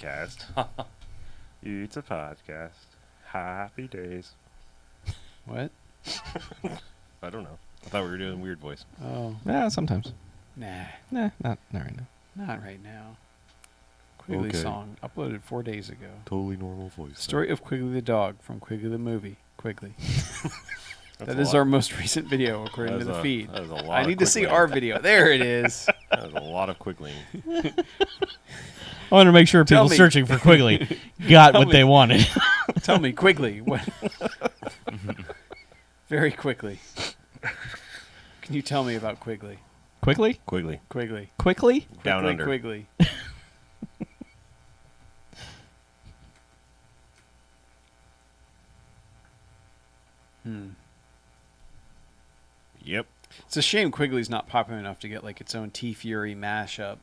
podcast. It's a podcast. Happy days. What? I don't know. I thought we were doing weird voice. Oh. Yeah, sometimes. Nah. Nah, not right now. Not right now. Quigley Okay. song. Uploaded 4 days ago. Totally normal voice. Story of Quigley the dog from Quigley the movie. Quigley. That's That a is lot. our most recent video according That to is the a- feed. that is a lot I of need to see quiggling. our video. There it is. That is a lot of quiggling. I want to make sure Tell people me. searching for Quigley got Tell what me. they wanted. Tell me, Quigley. What? Very quickly. Can you tell me about Quigley? Quickly? Quiggly. Quigley. Quickly? Down Quigley, under. Quigley. Yep. It's a shame Quigley's not popular enough to get like its own T-Fury mashup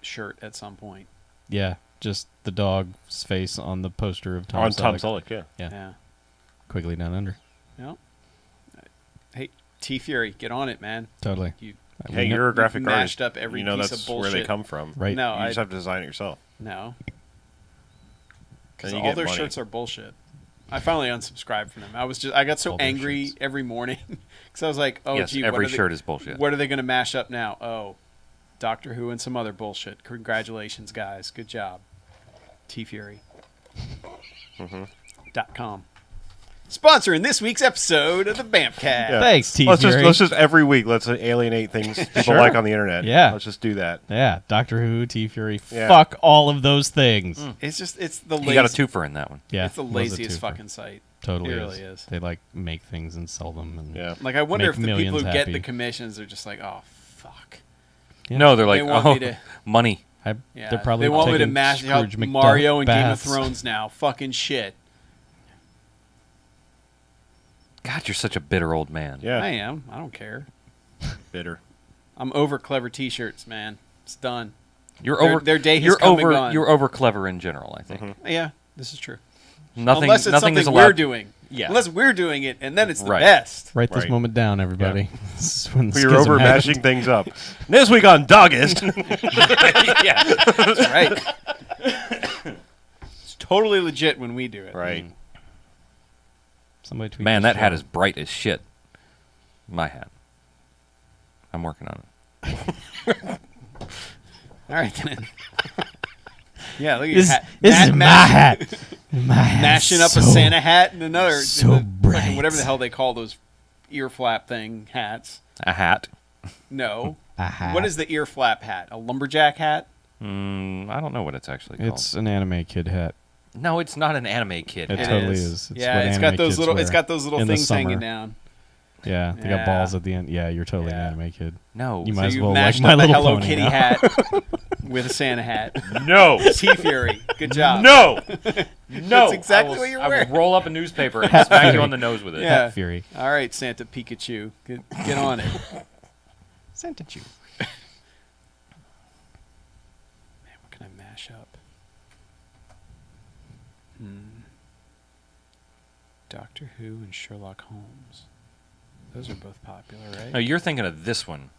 shirt at some point. Yeah, just the dog's face on the poster of Tom On Selleck. Tom Selleck, yeah. Yeah. Yeah. Quigley down under. No. Hey, T-Fury, get on it, man. Totally. You Hey, you're a graphic mashed artist. up every you know piece that's of bullshit. where they come from. Right. No, You just I have to design it yourself. no. Because Then you all get their money. shirts are bullshit. I finally unsubscribed from them. I got so All their angry shirts. every morning because I was like, oh, yes, gee, every what are shirt is bullshit. What are they going to mash up now? Oh, Doctor Who and some other bullshit. Congratulations, guys. Good job. T-Fury. .com. Sponsoring this week's episode of the BMFcast. Yeah. Thanks, T. Let's Fury. just every week let's alienate things people Sure. like on the internet. Yeah. Let's just do that. Yeah, Doctor Who, T. Fury. Yeah. Fuck all of those things. It's the You got a lazy, twofer in that one. Yeah, it's the was a laziest twofer. fucking site. Totally It really is. They like make things and sell them. And Yeah. Like I wonder Make if the people millions who get happy. the commissions are just like, oh fuck. Yeah. No, they're like, They want oh, me to- money. Yeah, they're probably they want me to taking mash up Scrooge McDuck Mario and Game of baths. Thrones now. Fucking shit. God, you're such a bitter old man. Yeah. I am. I don't care. Bitter. I'm over clever T-shirts, man. It's done. You're Their- over. their day has you're come and over. gone. You're over clever in general. I think Yeah, this is true. nothing. Unless it's nothing is something allowed. we're doing. Yeah. Unless we're doing it, and then it's the Right. best. Write this Right. moment down, everybody. This is when the We were schism over happened. mashing things up. This week on Doggist. yeah. That's right. It's totally legit when we do it. Right. Somebody tweet Man, this that hat show. is bright as shit. My hat. I'm working on it. All right, then. Yeah, look at This, your hat. this is my Mash- hat. My hat. Mashing up so, a Santa hat and another. so and the fucking bright. whatever the hell they call those ear flap thing hats. A hat. No. A hat. What is the ear flap hat? A lumberjack hat? I don't know what it's actually called. It's an anime kid hat. No, it's not an anime kid. It It totally is. is. It's Yeah, what it's anime got those kids little. It's wear got those little in the things hanging summer. down. Yeah, they Yeah. got balls at the end. Yeah, you're totally Yeah. an anime kid. No. You So might as you well like mashed My up a Little Hello Pony Kitty now. hat with a Santa hat. No. T Fury. Good job. No. No. That's exactly what you're I wearing. will roll up a newspaper and smack you on the nose with it. Yeah. Hat Fury. All right, Santa Pikachu. Get on it. Santa Chew. Man, what can I mash up? Doctor Who and Sherlock Holmes. Those are both popular, right? No, you're thinking of this one.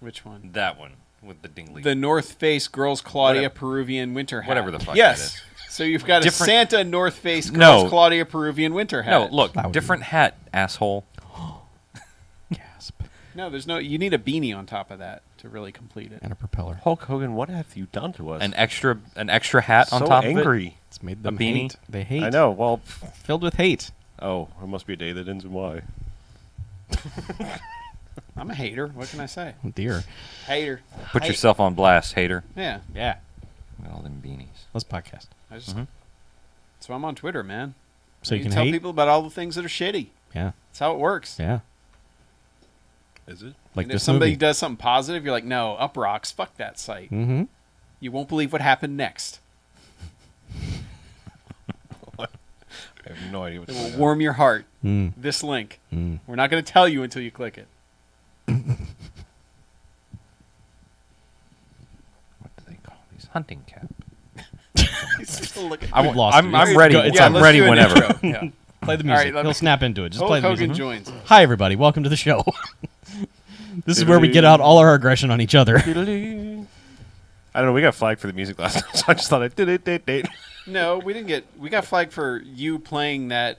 Which one? That one with the dingly. The North Face Girls Claudia Whatever. Peruvian winter hat. Whatever the fuck yes. that is. So you've got Different- a Santa North Face Girls No. Claudia Peruvian winter hat. No, look, That would different hat, asshole. Gasp. No, there's no. You need a beanie on top of that to really complete it. And a propeller. Hulk Hogan, what have you done to us? An extra hat on so top of angry. It's made them A beanie? hate. They hate. I know. Well, Filled with hate. oh, it must be a day that ends in Y. I'm a hater. What can I say? Oh, dear. Hater. it. Put Hate- yourself on blast, hater. Yeah. Yeah. Look at all them beanies. Let's podcast. I just. So I'm on Twitter, man. So you can tell hate. people about all the things that are shitty. Yeah. That's how it works. Yeah. Is it? Like And if this somebody movie. does something positive, you're like, no, up rocks. Fuck that site. Mm-hmm. You won't believe what happened next. I have no idea what It to will say. warm your heart. Mm. This link. Mm. We're not going to tell you until you click it. What do they call these? Hunting cap. Still looking. We've lost I'm it. ready. It's I'm let's ready do an whenever. intro. Yeah. Play the All music. right, let He'll me- snap into it. Just Hulk play the Hogan music. joins. Hi, everybody. Welcome to the show. This is where we get out all our aggression on each other. I don't know. We got flagged for the music last time, so I just thought I did it. No, we didn't get. We got flagged for you playing that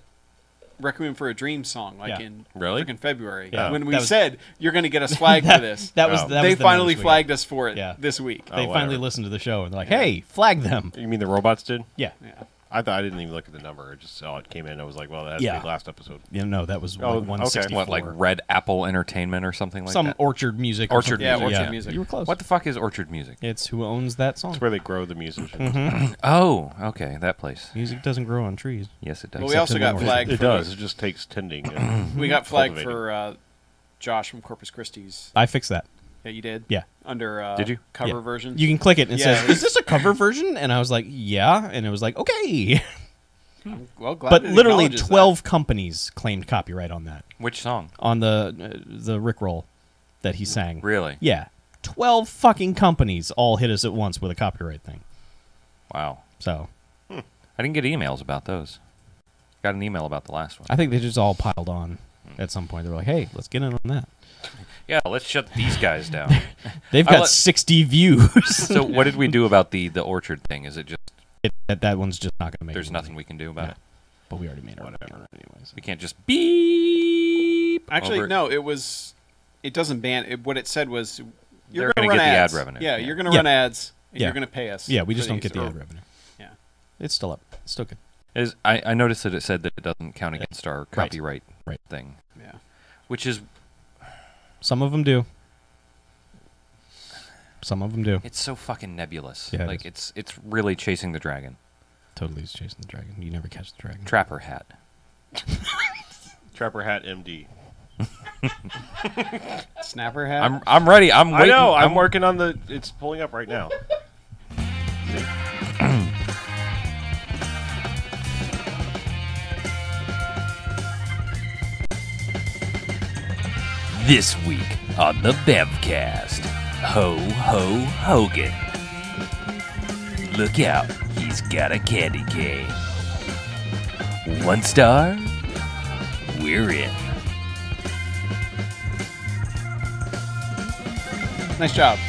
"Requiem for a Dream" song, like Yeah. in Really? freaking February. Yeah. When we That was- said you're going to get us flagged for this. That was. Oh. That They was the finally notice we got. flagged us for it Yeah. this week. They Oh, finally whatever. listened to the show and they're like, "Hey, flag them." You mean the robots did? Yeah. Yeah. I thought I didn't even look at the number. I just saw it came in. I was like, well, that has to Yeah. be last episode. Yeah, no, that was Oh, like okay. 164. What, like Red Apple Entertainment or something like some that? Orchard Music. or Orchard something. Yeah, Music. Orchard Music. You were close. What the fuck is Orchard Music? It's who owns that song. It's where they grow the musicians. Mm-hmm. Oh, okay, that place. Music doesn't grow on trees. Yes, it does. Well, we Except also in got the north. flagged. It for does. It just takes tending. And We got flagged cultivating. for Josh from Corpus Christi's. I fixed that. Yeah, you did. Yeah. Under Did you? cover Yeah. version? You can click it and it Yeah, says, it was- "Is this a cover version?" And I was like, "Yeah," and it was like, "Okay." I'm well glad. But it literally acknowledges that. 12 companies claimed copyright on that, Which song? on the Rickroll that he sang. Really? Yeah, 12 fucking companies all hit us at once with a copyright thing. Wow. So I didn't get emails about those. Got an email about the last one. I think they just all piled on at some point. They were like, "Hey, let's get in on that." Yeah, let's shut these guys down. They've I got let- 60 views. So what did we do about the Orchard thing? Is it just that one's just not going to make. there's it nothing we can do about Yeah. it? But we already made our Whatever. money anyways. We can't just beep. Actually, over it? no. It was. It doesn't ban. What it said was, you're They're going gonna to get the ad ads. revenue. Yeah, Yeah. you're going to Yeah. run ads, and Yeah. you're going to pay us. Yeah, we for just don't these, get the or- ad revenue. Yeah. It's still up. It's still good. I noticed that it said that it doesn't count against our copyright Right. thing, Yeah. which is Some of them do. Some of them do. it's so fucking nebulous. Yeah, it like is. it's really chasing the dragon. Totally is chasing the dragon. You never catch the dragon. Trapper hat. Trapper Hat MD. Snapper hat. I'm ready. I'm I waiting. know. I'm working on the. It's pulling up right now. This week on the BMFcast, Ho Ho Hogan. Look out, he's got a candy cane. 1 star, we're in. Nice job.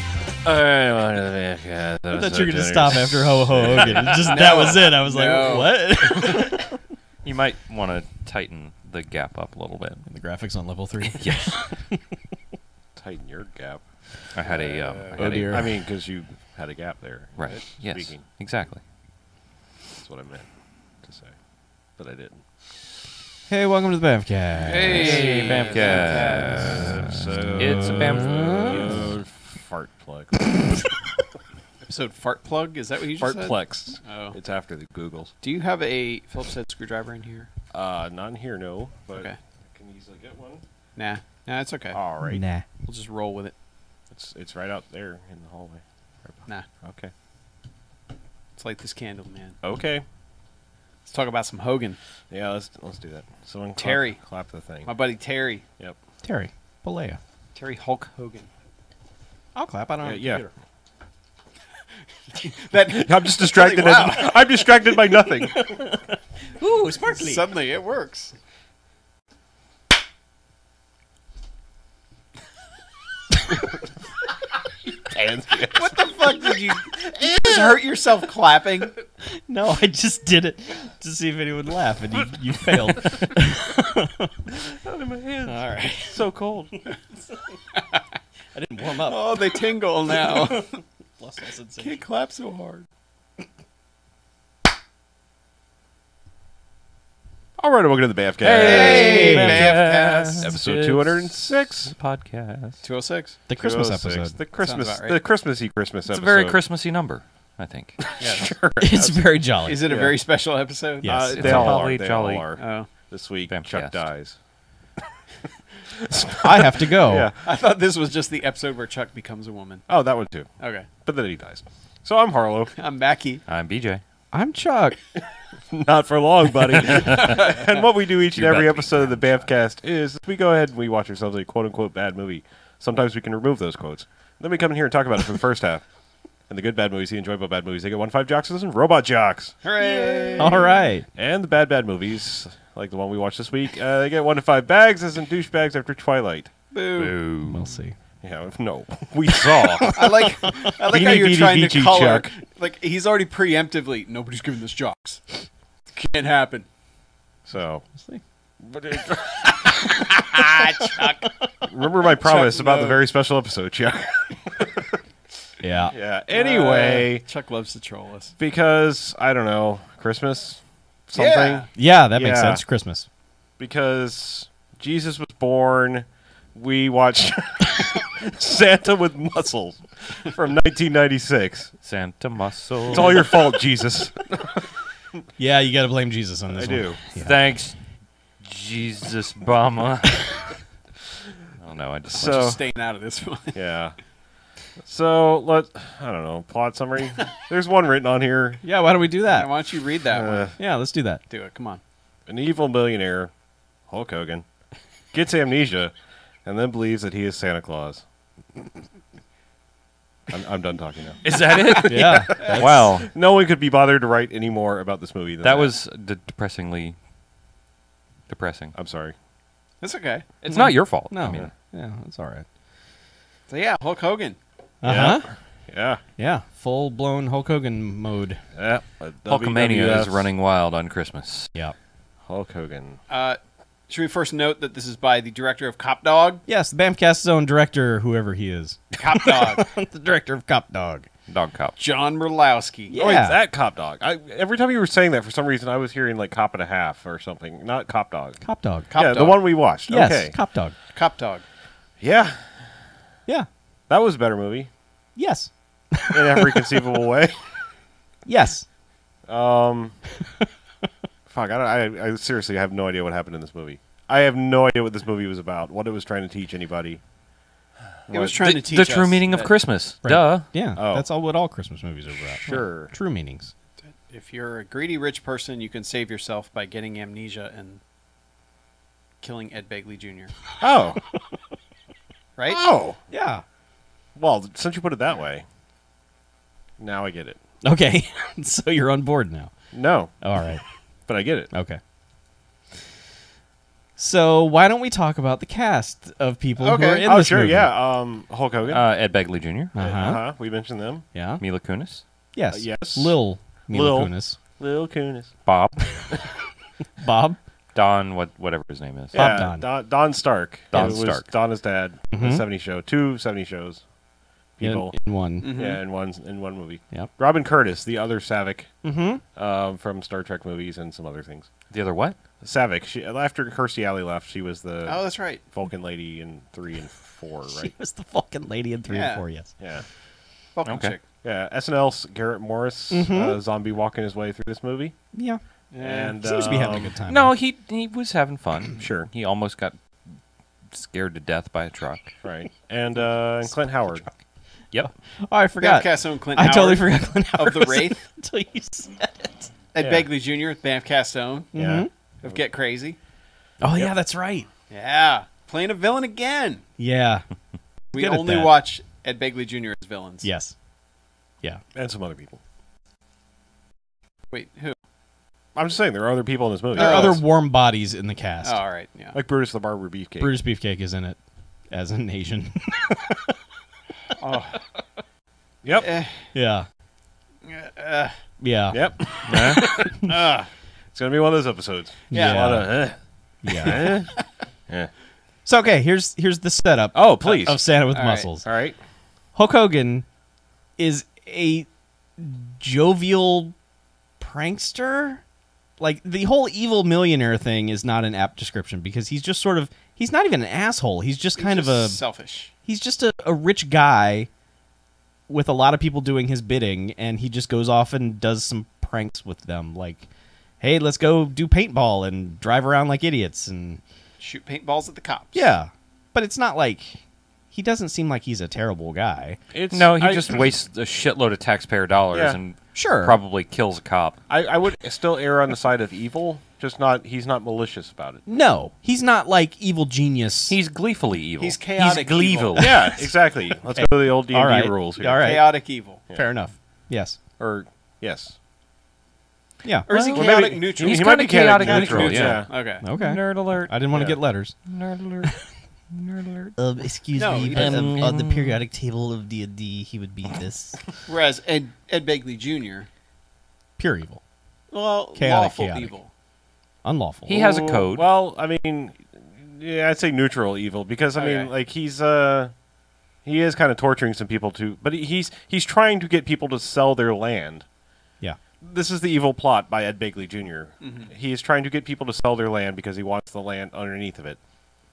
I thought you were going to stop after Ho Ho Hogan. Just that was it. I was No. like, what? You might want to tighten the gap up a little bit. The graphics on level 3. Yes. Tighten your gap. I had a. I Oh, had dear. I mean, because you had a gap there. Right. Yes. Speaking. Exactly. That's what I meant to say, but I didn't. Hey, welcome to the BMFcast. Hey, BMFcast. It's a Episode fart plug. Episode fart plug. Is that what you just said? Fartplex. Oh. It's after the Googles. Do you have a Phillips head screwdriver in here? Not in here, no. But Okay. I can easily get one. Nah. Nah, it's okay. All right. Nah. We'll just roll with it. It's right out there in the hallway. Nah. Okay. Let's light this candle, man. Okay. Let's talk about some Hogan. Yeah, let's do that. Someone clap, Terry. clap the thing. My buddy Terry. Yep. Terry. Balea. Terry Hulk Hogan. I'll clap. I don't Yeah. That I'm just distracted. Wow. I'm distracted by nothing. Ooh, sparkly. suddenly it works. What the fuck did you just hurt yourself clapping? No, I just did it to see if anyone would laugh, and you failed. Out of my hands. All right. So cold. I didn't warm up. Oh, they tingle now. Lost all sensation. Can't clap so hard. All right, welcome to the BMFcast. Hey, BMFcast. Episode 206. Podcast. 206. The Christmas 206. episode. The Christmas, about right. the Christmassy Christmas It's episode. a very Christmassy number, I think. Sure. It's very jolly. Is it a Yeah. very special episode? Yes. It's They a all holly are. They jolly- all are. Oh. This week, BMFcast. Chuck dies. I have to go. Yeah. I thought this was just the episode where Chuck becomes a woman. Oh, that one too. Okay. But then he dies. So I'm Harlow. I'm Mackie. I'm BJ. I'm Chuck. Not for long, buddy. And what we do each and You're every about to be episode of the BMFcast is we go ahead and we watch ourselves a quote-unquote bad movie. Sometimes we can remove those quotes. Then we come in here and talk about it for the first half. And the good bad movies, the enjoyable bad movies, they get 1-5 jocks and robot jocks. Hooray! All right. And the bad movies, like the one we watched this week, they get 1-5 bags as in douchebags after Twilight. Boo. We'll see. Yeah, no, we saw. I like how Beanie you're Beanie trying to Beachy color. Chuck. Like he's already preemptively. Nobody's giving this jocks. Can't happen. So, Chuck. remember my promise Chuck, about no. the very special episode, Chuck. Yeah. Yeah. Anyway, Chuck loves to troll us. because I don't know, Christmas, something. Yeah. Yeah, that makes Yeah. sense. Christmas. Because Jesus was born, we watched Santa with Muscles from 1996. Santa Muscle. It's all your fault, Jesus. Yeah, you got to blame Jesus on this I one. do. Yeah. Thanks, Jesus Bama. Oh no, I just So- Just staying out of this one. Yeah. So I don't know, plot summary. There's one written on here. Yeah, why don't we do Why that? don't you read that one? Yeah, let's do that. Do it. Come on. An evil millionaire, Hulk Hogan, gets amnesia, and then believes that he is Santa Claus. I'm done talking now. Is that it? Yeah. Wow. No one could be bothered to write any more about this movie than That was depressingly depressing. I'm sorry. It's okay. It's not your fault. No. I mean, Yeah, that's all right. So yeah, Hulk Hogan. Uh-huh. Yeah. Yeah, full-blown Hulk Hogan mode. Yeah. Hulkamania is running wild on Christmas. Yeah. Hulk Hogan. Should we first note that this is by the director of Cop Dog? Yes, the BMFcast's own director, whoever he is. Cop Dog. The director of Cop Dog. Dog cop. John Merlowski. Yeah. Oh, wait, that Cop Dog. Every time you were saying that, for some reason, I was hearing like Cop and a Half or something. Not Cop Dog. Cop Dog. Cop yeah, Dog. the one we watched. Yes, Okay. Cop Dog. Cop Dog. Yeah. Yeah. That was a better movie Yes. in every conceivable way. Yes. Fuck, I seriously have no idea what happened in this movie. I have no idea what this movie was about, what it was trying to teach anybody. It was trying to teach The true us meaning of that Christmas. Right. Duh. Yeah, Oh. that's all what all Christmas movies are about. Sure. True meanings. if you're a greedy rich person, you can save yourself by getting amnesia and killing Ed Begley Jr. Oh. Right? Oh. Yeah. Well, since you put it that way, now I get it. Okay, so you're on board now. No, All right. but I get it. Okay. So why don't we talk about the cast of people who Okay. are in Oh, this sure, movie? yeah. Hulk Hogan. Ed Begley Jr. Uh-huh. We mentioned them. Yeah. Mila Kunis. Yes. yes. Lil Mila Lil. Kunis. Lil Kunis. Bob. Bob. Don. Whatever his name is. Bob Yeah, Don. Don Stark. Don It was Stark. Donna's dad. The Mhm. 70 show. 2 70 shows. People. In one. Mhm. Yeah, in one movie. Yep. Robin Curtis, the other Savick Mm-hmm. from Star Trek movies and some other things. The other what? Savick. She, after Kirstie Alley left, she was the Oh, that's right. Vulcan lady in 3 and 4, She right? was the fucking lady in 3 Yeah. and 4, yes. Yeah. Fucking Okay. chick. Yeah. SNL's Garrett Morris, Mhm. zombie walking his way through this movie. Yeah. And Seems to be having a good time. No, he was having fun. Sure. He almost got scared to death by a truck. Right. And Clint Howard. Yep. Oh, I forgot. Bamfcast own Clint I Howard totally forgot Clint Howard of the was Wraith. in it until you said it. Ed Yeah. Begley Jr. Bamfcast own Yeah. of Get Crazy. Oh, yeah, that's right. Yeah. Playing a villain again. Yeah. We Good at only that. watch Ed Begley Jr. as villains. Yes. Yeah. And some other people. Wait, who? I'm just saying, there are other people in this movie. There are Oh, other that's- warm bodies in the cast. Oh, all right. Yeah. Like Brutus the Barber Beefcake. Brutus Beefcake is in it as an Asian. Oh. Yep. Eh, yeah. uh, Yeah. Yep. uh, It's going to be one of those episodes. Yeah. A lot of, Yeah. Yeah. So, okay, here's the setup Oh, please. of Santa with All right. Muscles. All right. Hulk Hogan is a jovial prankster. Like, the whole evil millionaire thing is not an apt description because he's just sort of, he's not even an asshole. He's just kind he's of just selfish. he's just a rich guy with a lot of people doing his bidding, and he just goes off and does some pranks with them. Like, hey, let's go do paintball and drive around like idiots. And Shoot paintballs at the cops. yeah, but it's not like, he doesn't seem like he's a terrible guy. No, he just wastes a shitload of taxpayer dollars Yeah. and Sure. probably kills a cop. I would still err on the side of evil, just not, he's not malicious about it. No, he's not like evil genius. He's gleefully evil. He's chaotic He's evil. gleeful. Yeah, exactly. Let's go to the old D&D All right. rules here. All right. Chaotic evil. Fair enough. Yes. Or, yes. Yeah. Or is he Well, chaotic maybe- neutral? He's He might kinda be chaotic chaotic neutral, neutral, yeah. Okay. Okay. Nerd alert. I didn't want to Yeah. get letters. Nerd alert. Excuse No, me, he but doesn't. on the periodic table of D&D, he would be this. Whereas Ed Begley Jr., Pure evil. well, Chaotic, lawful chaotic. evil. Unlawful. He has a code. Well, I mean, yeah, I'd say neutral evil because I Okay. mean, like he is kind of torturing some people too, but he's trying to get people to sell their land. Yeah. This is the evil plot by Ed Begley Jr. Mm-hmm. He is trying to get people to sell their land because he wants the land underneath of it,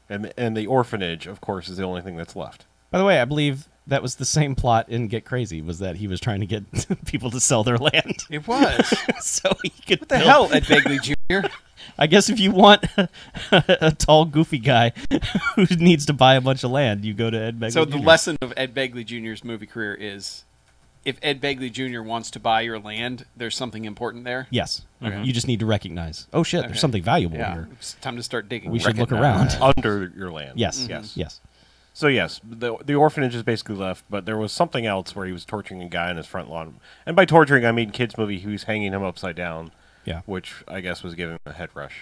and the orphanage, of course, is the only thing that's left. By the way, I believe that was the same plot in Get Crazy, was that he was trying to get people to sell their land. It was. So he could What the hell, Ed Begley Jr.? I guess if you want a tall, goofy guy who needs to buy a bunch of land, you go to Ed Begley So Jr. the lesson of Ed Begley Jr.'s movie career is, if Ed Begley Jr. wants to buy your land, there's something important there. Yes. Okay. You just need to recognize, oh shit, Okay. there's something valuable Yeah, here. it's time to start digging. We should look Recognize. around. Under your land. Yes. Yes. Yes. So yes, the orphanage is basically left, but there was something else where he was torturing a guy in his front lawn. And by torturing, I mean kids' movie. He was hanging him upside down, Yeah. which I guess was giving him a head rush.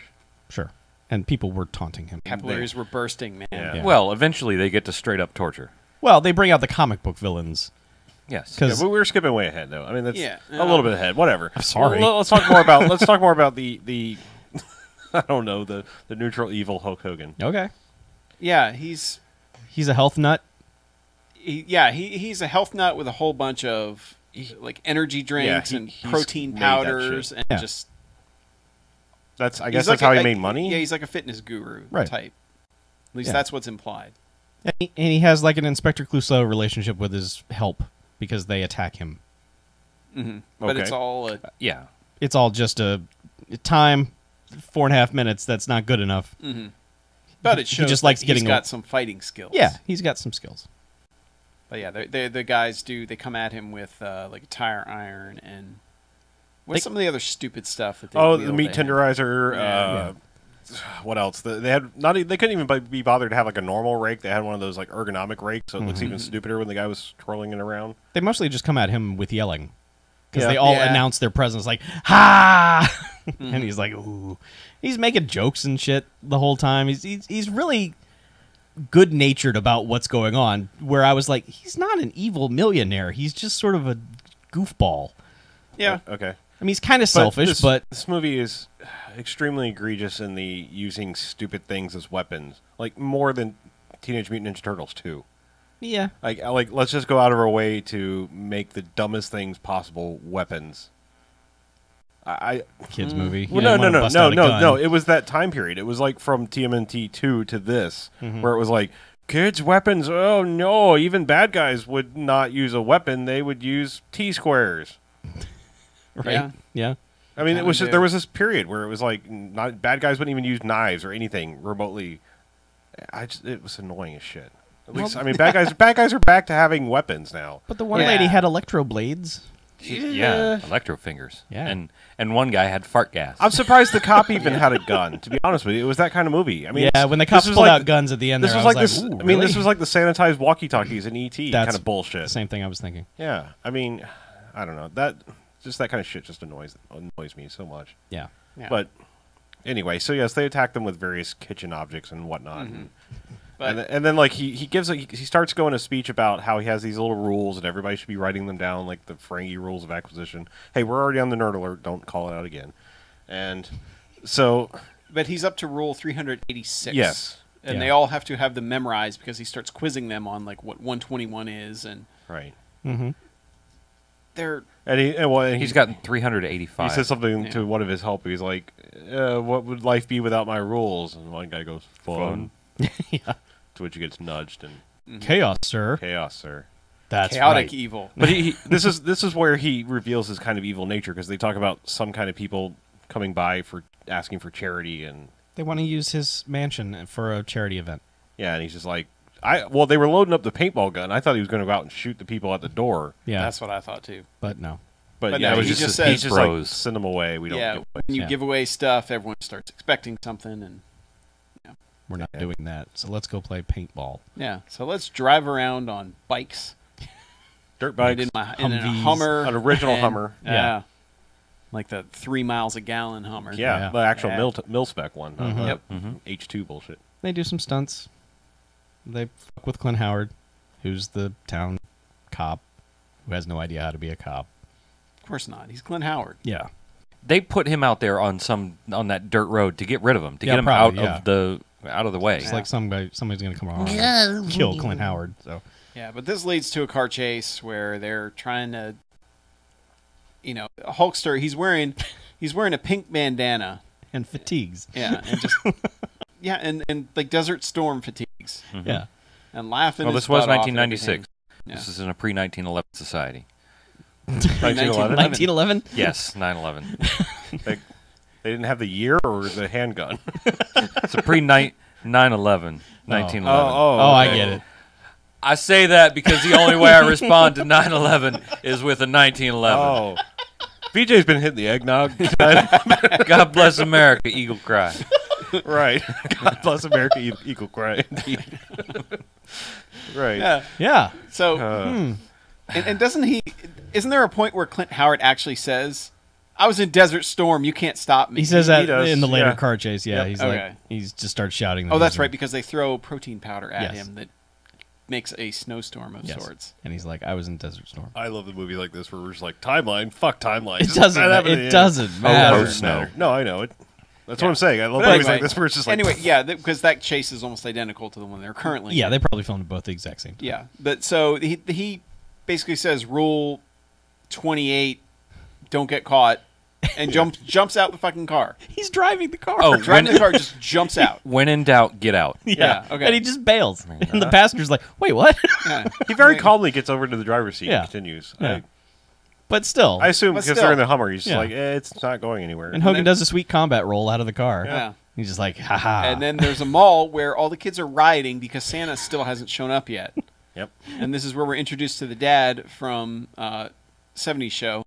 Sure. And people were taunting him. Capillaries were bursting, man. Yeah. Yeah. Well, eventually they get to straight up torture. Well, they bring out the comic book villains. Yes. Because Yeah, but we're skipping way ahead, though. I mean, that's Yeah. a little bit ahead. Whatever. I'm sorry. Let's talk more about. Let's talk more about the I don't know the neutral evil Hulk Hogan. okay, Yeah, he's he's a health nut. he's a health nut with a whole bunch of like energy drinks he- and he's protein made that powders shit. and Yeah. just. That's I he's guess like that's how a- he made money. Yeah, he's like a fitness guru Right. type. At least Yeah. that's what's implied. And he has like an Inspector Clouseau relationship with his help because they attack him. Mm-hmm. But it's Okay. all Yeah. It's all just a time, 4.5 minutes. That's not good enough. but it He shows just likes that getting he's a- got some fighting skills. Yeah, he's got some skills. But yeah, the guys they come at him with like a tire iron and what's some of the other stupid stuff that they Oh, wield the meat at him? tenderizer. Yeah. What else? They had not. They couldn't even be bothered to have like a normal rake. They had one of those like ergonomic rakes, so it looks even stupider when the guy was twirling it around. They mostly just come at him with yelling because Yeah. they all Yeah. announce their presence like "Ha!" and he's like, "Ooh." He's making jokes and shit the whole time. He's really good natured about what's going on. Where I was like, he's not an evil millionaire. He's just sort of a goofball. Yeah. Okay. I mean, he's kind of selfish, but this movie is extremely egregious in the using stupid things as weapons, like more than Teenage Mutant Ninja Turtles 2. yeah, Like let's just go out of our way to make the dumbest things possible weapons. kids movie. Well, You wanna bust out a gun. no. It was that time period. It was like from TMNT 2 to this, where it was like kids' weapons. Oh no! Even bad guys would not use a weapon. They would use T-squares. Right? Yeah. I mean, it Kinda was just, do. there was this period where it was like not bad guys wouldn't even use knives or anything remotely. It was annoying as shit. At least I mean, bad guys are back to having weapons now. But the one Yeah. lady had electro blades. Yeah. Electro fingers. Yeah. And one guy had fart gas. I'm surprised the cop even had a gun. To be honest with you, it was that kind of movie. I mean, Yeah, when the cops this was pulled like out guns at the end, This there, was I like was this. like, I "Ooh, mean, really?" this was like the sanitized walkie-talkies in ET That's kind of bullshit. the same thing I was thinking. Yeah, I mean, I don't know that kind of shit just annoys me so much. Yeah. Yeah. But anyway, so yes, they attack them with various kitchen objects and whatnot. But And then like he starts going a speech about how he has these little rules and everybody should be writing them down, like the Ferengi rules of acquisition. Hey, we're already on the nerd alert. Don't call it out again. And so but he's up to rule 386. Yes. And Yeah. they all have to have them memorized because he starts quizzing them on like what 121 is and right, they're and He's gotten 385. He says something Yeah. to one of his help. He's like, "What would life be without my rules?" And one guy goes, "Fun." Yeah. To which he gets nudged and Chaos, sir. chaos, sir. That's chaotic right. evil. But this is where he reveals his kind of evil nature because they talk about some kind of people coming by for asking for charity and They want to use his mansion for a charity event. yeah, and he's just like, they were loading up the paintball gun. I thought he was going to go out and shoot the people at the door, Yeah, That's what I thought too. but no. but But yeah, no, it was he just just he's says- just like Bros. send them away. We don't. Yeah, give when you Yeah. give away stuff, everyone starts expecting something, and We're not doing that. So let's go play paintball. yeah. So let's drive around on bikes. dirt Right bikes. in a Humvees. Hummer, An original and- Hummer. Yeah, like the 3 miles a gallon Hummer. Yeah, Yeah. the actual Yeah. mil spec one. Yep. H2 bullshit. They do some stunts. They fuck with Clint Howard, who's the town cop who has no idea how to be a cop. Of course not. He's Clint Howard. Yeah. They put him out there on that dirt road to get rid of him, to get him probably, out of the way. It's like somebody's going to come around and kill Clint Howard. So Yeah, but this leads to a car chase where they're trying to, Hulkster. He's wearing a pink bandana. and fatigues. Yeah, and just and like Desert Storm fatigues. Mhm. Yeah. And laughing. Well, his this was butt off at 1996. everything. Yeah. This is in a pre-1911 society. 1911. 1911. Yes, 9/11. They didn't have the year or the handgun. It's a pre-9/11, 1911. Oh, I get it. I say that because the only way I respond to 9/11 is with a 1911. Oh. BJ's been hitting the eggnog. God bless America, Eagle Cry. Right. God bless America, equal cry. Indeed. Right. Yeah. Yeah. So, Uh, and doesn't he? Isn't there a point where Clint Howard actually says, "I was in Desert Storm. You can't stop me"? He says that does, in the later yeah. car chase. Yeah, Yep. he's Okay. like, he's just starts shouting. Oh, that that's he's right, in- because they throw protein powder at Yes. him that makes a snowstorm of Yes. sorts. And he's like, I was in Desert Storm. I love the movie like this where we're just like, timeline, fuck timeline. It doesn't. It doesn't matter. snow. No, I know it. That's Yeah. what I'm saying. I love But movies anyway- like this where it's just like, Anyway, yeah, because that chase is almost identical to the one they're currently. Yeah, in. they probably filmed both the exact same time. Yeah, but so he basically says rule 28, don't get caught, and jumps out the fucking car. He's driving the car. Oh, Driving the car just jumps out. When in doubt, get out. Yeah, okay. And he just bails. And the passenger's like, wait, what? Yeah. he very calmly gets over to the driver's seat Yeah. and continues. Yeah. But still. I assume But because still. they're in the Hummer, he's just Yeah. like, it's not going anywhere. and Hogan then- does a sweet combat roll out of the car. Yeah. He's just like, haha. And then there's a mall where all the kids are rioting because Santa still hasn't shown up yet. Yep. And this is where we're introduced to the dad from 70s Show,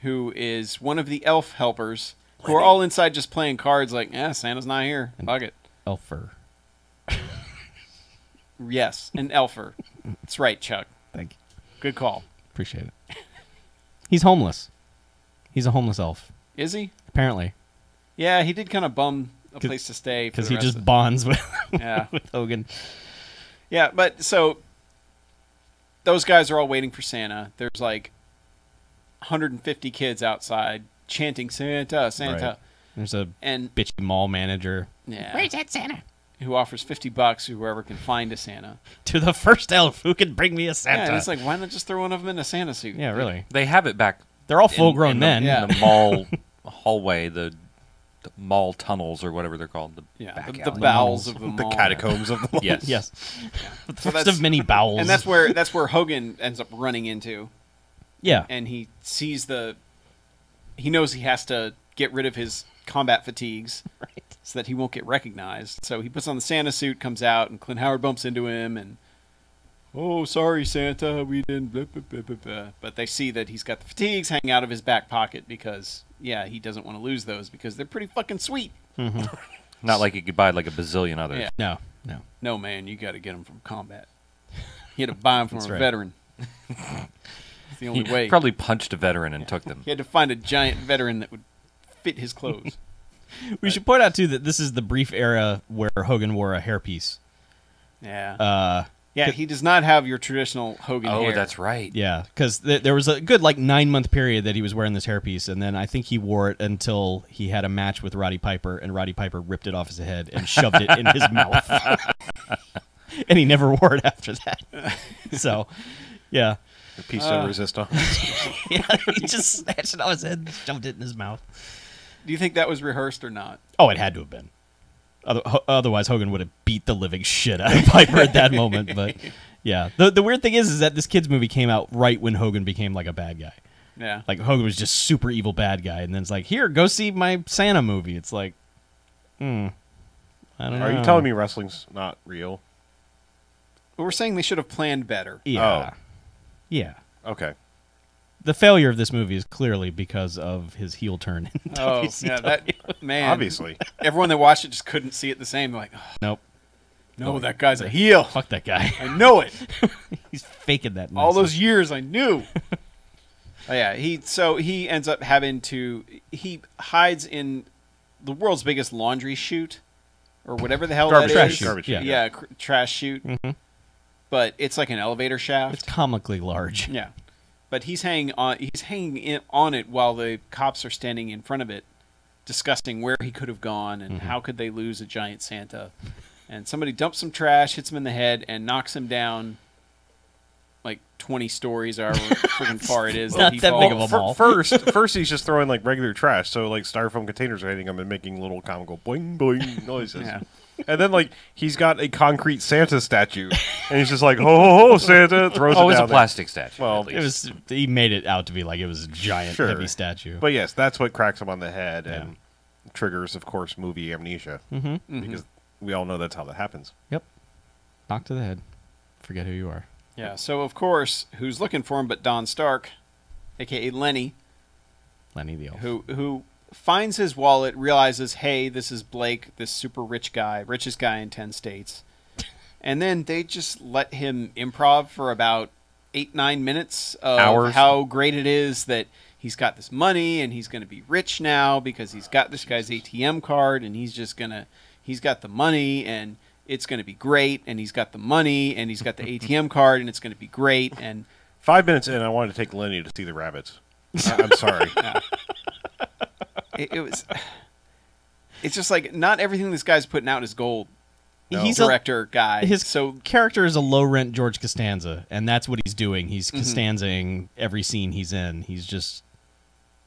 who is one of the elf helpers who are all inside just playing cards like, Santa's not here. Fuck it. Elfer. Yes, an elfer. That's right, Chuck. Thank you. Good call. Appreciate it. He's homeless. He's a homeless elf, Is he? apparently. Yeah, he did kind of bum a 'Cause- place to stay. Because he just bonds with, Yeah. with Hogan. Yeah, but so those guys are all waiting for Santa. There's like 150 kids outside chanting Santa, Santa. Right. There's a And bitchy mall manager. yeah, Where's that Santa? who offers $50 to whoever can find a Santa. To the first elf who can bring me a Yeah, Santa. and it's like, why not just throw one of them in a Santa suit? Yeah, really. They have it back. They're all full-grown in men. Yeah. the mall hallway, the mall tunnels or whatever they're called. Yeah, back the alley. bowels of the the mall. catacombs of the mall. Yes. Yes. The So first that's- of many bowels. And that's where Hogan ends up running into, yeah. and he sees he knows he has to get rid of his combat fatigues. Right. So that he won't get recognized. So he puts on the Santa suit, comes out, and Clint Howard bumps into him, and oh, sorry, Santa, we didn't. Blah, blah, blah, blah, blah. But they see that he's got the fatigues hanging out of his back pocket because, yeah, he doesn't want to lose those because they're pretty fucking sweet. Not like you could buy like a bazillion others. Yeah. No. No, man, you got to get them from combat. You had to buy them from That's a right. veteran. It's the only He way. probably punched a veteran and took them. He had to find a giant veteran that would fit his clothes. We should point out, too, that this is the brief era where Hogan wore a hairpiece. Yeah. Yeah, he does not have your traditional Hogan Oh, hair. that's right. Yeah, because there was a good 9-month period that he was wearing this hairpiece, and then I think he wore it until he had a match with Roddy Piper, and Roddy Piper ripped it off his head and shoved it in his mouth. And he never wore it after that. So, yeah. The piece de resistance. Yeah, he just snatched it off his head and shoved it in his mouth. Do you think that was rehearsed or not? Oh, it had to have been. Otherwise, Hogan would have beat the living shit out of Piper at that moment. But yeah, the weird thing is that this kids movie came out right when Hogan became like a bad guy. Yeah. Like Hogan was just super evil bad guy, and then it's like, here, go see my Santa movie. It's like, I don't know. Are you telling me wrestling's not real? But we're saying they should have planned better. Yeah, yeah. Okay. The failure of this movie is clearly because of his heel turn. In Oh, WCW. yeah, that man. Obviously. Everyone that watched it just couldn't see it the same. They're like, oh, Nope. no, that guy's a heel. Fuck that guy. I know it. He's faking that. All nicely. those years, I knew. Oh, yeah, he ends up having to. He hides in the world's biggest laundry chute or whatever the hell Garbage that chute, is. garbage chute, Yeah, trash chute. Mhm. But it's like an elevator shaft. It's comically large. Yeah, but he's hanging on it while the cops are standing in front of it, discussing where he could have gone and how could they lose a giant Santa. And somebody dumps some trash, hits him in the head, and knocks him down like 20 stories, however freaking far it is. Not he that falls. big of a ball. First he's just throwing like regular trash, so like styrofoam containers are hitting him and making little comical boing boing noises. Yeah. And then like he's got a concrete Santa statue, and he's just like ho ho ho Santa, throws it Always down a there. plastic statue. Well, at least. It was. He made it out to be like it was a giant, Sure. heavy statue. But yes, that's what cracks him on the head and triggers, of course, movie amnesia. Mm-hmm. Because we all know that's how that happens. Yep. Knock to the head. Forget who you are. Yeah, so of course, who's looking for him but Don Stark, a.k.a. Lenny, Lenny the elf. who finds his wallet, realizes, hey, this is Blake, this super rich guy, richest guy in 10 states. And then they just let him improv for about 8-9 minutes of Hours. how great it is that he's got this money and he's going to be rich now because he's got this guy's ATM card and he's got the money and it's going to be great, and he's got the money and he's got the ATM card and it's going to be great. And 5 minutes in, I wanted to take Lenny to see the rabbits. I'm sorry. it's just like not everything this guy's putting out is gold. No. He's Director guy. His So character is a low rent George Costanza, and that's what he's doing. He's Costanzaing every scene he's in. He's just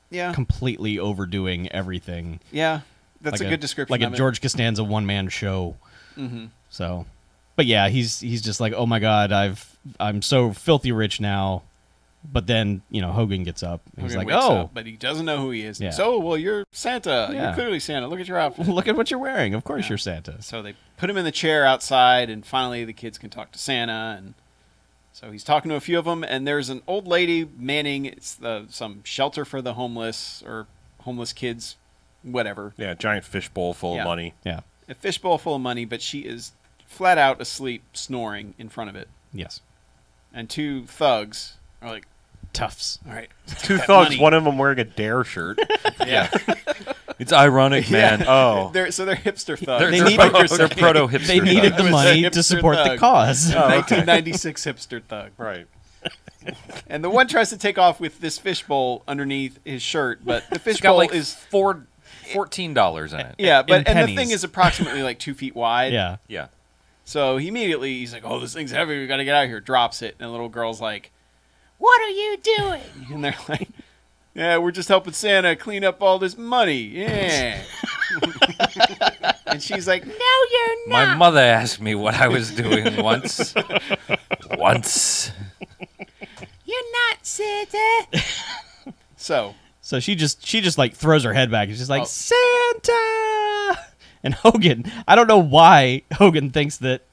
yeah, completely overdoing everything. yeah, that's Like a good description. Like of a it. George Costanza one man show. Mm-hmm. So, but yeah, he's just like, oh my god, I'm so filthy rich now. But then Hogan gets up. And he's Hogan like, wakes oh, up, but he doesn't know who he is. Yeah. So, well, you're Santa. Yeah. You're clearly Santa. Look at your outfit. look at what you're wearing. Of course Yeah. you're Santa. So they put him in the chair outside, and finally the kids can talk to Santa. And so he's talking to a few of them, and there's an old lady manning some shelter for the homeless or homeless kids, whatever. Yeah, giant fishbowl full Yeah. of money. Yeah. A fishbowl full of money, but she is flat out asleep, snoring in front of it. Yes. And two thugs are like, Toughs. all right. Two that thugs, money. one of them wearing a Dare shirt. Yeah. It's ironic, man. Oh. They're hipster thugs. They're, They they're, needed- pro- they're proto-hipster. They needed thugs. the It was a money to hipster support the thug. cause. Oh, okay. 1996 hipster thug. Right. And the one tries to take off with this fishbowl underneath his shirt, but the It's got fishbowl like is $14 in it. yeah, but in and the pennies. thing is approximately like 2 feet wide. Yeah. Yeah. So he's like, "Oh, this thing's heavy. We got to get out of here." Drops it, and the little girl's like, "What are you doing?" And they're like, "Yeah, we're just helping Santa clean up all this money." Yeah. And she's like, "No, you're not." My mother asked me what I was doing once. Once. You're not Santa. So So she just like throws her head back and she's like, Oh. Santa! And Hogan, I don't know why Hogan thinks that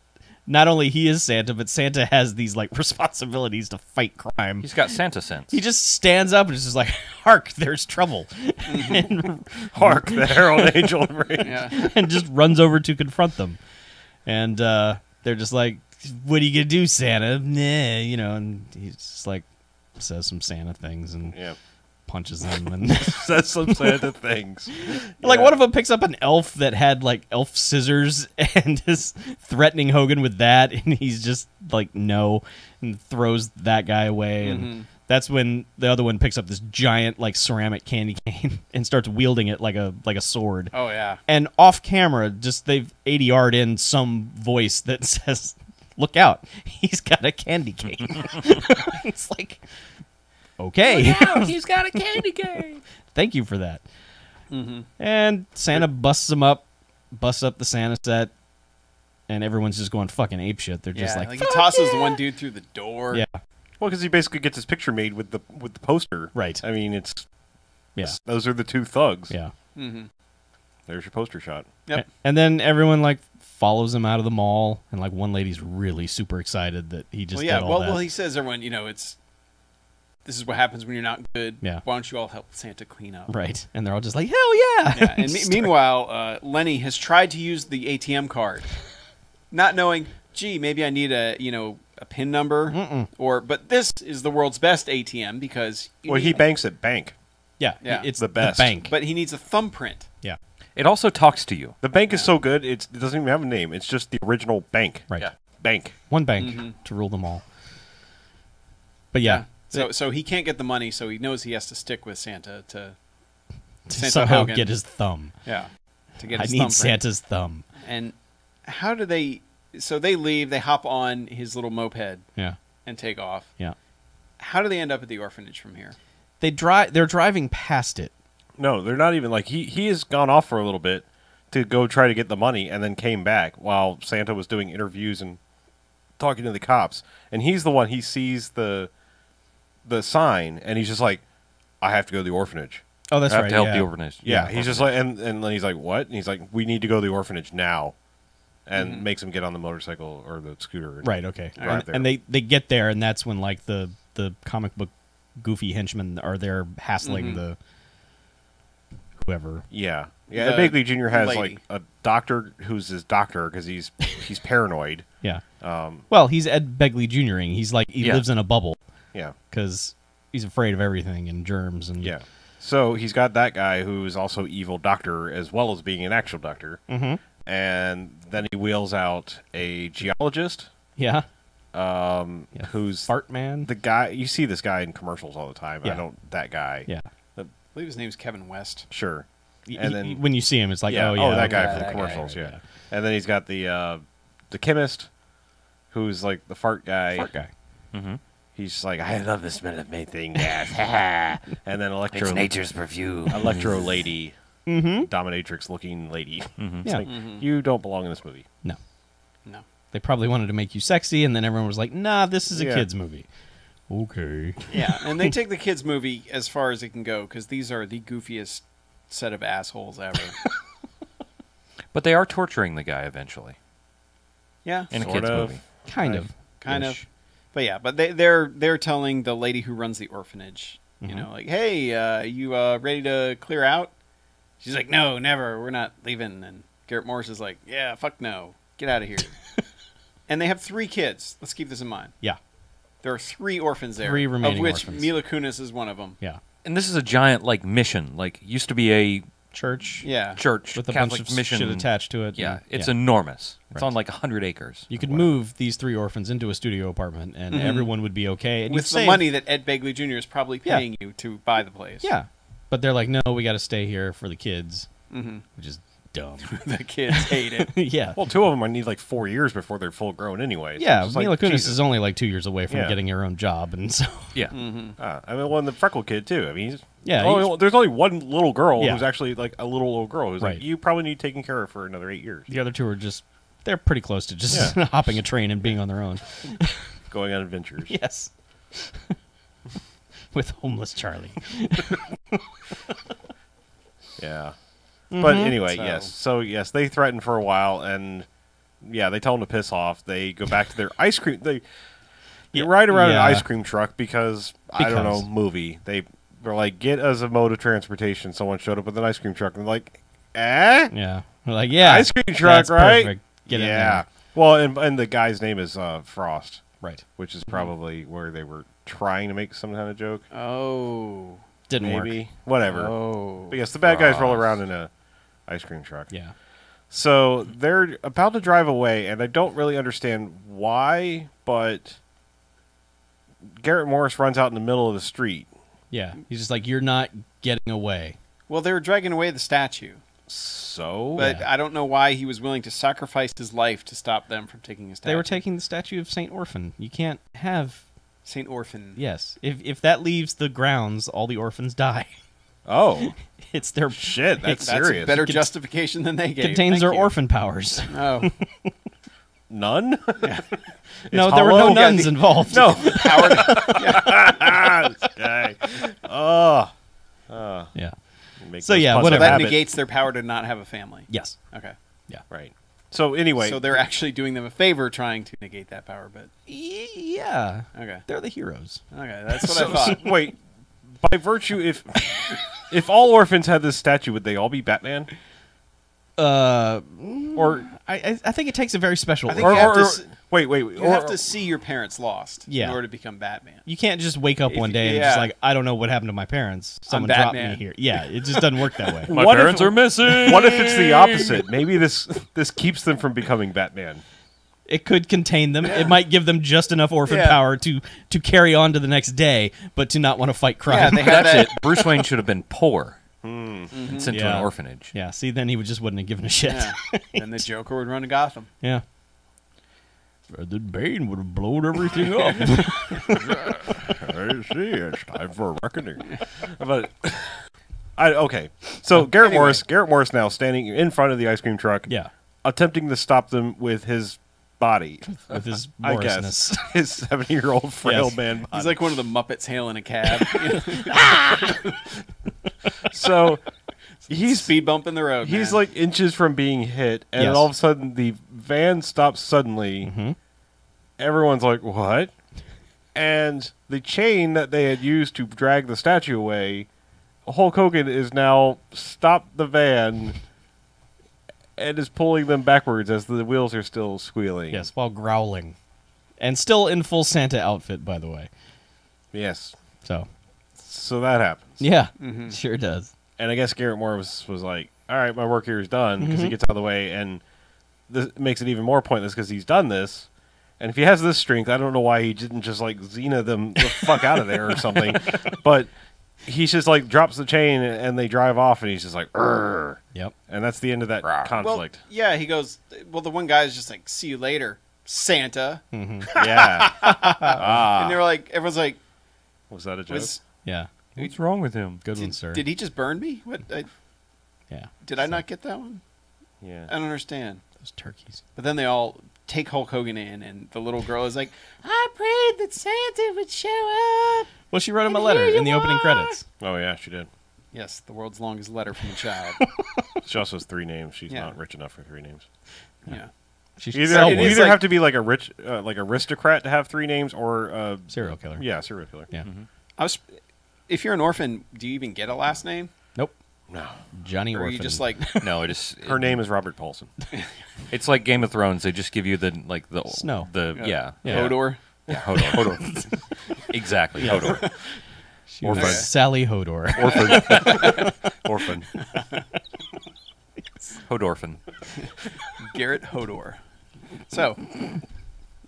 not only he is Santa, but Santa has these like responsibilities to fight crime. He's got Santa sense. He just stands up and is just like, hark, there's trouble. and, Hark, the herald angel. yeah. and just runs over to confront them. And they're just like, what are you going to do, Santa? Nah, and he's just like, says some Santa things and Yeah. punches them. And Says some Santa things. like Yeah. one of them picks up an elf that had like elf scissors and is threatening Hogan with that, and he's just like no, and throws that guy away. And that's when the other one picks up this giant like ceramic candy cane and starts wielding it like a sword. Oh yeah. And off camera, just they've ADR'd in some voice that says, "Look out, he's got a candy cane." It's like, okay. He's got a candy cane. Thank you for that. And Santa busts up the Santa set, and everyone's just going fucking apeshit. They're just like, he tosses the one dude through the door. yeah, Well, because he basically gets his picture made with the poster. Right. I mean, yeah, those are the two thugs. yeah. Mm-hmm. There's your poster shot. Yep. And then everyone like follows him out of the mall, and like one lady's really super excited that he just Well, yeah. did all that. Well, he says, everyone, this is what happens when you're not good. Yeah. Why don't you all help Santa clean up? Right, and they're all just like, hell yeah. Yeah. And meanwhile, Lenny has tried to use the ATM card, not knowing, gee, maybe I need a PIN number, but this is the world's best ATM because Well, he banks at bank. yeah, Yeah. it's The best. bank. but he needs a thumbprint. yeah, It also talks to you. The bank is so good, it doesn't even have a name. It's just the original bank. Right. Yeah. Bank. One bank to rule them all. But yeah. So he can't get the money, so he knows he has to stick with Santa to Santa somehow Hogan. get his thumb. Yeah. To get I his need thumbprint. Santa's thumb. And how do they... So they leave, they hop on his little moped Yeah. and take off. Yeah. How do they end up at the orphanage from here? They're driving past it. No, they're not even like he has gone off for a little bit to go try to get the money and then came back while Santa was doing interviews and talking to the cops. And he's the one, he sees the sign and he's just like, I have to go to the orphanage. Oh, that's I have right. to help yeah. the orphanage. Yeah, he's just like, and then he's like, what? And he's like, we need to go to the orphanage now. And makes him get on the motorcycle or the scooter. And Right, okay. Right there. And they get there, and that's when, like, the comic book goofy henchmen are there hassling the whoever. Yeah. Yeah, The and Begley Jr. has, lady. like, a doctor who's his doctor because he's paranoid. Yeah. Well, he's Ed Begley Jr.ing. He's like, he Yeah. lives in a bubble Yeah. because he's afraid of everything and germs. And Yeah. So he's got that guy who's also evil doctor as well as being an actual doctor. Mhm. And then he wheels out a geologist Yeah. who's Fart Man. the guy. You see this guy in commercials all the time. Yeah. That guy. Yeah. I believe his name's Kevin West. Sure. And And then when you see him, it's like, yeah, oh, yeah. that guy okay. from the that guy, commercials. right, yeah. yeah. And then he's got the chemist who's like the fart guy. Fart guy. He's just like, I love the smell of methane gas. And then It's nature's perfume. Electro lady, dominatrix looking lady. It's like, you don't belong in this movie. No. No. They probably wanted to make you sexy, and then everyone was like, nah, this is a Yeah. kid's movie. Okay. Yeah, and they take the kids' movie as far as it can go because these are the goofiest set of assholes ever. But they are torturing the guy eventually Yeah, in a Sort kid's of. movie. Kind of. kind Ish. of. But yeah, but they're telling the lady who runs the orphanage, you know, like, hey, you ready to clear out? She's like, no, never. We're not leaving. And Garrett Morris is like, yeah, fuck no, get out of here. And they have 3 kids. Let's keep this in mind. Yeah. There are 3 orphans there, 3 remaining of which orphans. Mila Kunis is one of them. Yeah. And this is a giant like mission. Like used to be a Church. Yeah, church With a Catholic bunch of mission shit attached to it. Yeah, and- it's enormous. It's Right. on like 100 acres. You could move these 3 orphans into a studio apartment, and everyone would be okay. And with you'd the save- money that Ed Begley Jr. is probably Yeah. paying you to buy the place. Yeah. But they're like, no, we got to stay here for the kids, which is dumb. The kids hate it. yeah. Well, 2 of them I need like 4 years before they're full grown anyway. So Yeah, it's just like, Mila Kunis Jesus. is only like 2 years away from Yeah. getting her own job, and so Yeah. I mean, well, and the freckle kid too. I mean, Yeah, there's only one little girl Yeah. who's actually like a little girl who's Right. like, you probably need taken care of for another 8 years, the other 2 are they're pretty close to just Yeah. hopping a train and being on their own. going on adventures. Yes. With homeless Charlie. Yeah. But anyway, So- yes. So yes, they threaten for a while, and yeah, they tell them to piss off. They go back to their ice cream. They ride around an Yeah. ice cream truck because I don't know, Because. movie. They're like, get us a mode of transportation. Someone showed up with an ice cream truck, and they're like, eh, Yeah. We're like, yeah. ice cream truck, that's right? Perfect. Get in yeah. there. Well, and the guy's name is Frost, Right. which is probably where they were trying to make some kind of joke. Oh. Didn't Maybe work. whatever. Oh. But yes, the bad guys roll Frost. around in a ice cream truck. Yeah. So they're about to drive away, and I don't really understand why, but Garrett Morris runs out in the middle of the street. Yeah. He's just like, you're not getting away. Well, they were dragging away the statue, So but Yeah. I don't know why he was willing to sacrifice his life to stop them from taking his statue. They were taking the statue of Saint Orphan. You can't have. Saint Orphan. Yes. If that leaves the grounds, all the orphans die. oh It's their shit, that's That's serious. a better Cont- justification than they gave. contains Thank their you. orphan powers. Oh, None? No, there were no hollow? nuns involved. No. Howard. This guy. Oh. Yeah. Make So, those yeah, puns a whatever. that habit. negates their power to not have a family. Yes. Okay. Right. So anyway, So they're actually doing them a favor trying to negate that power, but Yeah. okay. They're the heroes. Okay, that's what I thought. wait. By virtue, if all orphans had this statue, would they all be Batman? Or I think it takes a very special. I think order. you have to s- wait. You have to see your parents lost Yeah. in order to become Batman. You can't just wake up If- one day and yeah. just like, I don't know what happened to my parents. Someone dropped me Batman. here. Yeah, it just doesn't work that way. My What if- parents are missing. What if it's the opposite? Maybe this keeps them from becoming Batman. It could contain them. It might give them just enough orphan Yeah. power to carry on to the next day, but to not want to fight crime. Yeah, they have That's that. it. Bruce Wayne should have been poor and sent to Yeah. an orphanage. Yeah, see, then he just wouldn't have given a shit. Yeah. And the Joker would run to Gotham. Yeah. Then Bane would have blown everything up. I see. It's time for a reckoning. But okay. So Garrett Morris now standing in front of the ice cream truck, Yeah, attempting to stop them with his body. with his I Morrisness. guess his 70-year-old frail Yes. man body. He's like one of the Muppets hailing a cab. So he's Speed bump in the road. he's man. like inches from being hit, and Yes. all of a sudden the van stops suddenly. Mm-hmm. Everyone's like, "What?" And the chain that they had used to drag the statue away, Hulk Hogan is now stopped the van and is pulling them backwards as the wheels are still squealing. Yes, while growling. And still in full Santa outfit, by the way. Yes. So, So that happens. yeah, Mm-hmm. sure does. And I guess Garrett Moore was like, all right, my work here is done, because Mm-hmm. he gets out of the way, and this makes it even more pointless because he's done this. And if he has this strength, I don't know why he didn't just, like, Xena them the fuck out of there or something. But he just, like, drops the chain, and they drive off, and he's just like, "Urgh." Yep. And that's the end of that well, conflict. yeah, he goes, well, the one guy's just like, see you later, Santa. Yeah. And they were like, everyone's like, Was that a joke? was, Yeah. What's wrong with him? Good one, sir. did he just burn me? What? Yeah. Did I not get that one? Yeah. I don't understand. Those turkeys. But then they all take Hulk Hogan in, and the little girl is like, I prayed that Santa would show up. Well, she wrote him a And letter here in the you opening are. credits. Oh, yeah, she did. Yes, the world's longest letter from a child. She also has 3 names. She's Yeah. not rich enough for 3 names. Yeah. She should You sell either, one. you is either like- have to be like a rich, like aristocrat to have 3 names, or Serial killer. yeah, serial killer. Yeah. If you're an orphan, do you even get a last name? Nope. No, Johnny Or are Orphan. you just like, No, it is. her name is Robert Paulson. It's like Game of Thrones. They just give you the Snow. Yeah. Yeah. Hodor? Yeah, Hodor. Exactly, Hodor. She was Orphan. Sally Hodor. Orphan. Hodorphin. Garrett Hodor. So,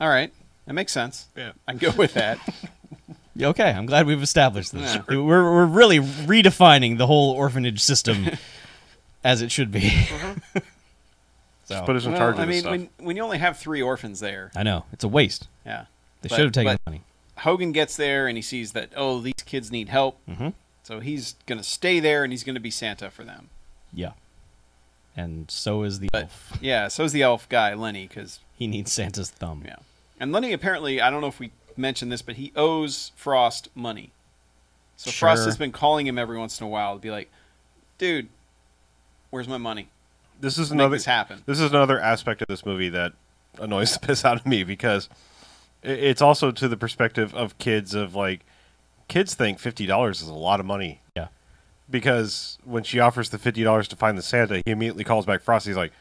all right. That makes sense. Yeah. I can go with that. Okay, I'm glad we've established this. Yeah. We're really redefining the whole orphanage system as it should be. So, Put us in Well, charge I of this mean, stuff. when you only have 3 orphans there, I know it's a waste. yeah. They But- should have taken but the money. Hogan gets there and he sees that, oh, these kids need help. Mhm. So he's going to stay there and he's going to be Santa for them. Yeah, and so is the But elf. yeah, so's the elf guy, Lenny, because, He needs Santa's thumb. yeah. And Lenny apparently, I don't know if we mentioned this, but he owes Frost money. So Frost Sure. has been calling him every once in a while to be like, dude, where's my money? This is Make another. this happen. This is another aspect of this movie that annoys the piss out of me, because it's also to the perspective of kids. Of like, kids think $50 is a lot of money. Yeah. Because when she offers the $50 to find the Santa, he immediately calls back Frosty. He's like,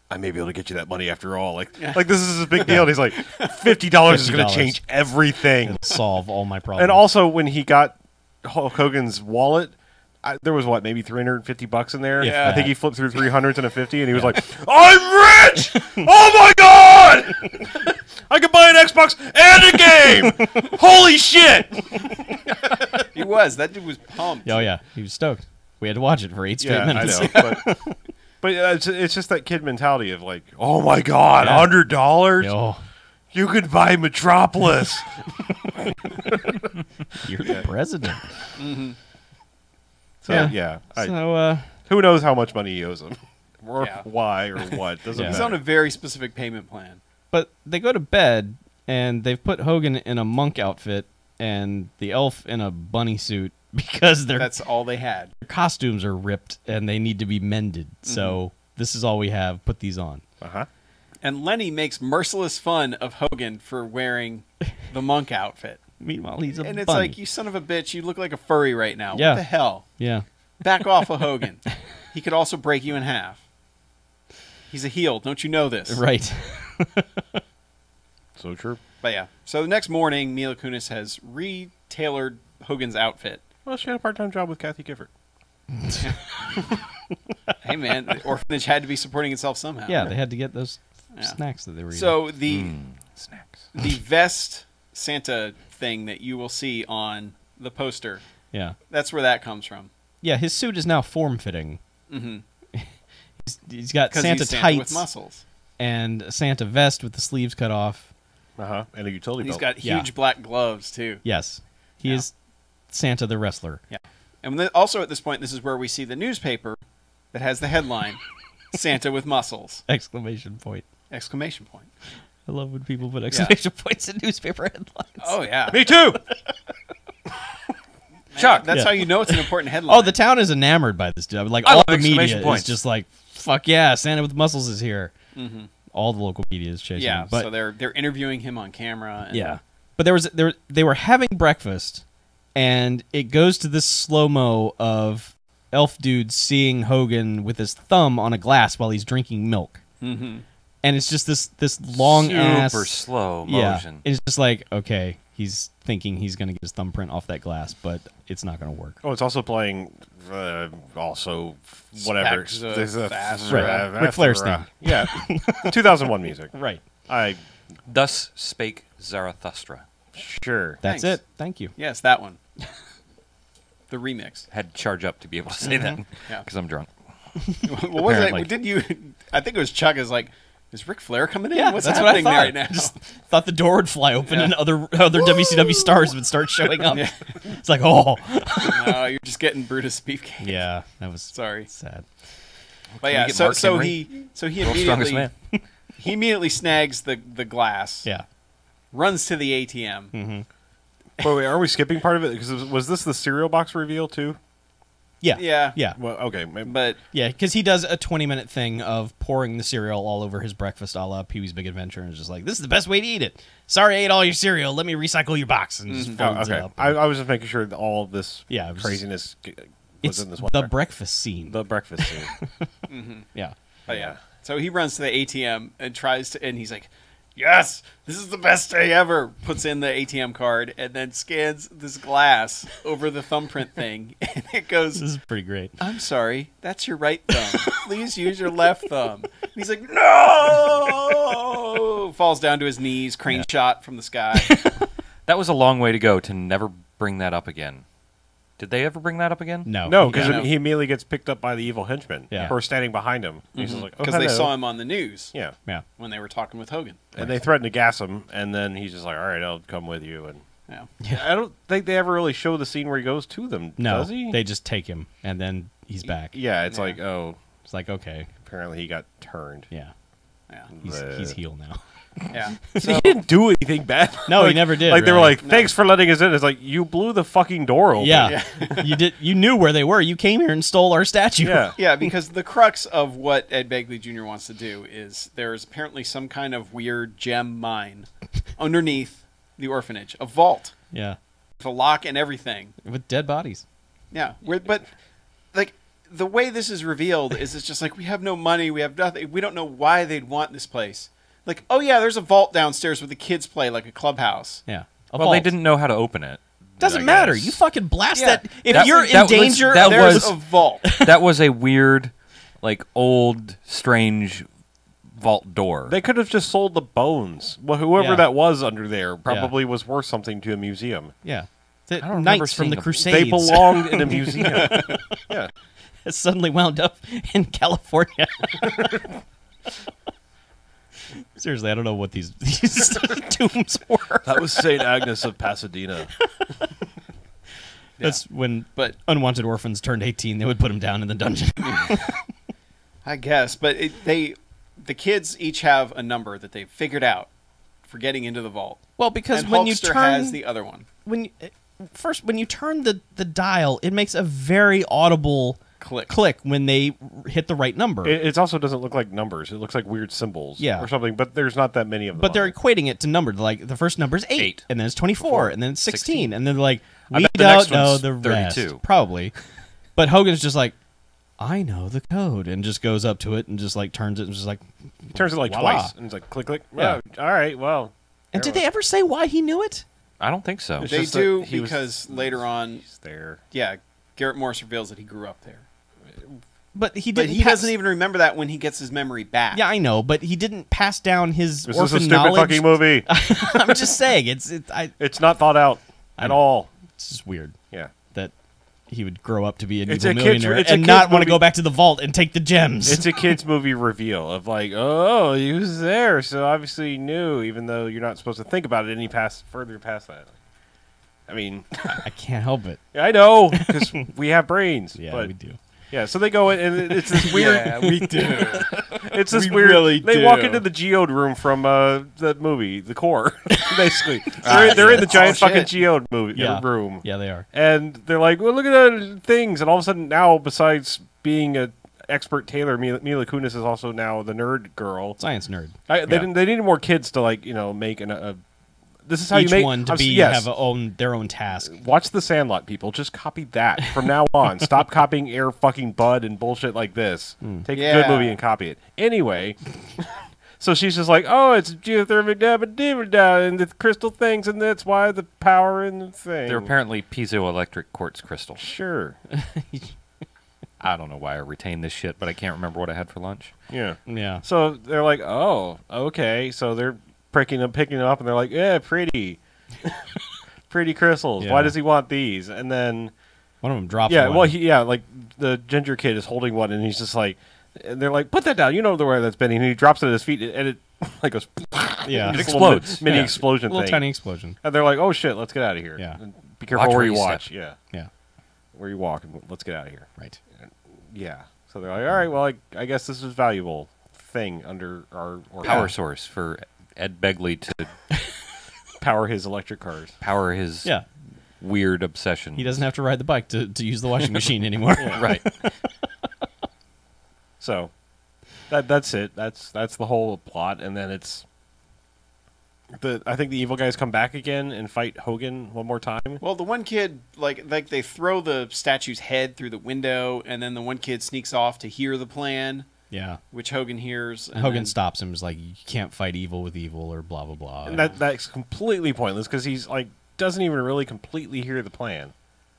I may be able to get you that money after all. Like this is a big deal. And he's like, $50 is going to $50. change everything. It'll solve all my problems. And also, when he got Hulk Hogan's wallet, there was what, maybe $350 in there. Yeah. I think he flipped through 300s and a 50, and he was like, "I'm rich! Oh my god! I could buy an Xbox and a game! Holy shit!" He was. That dude was pumped. oh yeah, he was stoked. We had to watch it for 8 straight Yeah, I minutes. know. But it's just that kid mentality of like, "Oh my god, $100? Yo, You could buy Metropolis." you're the president. So Yeah. yeah, So who knows how much money he owes him, or Yeah. why, or what? Doesn't Yeah. He's matter. on a very specific payment plan. but they go to bed and they've put Hogan in a monk outfit and the elf in a bunny suit because their That's all they had. costumes are ripped and they need to be mended. So this is all we have. Put these on. Uh-huh. And Lenny makes merciless fun of Hogan for wearing the monk outfit. Meanwhile, he's a And it's bunny. like, you son of a bitch, you look like a furry right now. Yeah. What the hell? Yeah. Back off of Hogan. He could also break you in half. He's a heel. Don't you know this? Right. So true. But yeah. So the next morning, Mila Kunis has re-tailored Hogan's outfit. Well, she had a part-time job with Kathy Gifford. Hey, man, the orphanage had to be supporting itself somehow. Yeah, they had to get those Yeah. snacks that they were eating. So the Snacks. the vest Santa thing that you will see on the poster, yeah. that's where that comes from. Yeah, his suit is now form-fitting. Mm-hmm. He's got Because Santa he's Santa tights with muscles. and a Santa vest with the sleeves cut off. Uh-huh. And a utility He's belt. got Yeah. huge black gloves, too. Yes. He Yeah. is Santa the wrestler. Yeah. And also at this point, this is where we see the newspaper that has the headline, Santa with muscles! Exclamation point. Exclamation point. I love when people put exclamation points in newspaper headlines. Oh, yeah. Me too! Chuck, that's Yeah. how you know it's an important headline. Oh, the town is enamored by this dude. Like I all love the media exclamation is points. just like, fuck yeah, Santa with muscles is here. Mhm. All the local media is chasing Yeah, him. But so they're interviewing him on camera. And, yeah. But they were having breakfast, and it goes to this slow-mo of Elf Dude seeing Hogan with his thumb on a glass while he's drinking milk. Mm-hmm. And it's just this long ass Super slow yeah. motion. It's just like, okay, he's thinking he's going to get his thumbprint off that glass, but it's not going to work. Oh, it's also playing, also, whatever. Specs, There's a- Right. Ric Flair's theme. Yeah. 2001 music. Right. Thus spake Zarathustra. Sure. That's Thanks. it. Thank you. Yes, that one. The remix. Had to charge up to be able to say that Yeah. because I'm drunk. What was Apparently. it? Did you? I think it was Chuck. Is like, is Ric Flair coming in? Yeah, What's that's happening what I thought. right now? Just thought the door would fly open Yeah. and other WCW stars would start showing up. Yeah. It's like, oh. No, you're just getting Brutus Beefcake. Yeah, that was Sorry. sad. But we yeah, get so Mark so Henry? he World's strongest immediately man. he immediately snags the glass. Yeah. Runs to the ATM. Mm-hmm. Wait, are we skipping part of it? Because was this the cereal box reveal, too? Yeah. Yeah. Yeah. Well, okay. Maybe. But Yeah, because he does a 20-minute thing of pouring the cereal all over his breakfast a la Pee-wee's Big Adventure and is just like, this is the best way to eat it. Sorry I ate all your cereal. Let me recycle your box. And just Oh, folds it okay. up. I was just making sure that all of this Yeah, it was- craziness was It's in this one. the track. breakfast scene. The breakfast scene. Yeah. But yeah. So he runs to the ATM and tries to, and he's like, yes, this is the best day ever. Puts in the ATM card and then scans this glass over the thumbprint thing. And it This goes, is pretty great. I'm sorry, that's your right thumb. Please use your left thumb. And he's like, no! Falls down to his knees, crane shot from the sky. That was a long way to go to never bring that up again. Did they ever bring that up again? No. No, because Yeah. he immediately gets picked up by the evil henchmen Yeah. who are standing behind him. He's just like, oh, Because they hello. saw him on the news Yeah. Yeah. when they were talking with Hogan. And they threaten to gas him, and then he's just like, all right, I'll come with you. And Yeah. I don't think they ever really show the scene where he goes to them, No. does he? They just take him, and then he's back. Yeah, it's Yeah. like, oh, It's like, okay. apparently he got turned. Yeah. Yeah. He's heel now. Yeah. He didn't do anything bad. No, he Like- never did, Like they were really. like, thanks for letting us in. It's like you blew the fucking door open. Yeah. You knew where they were. You came here and stole our statue. Yeah. Yeah, because the crux of what Ed Begley Jr. wants to do is there's apparently some kind of weird gem mine underneath the orphanage, a vault Yeah. with a lock and everything. With dead bodies. Yeah, but like the way this is revealed is it's just like we have no money, we have nothing, we don't know why they'd want this place. Like, oh yeah, there's a vault downstairs where the kids play, like a clubhouse. Yeah. Well, they didn't know how to open it. Doesn't I matter. guess. You fucking blast Yeah. that. If That- you're in that was- danger, that There's was- a vault. That was a weird, like old, strange vault door. They could have just sold the bones. Well, whoever Yeah. that was under there probably was worth something to a museum. yeah. The don't remember Knights from seeing the them. Crusades They belonged in a museum. Yeah. has suddenly wound up in California. Seriously, I don't know what these tombs were. That was St. Agnes of Pasadena. That's when But unwanted orphans turned 18, they would put them down in the dungeon. I guess, but the kids each have a number that they've figured out for getting into the vault. Well, because And when you Hulkster turn has the other one. when you turn the dial, it makes a very audible Click. when they hit the right number. It also doesn't look like numbers. It looks like weird symbols Yeah. or something, but there's not that many of them. But they're on equating it to number. Like the first number is 8, Eight. and then it's 24, and then it's 16, and then they're like, I we bet the don't next know one's the rest. 32. Probably. But Hogan's just like, I know the code, and just goes up to it and just like turns it and just like He turns it like voila. twice, and it's like click, click. Yeah. Well, all right, well. And did they ever say why he knew it? I don't think so. It's They just do that he was- because later on, He's there. yeah, Garrett Morris reveals that he grew up there. But he But didn't. he pass- doesn't even remember that when he gets his memory back. Yeah, I know, but he didn't pass down his This orphan is a stupid knowledge. fucking movie. I'm just saying, It's not thought out I at know. all. it's just weird Yeah. that he would grow up to be an It's evil a kid's- millionaire it's a and not kid's want to movie. go back to the vault and take the gems. It's a kid's movie reveal of like, oh, he was there, so obviously he knew, even though you're not supposed to think about it any further past that. I mean, I can't help it. I know, because we have brains. Yeah, but, we do. Yeah, so they go in, and it's this weird. we do. It's this We weird. really they walk do. into the geode room from the movie, The Core. Basically, they're in the giant Oh, fucking shit. geode movie Yeah. room. Yeah, they are. And they're like, well, look at the things. And all of a sudden now, besides being an expert tailor, Mila Kunis is also now the nerd girl. Science nerd. They needed more kids to like, make a. This is how Each you make one to I'm- be yes. have their own task. Watch The Sandlot, people. Just copy that from now on. Stop copying Air fucking Bud and bullshit like this. Take a good Yeah. movie and copy it. Anyway, so she's just like, oh, it's geothermic da and the crystal things, and that's why the power in the thing. They're apparently piezoelectric quartz crystals. Sure. I don't know why I retained this shit, but I can't remember what I had for lunch. Yeah. Yeah. So they're like, oh, okay. So they're picking them up, and they're like, yeah, pretty. Pretty crystals. Yeah. Why does he want these? And then, One of them drops. yeah, one. well, like the ginger kid is holding one, and he's just like, and they're like, put that down. You know the way that's bending. And he drops it at his feet, and it like goes, yeah, just a explodes. little mini Yeah. explosion little thing. tiny explosion. And they're like, oh shit, let's get out of here. Yeah. And be careful Watch where where you you watch. step. Yeah. Yeah, Where you walk, and let's get out of here. right. Yeah. So they're like, all right, well, I guess this is valuable thing under our Power source for Ed Begley to power his electric cars. power his Yeah, weird obsession. he doesn't have to ride the bike to use the washing machine anymore. Right. So that's it. That's the whole plot, and then it's I think the evil guys come back again and fight Hogan one more time. Well, the one kid, like they throw the statue's head through the window, and then the one kid sneaks off to hear the plan, Yeah. which Hogan hears. And Hogan then- stops him. And is like, you can't fight evil with evil, or blah blah blah. And that's completely pointless because he's like doesn't even really completely hear the plan.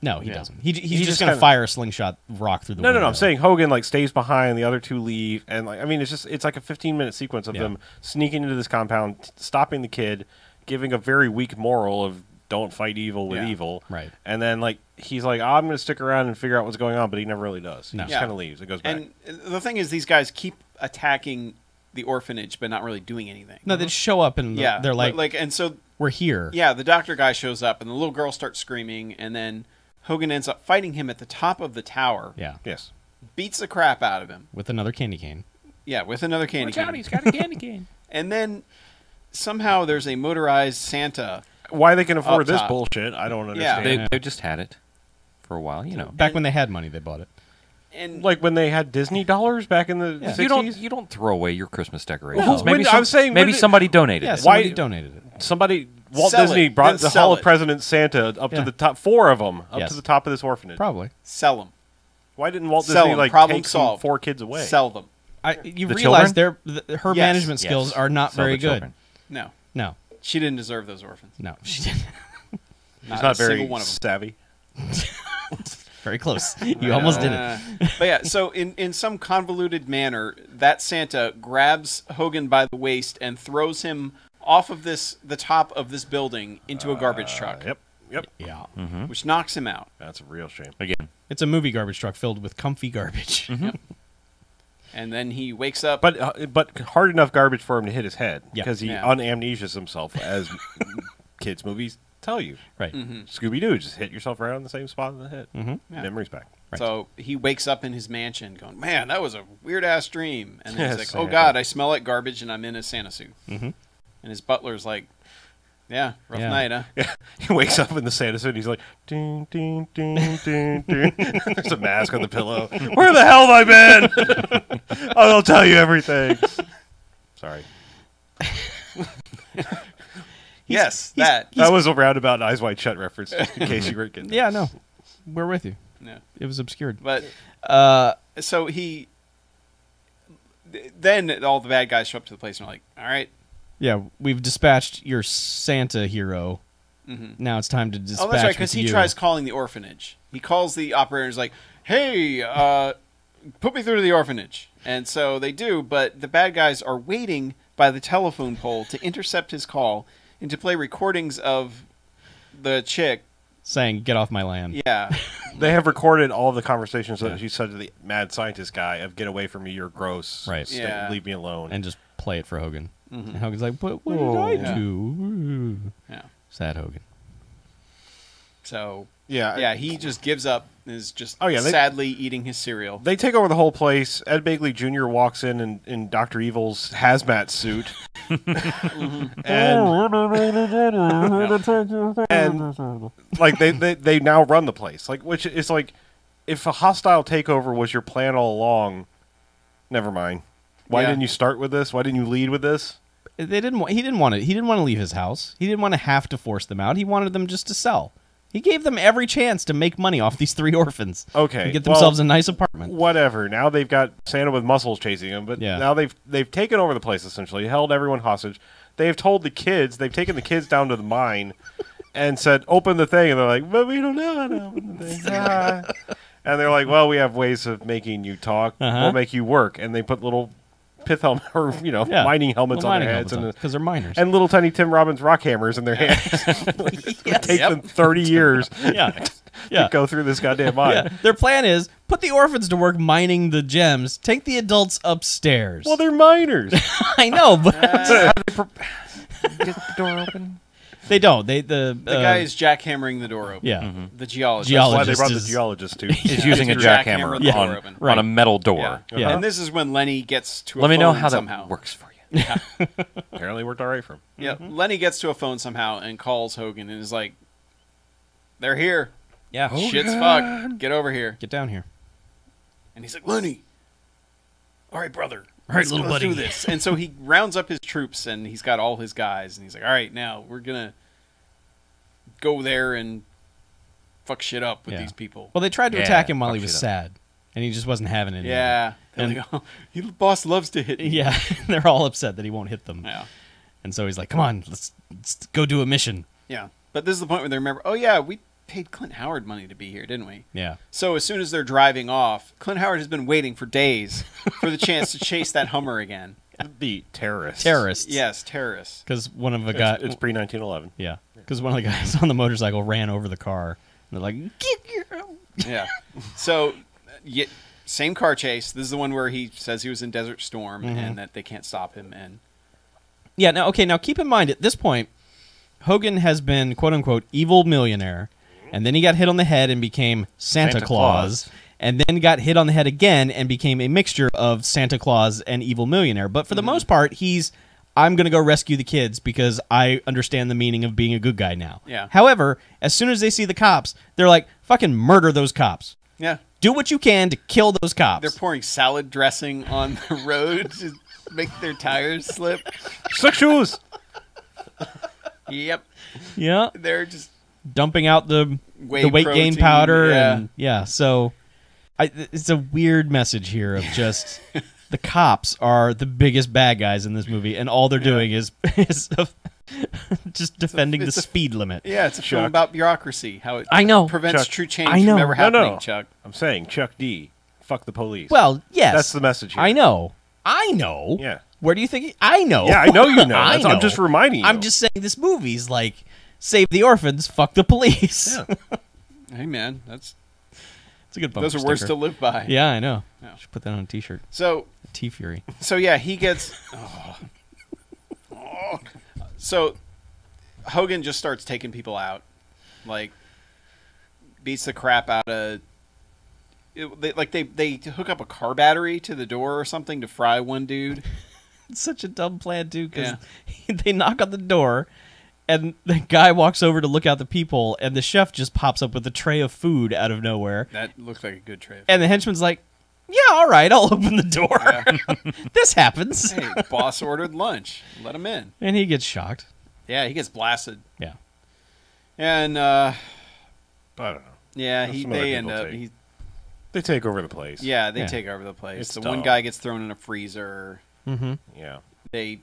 No, he Yeah. doesn't. He's He just just gonna kinda- fire a slingshot rock through the No, window. I'm saying Hogan like stays behind, the other two leave, and like I mean it's like a 15-minute sequence of Yeah. them sneaking into this compound, stopping the kid, giving a very weak moral of don't fight evil with Yeah. evil. Right. And then like he's like, I'm going to stick around and figure out what's going on, but he never really does. He No. just Yeah. kind of leaves. It goes back. And the thing is, these guys keep attacking the orphanage, but not really doing anything. No, they just show up and Yeah, they're like, and so we're here. yeah, the doctor guy shows up, and the little girl starts screaming, and then Hogan ends up fighting him at the top of the tower, Yeah. Yes. beats the crap out of him. With another candy cane. Yeah, with another candy Watch out, cane. he's got a candy cane. And then somehow there's a motorized Santa. Why they can afford this top. bullshit, I don't Yeah. understand. They just had it for a while, you know. Back when they had money, they bought it. And Like when they had Disney dollars back in the Yeah. 60s? You don't throw away your Christmas decorations. Well, maybe when- I'm saying maybe when it- somebody donated Yeah, it. somebody Why- donated it. Somebody, Walt Sell Disney it. brought Then the sell Hall of it. Presidents Santa up Yeah. to the top, 4 of them, up Yes. to the top of this orphanage. Probably. sell them. Why didn't Walt Sell Disney 'em. like Problem take some solved. 4 kids away? Sell them. You The realize children? her Yes. management Yes. skills are not Sell very the good. children. No, No, she didn't deserve those orphans. no, she didn't. He's Not not a single very one of 'em. savvy. Very close. You almost did it. But yeah, so in some convoluted manner, that Santa grabs Hogan by the waist and throws him off of the top of this building into a garbage truck, Yep. Yeah. which knocks him out. That's a real shame. Again, It's a movie garbage truck filled with comfy garbage. And then he wakes up. But hard enough garbage for him to hit his head Yeah. because he Yeah. unamnesias himself, as kids' movies tell you. Right. Scooby Doo, just hit yourself right on the same spot in the head. Mm-hmm. Yeah. Memories back. Right. So he wakes up in his mansion going, man, that was a weird-ass dream. And then he's Yes, like, oh, Santa. God, I smell like garbage and I'm in a Santa suit. Mm-hmm. And his butler's like, yeah, rough Yeah. night, huh? Yeah, he wakes up in the Santa suit. And he's like, ding, ding, ding, ding, ding. There's a mask on the pillow. Where the hell have I been? I'll tell you everything. Sorry, Yes, that. that was a roundabout and Eyes Wide Shut reference, just in case you weren't getting. Yeah, no. We're with you. Yeah. It was obscured. But so then all the bad guys show up to the place and are like, all right. Yeah, we've dispatched your Santa hero. Now it's time to dispatch. Oh, that's right, because with he you. tries calling the orphanage. He calls the operator and is like, hey, put me through to the orphanage. And so they do, but the bad guys are waiting by the telephone pole to intercept his call and to play recordings of the chick. saying, "Get off my land." Yeah. They have recorded all of the conversations that she said to the mad scientist guy of "Get away from me, you're gross. Right. Yeah. Leave me alone." And just play it for Hogan. And Hogan's like, "But what did I do?" Yeah. Sad Hogan. So, Yeah. he just gives up and is just they- sadly eating his cereal. They take over the whole place. Ed Begley Jr. walks in Dr. Evil's hazmat suit. and like they now run the place. Like, which is like, if a hostile takeover was your plan all along, never mind. Why Yeah. didn't you start with this? Why didn't you lead with this? He didn't want to leave his house. He didn't want to have to force them out. He wanted them just to sell. He gave them every chance to make money off these 3 orphans. Okay, And get well, themselves a nice apartment. Whatever. Now they've got Santa with muscles chasing him, but Yeah. now they've taken over the place essentially, held everyone hostage. They've told the kids, they've taken the kids down to the mine and said, "Open the thing," and they're like, "But we don't know how to open the thing." Ah. And they're like, "Well, we have ways of making you talk. We'll make you work." And they put little pith helmet or mining helmets on their heads because they're miners. and little tiny Tim Robbins rock hammers in their hands. It takes them 30 years yeah, to go through this goddamn mine. yeah. Their plan is put the orphans to work mining the gems. Take the adults upstairs. Well, they're miners. I know, but Get the door open. they don't. The guy is jackhammering the door open. yeah. The geologist. Geologist. That's why they brought the is- geologist too. Is using a Jackhammer jackhammer the door on, open. Right. on a metal door. Yeah. Yeah. And this is when Lenny gets to a Let me know phone how somehow. that works for you. Apparently worked all right for him. Yeah, Lenny gets to a phone somehow and calls Hogan and is like, "They're here. Yeah. Shit's fucked. Get over here." Get down here. And he's like, "Lenny, all right, brother. All right, Let's little buddy." do this." And so he rounds up his troops and he's got all his guys and he's like, "All right, now we're gonna go there and fuck shit up with Yeah. these people." Well, they tried to Yeah, attack him while fuck he was shit up. sad, and he just wasn't having it. Yeah. They're And- like, "Oh, your boss loves to hit me." Yeah. They're all upset that he won't hit them. Yeah. And so he's like, "Come on, let's go do a mission." Yeah. But this is the point where they remember, "Oh yeah, we paid Clint Howard money to be here, didn't we?" Yeah. So as soon as they're driving off, Clint Howard has been waiting for days for the chance to chase that Hummer again. The terrorists. Terrorists. Yes, terrorists. Because one of the guys. It's pre 1911. Yeah. Because one of the guys on the motorcycle ran over the car. And they're like, "Get your." Yeah. So, same car chase. This is the one where he says he was in Desert Storm and that they can't stop him. And Yeah. Now, okay. Now, keep in mind at this point, Hogan has been quote unquote evil millionaire, and then he got hit on the head and became Santa Santa Claus, Claus. and then got hit on the head again and became a mixture of Santa Claus and evil millionaire. But for the most part, I'm going to go rescue the kids because I understand the meaning of being a good guy now. Yeah. However, as soon as they see the cops, they're like, fucking murder those cops. yeah, Do what you can to kill those cops. they're pouring salad dressing on the road to make their tires slip. Slick shoes. Yep. yeah. They're just Dumping out the Whey weight gain protein, powder. yeah. And yeah, so it's a weird message here of just the cops are the biggest bad guys in this movie, and all they're doing is just defending it's the a- speed limit. Yeah, it's a film Chuck. about bureaucracy, how it I know. prevents Chuck. true change I know. from ever No, happening, no. Chuck. I'm saying Chuck D. Fuck the police. Well, yes. That's the message here. I know. Yeah. Where do you think? I know. Yeah, I know you know. I I'm just reminding you. I'm just saying this movie's like save the orphans, fuck the police. Yeah. Hey, man, it's It's a good bumper those are words sticker. to live by. Yeah, I know. Yeah. Should put that on a T-shirt. So T-Fury. So yeah, he gets. So Hogan just starts taking people out, like beats the crap out of. They hook up a car battery to the door or something to fry one dude. It's such a dumb plan too, because Yeah. they knock on the door, and the guy walks over to look out the people, and the chef just pops up with a tray of food out of nowhere, That looks like a good trade. and the henchman's like, "Yeah, all right, I'll open the door." This happens, Hey, boss ordered lunch. Let him in. and he gets shocked. Yeah, he gets blasted, Yeah, and I don't know. yeah, Some other they people end up. take. They take over the place. Yeah, they Yeah. take over the place. It's The one dumb. guy gets thrown in a freezer. Mm-hmm. Yeah. They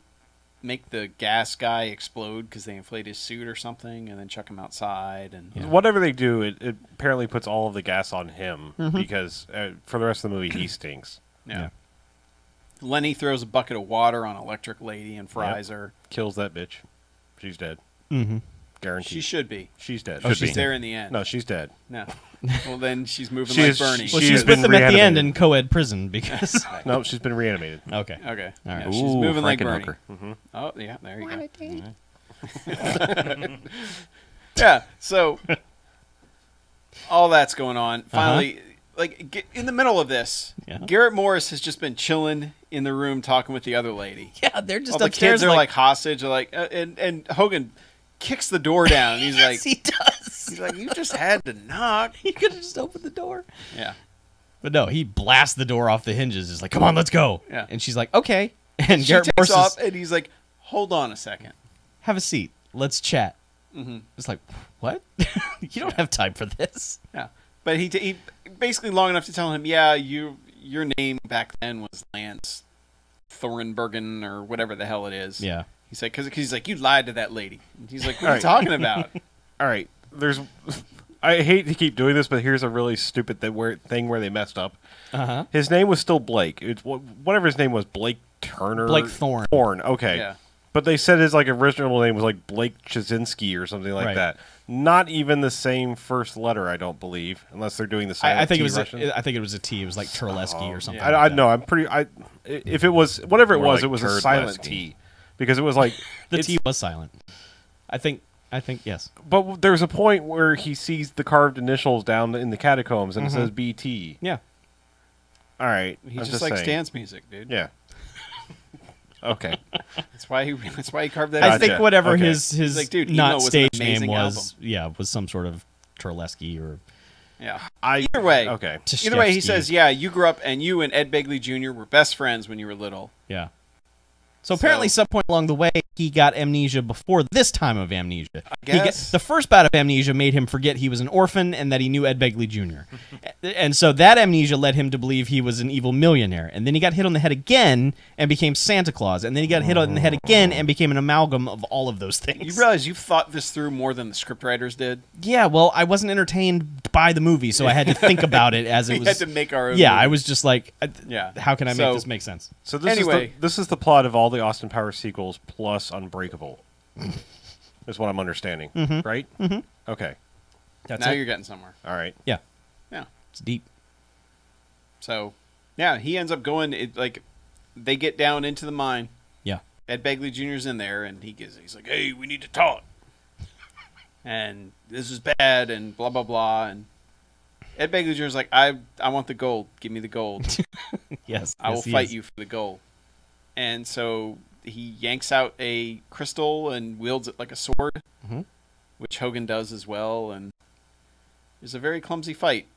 make the gas guy explode because they inflate his suit or something, and then chuck him outside. And Yeah. Whatever they do, it apparently puts all of the gas on him Mm-hmm. because for the rest of the movie, he stinks. yeah. Lenny throws a bucket of water on Electric Lady and fries her. Kills that bitch. She's dead. Mm-hmm. Guaranteed. She should be. She's dead. Oh, She's there in the end. No, she's dead. No. Well, then she's moving She like is- Bernie. Well, She she's has with been them at the end reanimated. in co-ed prison because. No, she's been reanimated. Okay. Okay. All right. Yeah, she's Ooh, moving like Bernie. Frankenhooker. Oh, yeah, there you go. Yeah, so all that's going on. Finally, in the middle of this, Yeah. Garrett Morris has just been chilling in the room talking with the other lady. Yeah, they're just All the upstairs. kids are like hostage. They're like, and Hogan kicks the door down. He's like, yes, he does. he's like, you just had to knock. He could have just opened the door. Yeah, But no, he blasts the door off the hinges. He's like, "Come on, let's go." Yeah. And she's like, "Okay." And she Garrett takes Morris off, is, and he's like, hold on a second. "Have a seat. Let's chat." Mm-hmm. It's like, what? You don't have time for this. Yeah, but he basically long enough to tell him, yeah, your name back then was Lance Thornbergen or whatever the hell it is. Yeah. He's like, because he's like, you lied to that lady. And he's like, what are you Alright. talking about? All right. I hate to keep doing this, but here's a really stupid thing where they messed up. Uh huh. His name was still Blake. It's whatever his name was, Blake Turner. Blake Thorne. Thorne. Okay. Yeah. But they said his original name was Blake Chazinski or something like Right. that. Not even the same first letter, I don't believe, unless they're doing the silent I think T it was. Russian. I think it was a T. It was like Turleski or something. I like that. know. I'm pretty. If it was whatever it More was, like it was a Turd silent Lesky. T, because it was like The it's- T was silent. I think yes. But there's a point where he sees the carved initials down in the catacombs, and it says BT. Yeah. All right. He I'm just likes saying. dance music, dude. Yeah. Okay. That's why he carved that. I out. think Gotcha. whatever Okay. his Like, dude, Emo not was an stage name amazing was, was some sort of Turleski or Yeah. I Either way. Okay. Either way, he Tchaikovsky. says, yeah, you grew up and you and Ed Begley Jr. were best friends when you were little. Yeah. So apparently, some point along the way, he got amnesia before this time of amnesia. guess. The first bout of amnesia made him forget he was an orphan and that he knew Ed Begley Jr. And so that amnesia led him to believe he was an evil millionaire. And then he got hit on the head again and became Santa Claus. And then he got hit on the head again and became an amalgam of all of those things. You realize you've thought this through more than the scriptwriters did? Yeah, well, I wasn't entertained by the movie, so I had to think about it as it We was. had to make our own Yeah, movie. I was just like, Yeah. how can I So- make this make sense? So this Anyway. this is the plot of all the Austin Powers sequels plus Unbreakable. Is what I'm understanding, right? Mm-hmm. Okay. That's now it. you're getting somewhere. All right. Yeah, Yeah. it's deep. So, yeah, he ends up going, they get down into the mine. Yeah. Ed Begley Jr.'s in there, and he's like, hey, we need to talk. And this is bad, and blah, blah, blah. And Ed Begley Jr.'s like, I want the gold. Give me the gold. Yes, I will yes, he fight is. you for the gold. And so he yanks out a crystal and wields it like a sword, Mhm. which Hogan does as well. And it's a very clumsy fight.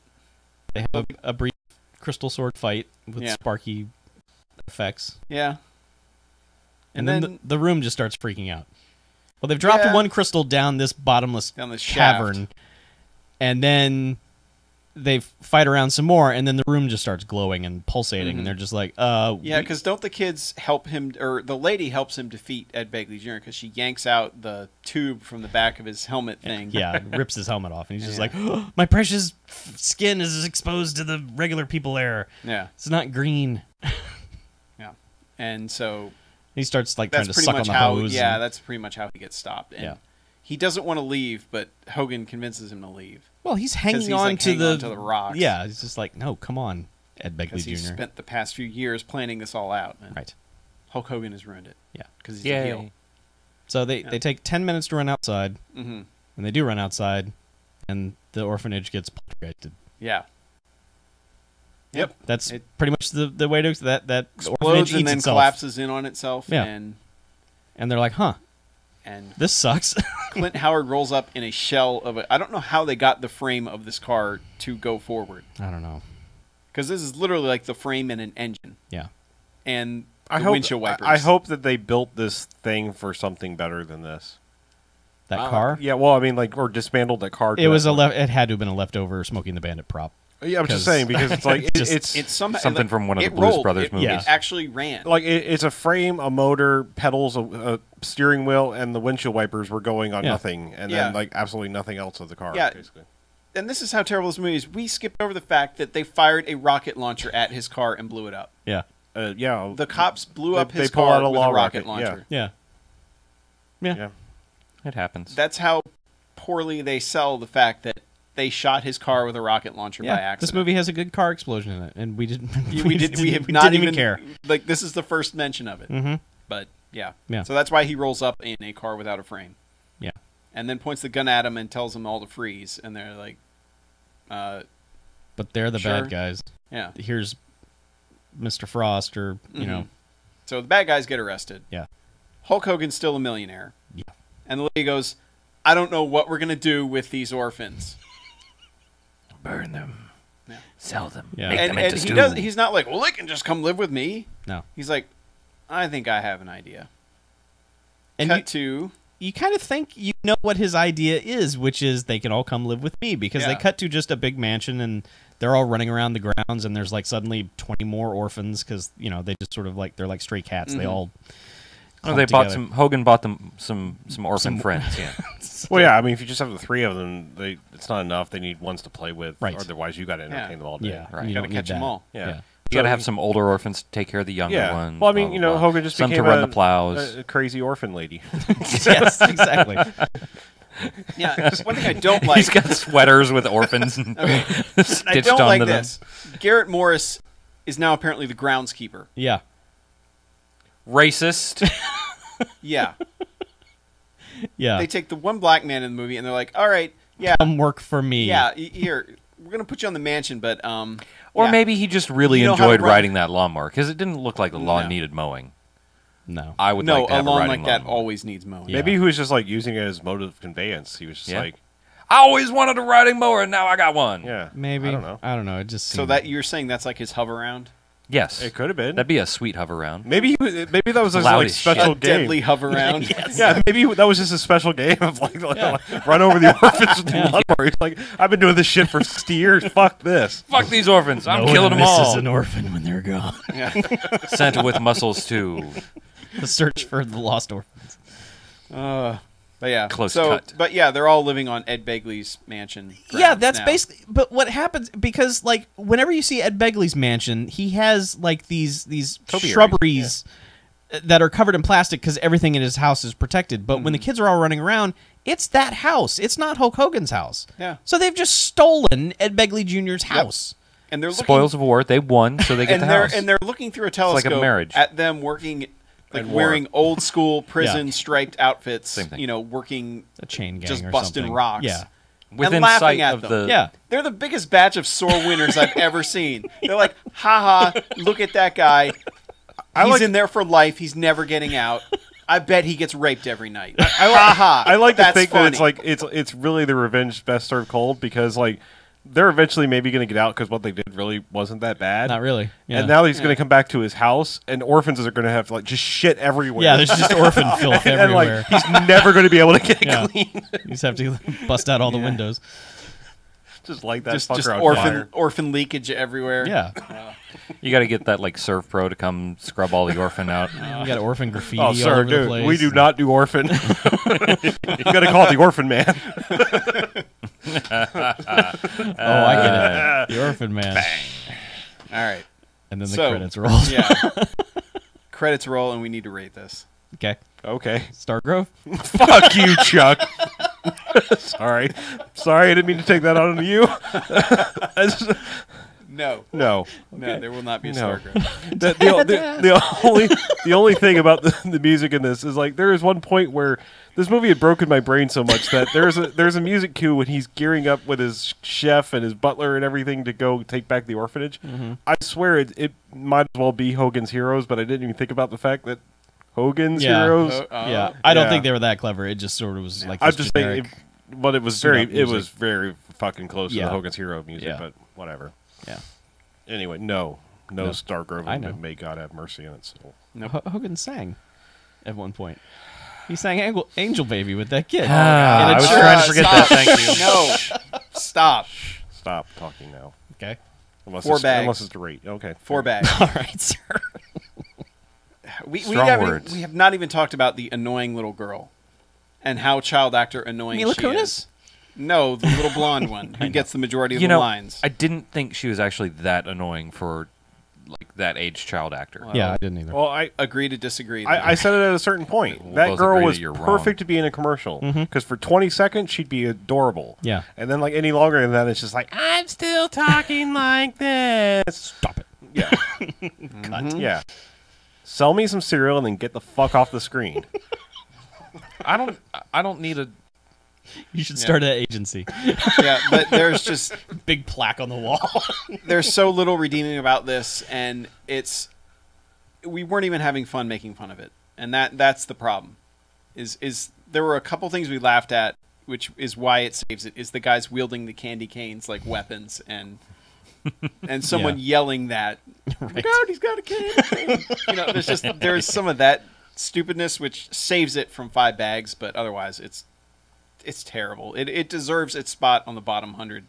They have a brief crystal sword fight with Yeah. sparky effects, Yeah. and then the room just starts freaking out. Well, they've dropped Yeah. one crystal down this bottomless Down this cavern, shaft. and then they fight around some more, and then the room just starts glowing and pulsating, and they're just like, Yeah, we- because don't the kids help him, or the lady helps him defeat Ed Begley Jr. because she yanks out the tube from the back of his helmet thing. yeah, rips his helmet off, and he's just Yeah. like, oh, my precious skin is exposed to the regular people air. Yeah, It's not green. yeah. And so He starts like that's trying to pretty suck on much the how. hose. Yeah, and- that's pretty much how he gets stopped. And Yeah. he doesn't want to leave, but Hogan convinces him to leave well, he's 'Cause hanging he's, on like, to hanging on to the rocks. Yeah, he's just like, no, come on, Ed Begley because Jr. he's spent the past few years planning this all out. And Right. Hulk Hogan has ruined it. Yeah. because he's a heel. Yay. So they take 10 minutes to run outside, Mm-hmm. and they do run outside, and the orphanage gets poltergeisted. Yeah. Yep. That's It pretty much the way to that Explodes orphanage and eats then itself. collapses in on itself. Yeah. And they're like, huh, And this sucks. Clint Howard rolls up in a shell of a. I don't know how they got the frame of this car to go forward I don't know. because this is literally like the frame and an engine Yeah. and I the hope windshield wipers. I hope that they built this thing for something better than this. That car? Yeah, well, I mean, or dismantled that car. It was it had to have been a leftover Smoking the Bandit prop. Yeah, I'm just saying because it's like It's somehow Something like, from one of the it Blues rolled. Brothers It, movies. It actually ran. like it's a frame, a motor, pedals, a steering wheel, and the windshield wipers were going on nothing, and Yeah. then like absolutely nothing else of the car. Yeah. Basically. And this is how terrible this movie is. We skipped over the fact that they fired a rocket launcher at his car and blew it up. Yeah. Yeah. The cops blew up They his pull car out a with law a rocket rocket, launcher. Yeah. Yeah. It happens. That's how poorly they sell the fact that they shot his car with a rocket launcher by accident. This movie has a good car explosion in it, and we didn't. We have not didn't even care. Like this is the first mention of it. Mm-hmm. But yeah. Yeah. So that's why he rolls up in a car without a frame. Yeah. And then points the gun at him and tells them all to freeze. And they're like, But they're the Sure. bad guys. yeah. Here's Mr. Frost, or you know, So the bad guys get arrested. yeah, Hulk Hogan's still a millionaire. yeah. And the lady goes, I don't know what we're going to do with these orphans. Burn them. Yeah. Sell them. Yeah. Make them And into he stew. does. He's not like, well, they can just come live with me. No. He's like, I think I have an idea. And Cut to you kind of think you know what his idea is, which is they can all come live with me, because they Yeah. cut to just a big mansion and they're all running around the grounds, and there's like suddenly 20 more orphans because you know they just sort of like they're like stray cats. They all Oh, clump they bought together. some. Hogan bought them some orphan friends. Yeah. Well, yeah. I mean, if you just have the three of them, it's not enough. They need ones to play with. Right. Otherwise, you got to entertain Yeah. them all day. Yeah, Right. you gotta don't catch need them that. all. Yeah. Yeah. You got to have some older orphans to take care of the younger Yeah. ones. Well, I mean, blah, you blah, know, blah. Hogan just some became to run the plows. a crazy orphan lady. Yes, exactly. yeah. One thing I don't like. He's got sweaters with orphans and I stitched don't onto like them. this. Garrett Morris is now apparently the groundskeeper. Yeah, Racist. Yeah. yeah. They take the one black man in the movie and they're like, all right, yeah, Come work for me. yeah, here, we're going to put you on the mansion, but, Or yeah. maybe he just really You know how to enjoyed run- riding that lawnmower because it didn't look like the lawn No. needed mowing. No. I would No, like to a have a lawn riding like that lawnmower. always needs mowing. Yeah. Maybe he was just like using it as mode of conveyance. He was just Yeah. like, I always wanted a riding mower, and now I got one. yeah, Maybe. I don't know. It just So seemed- that you're saying that's like his hover round? Yes, It could have been. that'd be a sweet hover round. Maybe that was his Loud like as shit. special A game. deadly hover round? Yeah, maybe that was just a special game of like run over the orphans with the lawnmower. He's like, I've been doing this shit for 60 years. Fuck this. Fuck these orphans! I'm No one killing them misses all. an orphan when they're gone. Yeah. Santa with muscles too. The search for the lost orphans. But yeah. Close so, cut. But yeah, they're all living on Ed Begley's mansion. Yeah, grounds that's now. basically. But what happens because like whenever you see Ed Begley's mansion, he has like these Topiaries, shrubberies that are covered in plastic because everything in his house is protected. But Mm-hmm. when the kids are all running around, it's that house. It's not Hulk Hogan's house. Yeah. So they've just stolen Ed Begley Jr.'s house. And they're looking, Spoils of war. They won, so they get the house. and they're looking through a like a telescope marriage. at them working, like And war. wearing old school prison striped outfits. Same thing. You know, working A chain gang just or busting something. rocks. Yeah. Within and laughing sight at of them. the Yeah. They're the biggest batch of sore winners I've ever seen. They're like, haha, look at that guy. He's in there for life. He's never getting out. I bet he gets raped every night. Haha. I like to That's think funny. that it's like it's really the revenge best served cold because like they're eventually maybe going to get out because what they did really wasn't that bad. Not really. Yeah. And now he's going to come back to his house, and orphans are going to have like just shit everywhere. yeah, there's just orphan filth and everywhere. like he's never going to be able to get it Yeah. clean. You just have to bust out all the windows. Just like that just fucker on orphan fire. orphan leakage everywhere. Yeah. You got to get that like Serve Pro to come scrub all the orphan out. You got orphan graffiti Oh, all sir, over the dude, place. we do not do orphan. You got to call it the orphan man. Oh, I get it. The orphan man. All right. And then the So, credits roll. Yeah. Credits roll, and we need to rate this. Okay. Okay. Stargrove? Fuck you, Chuck. Sorry, I didn't mean to take that out on you. No. No. No, there will not be a No. Stargrove. The only thing about the music in this is like there is one point where this movie had broken my brain so much that there's a music cue when he's gearing up with his chef and his butler and everything to go take back the orphanage. I swear it might as well be Hogan's Heroes, but I didn't even think about the fact that Hogan's Yeah. Heroes. Yeah. I don't Yeah. think they were that clever. It just sort of was like I'm this just generic. saying, but it was suit-up very music. fucking close to Yeah. the Hogan's Hero music. Yeah. But whatever. Yeah. Anyway, no Stargrove. I know. May God have mercy on its soul. Hogan sang at one point. He sang Angel Baby with that kid. I was church. trying to forget that. Thank you. No. Stop. Stop talking now. Okay. Unless 4 it's, bags. Unless it's a rate. Okay. 4 bags. All right, sir. We Strong haven't- words. we have not even talked about the annoying little girl and how child actor annoying Mila she Kunis? is. No, the little blonde one who gets the majority of You the know, lines. I didn't think she was actually that annoying for like that age child actor. Yeah, I didn't either. Well, I Agree to disagree. I said it at a certain point. We'll That both girl agree was that you're perfect wrong. to be in a commercial because for 20 seconds she'd be adorable. Yeah. And then like any longer than that, it's just like I'm still talking like this. Stop it. Yeah. Cut. Yeah. Sell me some cereal and then get the fuck off the screen. I don't need a. You should start an agency. Yeah, but there's just Big plaque on the wall. there's so little redeeming about this, and we weren't even having fun making fun of it, and that's the problem. Is there were a couple things we laughed at, which is why it saves it. Is the guys wielding the candy canes like weapons and someone yelling that, Right. God, he's got a candy cane. You know, there's some of that stupidness which saves it from 5 bags, but otherwise it's terrible. It deserves its spot on the bottom 100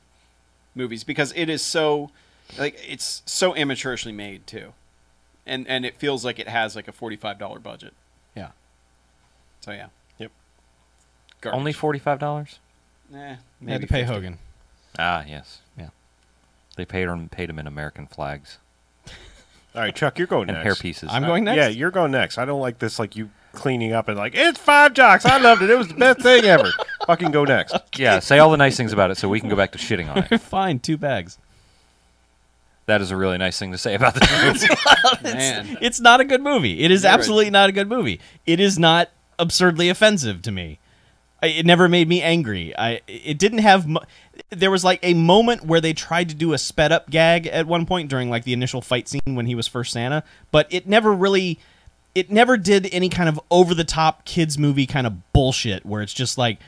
movies because it is so it's so amateurishly made too, and it feels like it has like a $45 budget. Yeah. So yeah. Yep. Garbage. Only $45? Maybe You had to pay 50. Hogan. Ah, yes. Yeah. They paid him in American flags All right, Chuck, you're going and next. hairpieces. I'm going next? Yeah, you're going next. I don't like this like you cleaning up and like it's 5 jocks. I loved it. It was the best thing ever. Fucking go next. Yeah, say all the nice things about it so we can go back to shitting on it. Fine, 2 bags. That is a really nice thing to say about the movie. Man. It's not a good movie. It is You're absolutely not a good movie. It is not absurdly offensive to me. It never made me angry. It didn't have. There was like a moment where they tried to do a sped up gag at one point during like the initial fight scene when he was first Santa, but it never really. It never did any kind of over the top kids movie kind of bullshit where it's just like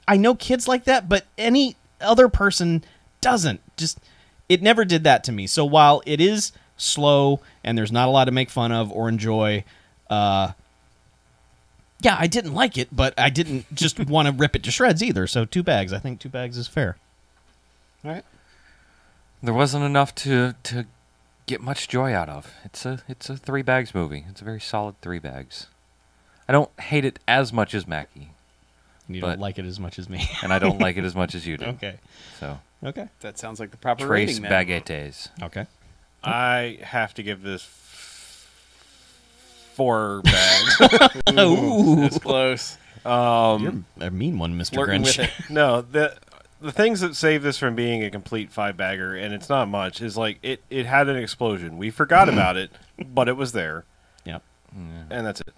I know kids like that, but any other person doesn't. Just it never did that to me. So while it is slow and there's not a lot to make fun of or enjoy, yeah, I didn't like it, but I didn't just want to rip it to shreds either. So 2 bags. I think 2 bags is fair. All right. There wasn't enough to get much joy out of. It's a 3 bags movie. It's a very solid 3 bags. I don't hate it as much as Mackie, You But- don't like it as much as me. and I don't like it as much as you do. Okay. So Okay. That sounds like the proper Trace rating then. baguettes. Okay. I have to give this 4 bags. Ooh. That's close. You're a mean one, Mr. Flirting Grinch. with it. No, the things that save this from being a complete 5 bagger, and it's not much, is like it had an explosion. We forgot about it, but it was there, Yep. and that's it.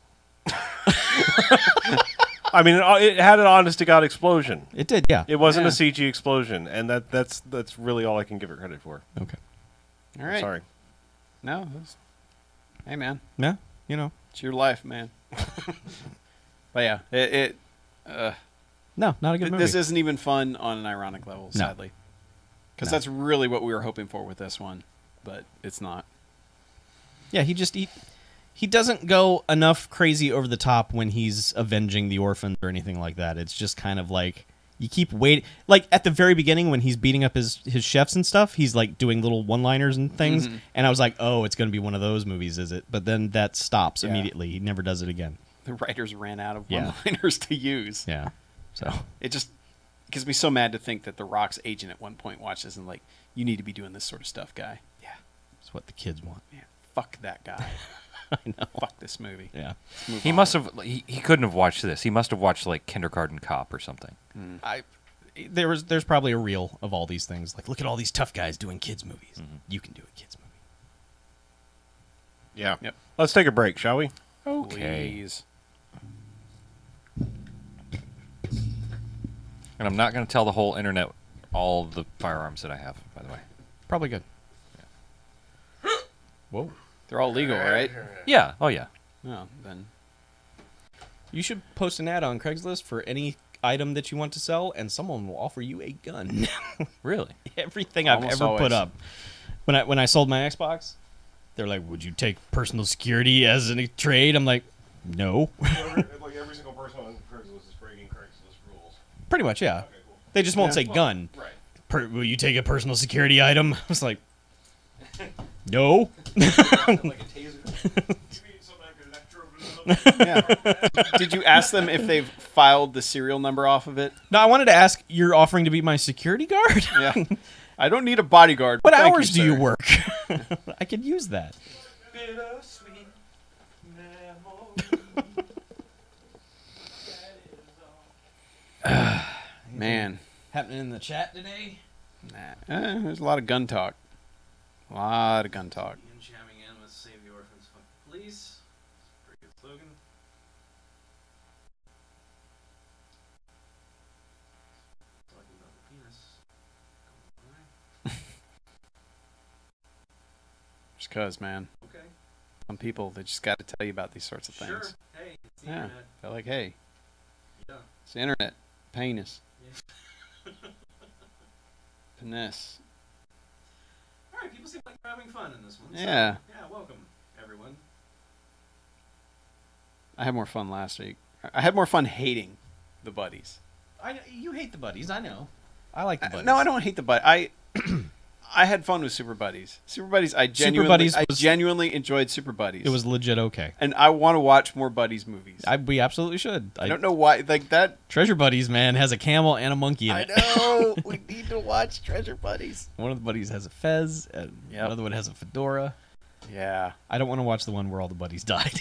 I mean, it had an honest to God explosion. It did, yeah. It wasn't Yeah. a CG explosion, and that's really all I can give it credit for. Okay. All right. Sorry. No. Hey, man. Yeah, you know. It's your life, man. But yeah, No, not a good movie. this isn't even fun on an ironic level, No. sadly. Because No. that's really what we were hoping for with this one, but it's not. Yeah, he doesn't go enough crazy over the top when he's avenging the orphans or anything like that. It's just kind of like you keep waiting. Like at the very beginning when he's beating up his chefs and stuff, he's like doing little one-liners and things. Mhm. And I was like, oh, it's going to be one of those movies, is it? But then that stops Yeah. immediately. He never does it again. The writers ran out of Yeah. one-liners to use. Yeah. So It just gives me so mad to think that The Rock's agent at one point watched this and like, you need to be doing this sort of stuff, guy. Yeah. it's what the kids want. Yeah. Fuck that guy. I know. Fuck this movie. Yeah. Let's move He on. must have. He couldn't have watched this. He must have watched like Kindergarten Cop or something. There's probably a reel of all these things. Like, look at all these tough guys doing kids movies. You can do a kids movie. Yeah. Yep. Let's take a break, shall we? Okay. Please. And I'm not going to tell the whole internet all the firearms that I have. By the way. Probably good. Whoa. They're all legal, right? Yeah. Oh yeah. No, then. You should post an ad on Craigslist for any item that you want to sell, and someone will offer you a gun. Really? Everything I've Almost ever always. put up. When I sold my Xbox, they're like, "Would you take personal security as a trade?" I'm like, "No." Like every single person on Craigslist is breaking Craigslist rules. Pretty much, yeah. Okay, cool. They just won't Yeah. say gun. Right. Will you take a personal security item? I was like, no. Yeah. Did you ask them if they've filed the serial number off of it? No, I wanted to ask, you're offering to be my security guard? Yeah. I don't need a bodyguard. What Thank hours do sir. you work? I could use that. Man. Happening in the chat today? Nah. There's a lot of gun talk. A lot of gun talk. Ian chiming in with Save the Orphans, Fuck the Police. Pretty good slogan. Talking about the penis. Just cause, man. Okay. Some people, they just got to tell you about these sorts of things. Sure. Hey, it's the Yeah. internet. They're like, hey, Yeah. it's the internet. Penis. Penis. All right, people seem like they're having fun in this one. Yeah. So, yeah, welcome, everyone. I had more fun last week. I had more fun hating the buddies. You hate the buddies, I know. I like the buddies. No, I don't hate the buddies. I had fun with Super Buddies. Super Buddies, I genuinely enjoyed Super Buddies. It was legit okay. And I want to watch more Buddies movies. We absolutely should. I don't know why, like that. Treasure Buddies, man, has a camel and a monkey in it. know. We need to watch Treasure Buddies. One of the buddies has a fez, and another one has a fedora. Yeah. I don't want to watch the one where all the buddies died.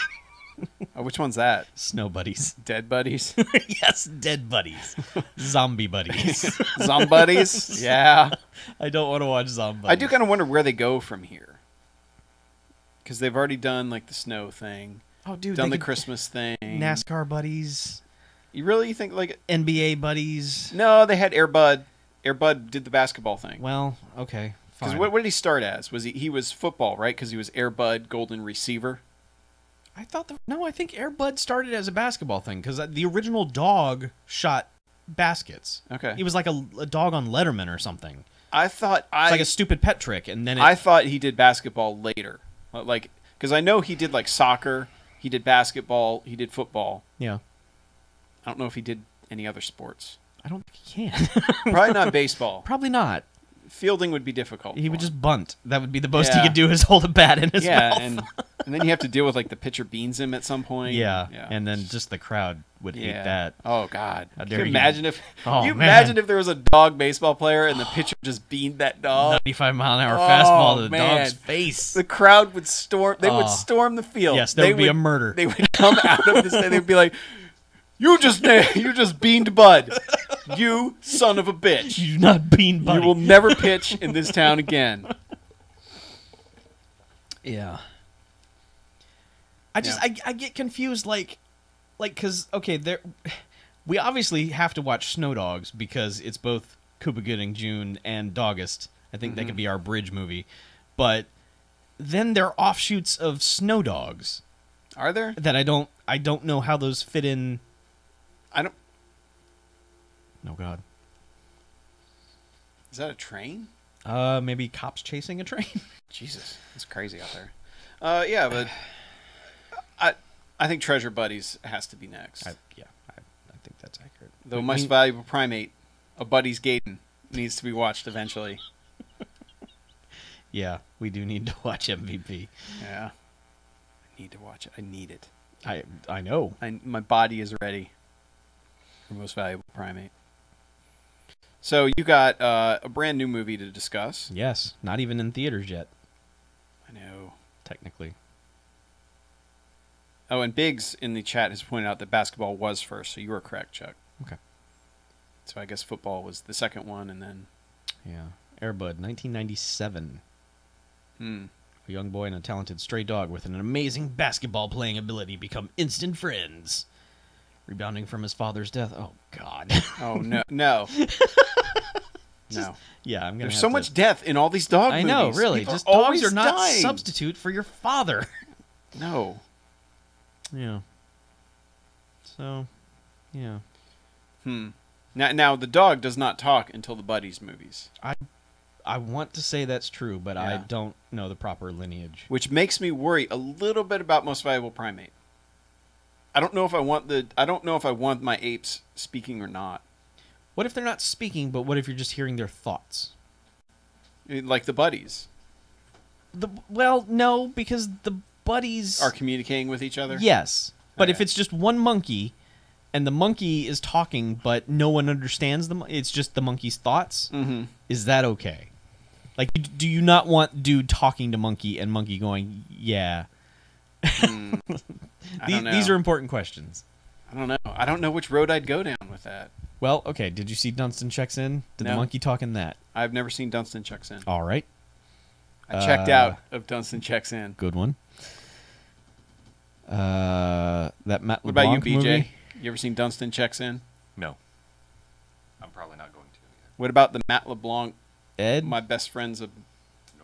Oh, which one's that? Snow buddies. Dead Buddies? Yes, dead buddies. Zombie buddies. Zombuddies? Yeah. I don't want to watch zombie. I do kind of wonder where they go from here. Because they've already done like the snow thing. Oh, dude, Done they the could- Christmas thing. NASCAR buddies, You really think like... NBA buddies. No, they had Air Bud. Air Bud did the basketball thing. Well, okay, Because fine. what did he start as? Was he was football, right? Because he was Air Bud, golden receiver. I thought I think Air Bud started as a basketball thing because the original dog shot baskets. Okay. He was like a dog on Letterman or something. I thought It's like a stupid pet trick, and then I thought he did basketball later, like because I know he did like soccer, he did basketball, he did football. yeah. I don't know if he did any other sports. I don't think he can. Probably not baseball. Probably not. Fielding would be difficult. He for would him. just bunt. That would be the most Yeah. he could do is hold a bat in his mouth. and then you have to deal with like the pitcher beans him at some point. Yeah, and then just the crowd would hate that. Oh God! How Can dare you you. imagine if Oh, you man. imagine if there was a dog baseball player and the pitcher just beaned that dog? 95-mile-an-hour Oh, fastball to the man. dog's face. The crowd would storm. They would Oh. storm the field. Yes, there They would be a murder. They would come out of this. They'd be like, "You just beaned Bud. You son of a bitch. You do not bean buddy. You will never pitch in this town again." Yeah. I just I get confused like cuz okay, we obviously have to watch Snow Dogs because it's both Cuba Gooding June and Doggist. I think that could be our bridge movie. But then there are offshoots of Snow Dogs Are there? that I don't know how those fit in. I don't. Oh god. Is that a train? Maybe cops chasing a train. Jesus, it's crazy out there. Yeah, but I think Treasure Buddies has to be next. I think that's accurate. The most valuable primate, a Buddy's Gaten, needs to be watched eventually. Yeah, we do need to watch MVP. Yeah, I need to watch it. I need it. I know. My body is ready for most valuable primate. So you got a brand new movie to discuss. Yes, not even in theaters yet, I know. technically. Oh, and Biggs in the chat has pointed out that basketball was first, so you were correct, Chuck. Okay. So I guess football was the second one, and then... Yeah. Air Bud, 1997. Hmm. A young boy and a talented stray dog with an amazing basketball playing ability become instant friends. Rebounding from his father's death. Oh, God. Oh, no. No. No. Yeah, I'm going to There's so much death in all these dog I movies. know, really. People Just always dogs are not dying. substitute for your father. No. Yeah. So, yeah. Now, the dog does not talk until the Buddies movies, I want to say that's true, but I Yeah. don't know the proper lineage. which makes me worry a little bit about most valuable primate. I don't know if I want my apes speaking or not. What if they're not speaking, but what if you're just hearing their thoughts? Like the buddies Well, no, because the buddies are communicating with each other. Yes, but if Okay. it's just one monkey, and the monkey is talking, but no one understands them, it's just the monkey's thoughts. Mm-hmm. Is that okay? Like, do you not want dude talking to monkey and monkey going, yeah? I don't know. These are important questions. I don't know. I don't know which road I'd go down with that. Well, okay. Did you see Dunstan Checks In? Did the No. monkey talk in that? I've never seen Dunstan Checks In. All right, I checked out of Dunstan Checks In. good one. That Matt What about you, LeBlanc BJ? movie? You ever seen Dunstan Checks In? No. I'm probably not going to either. What about the Matt LeBlanc, Ed My Best Friend's a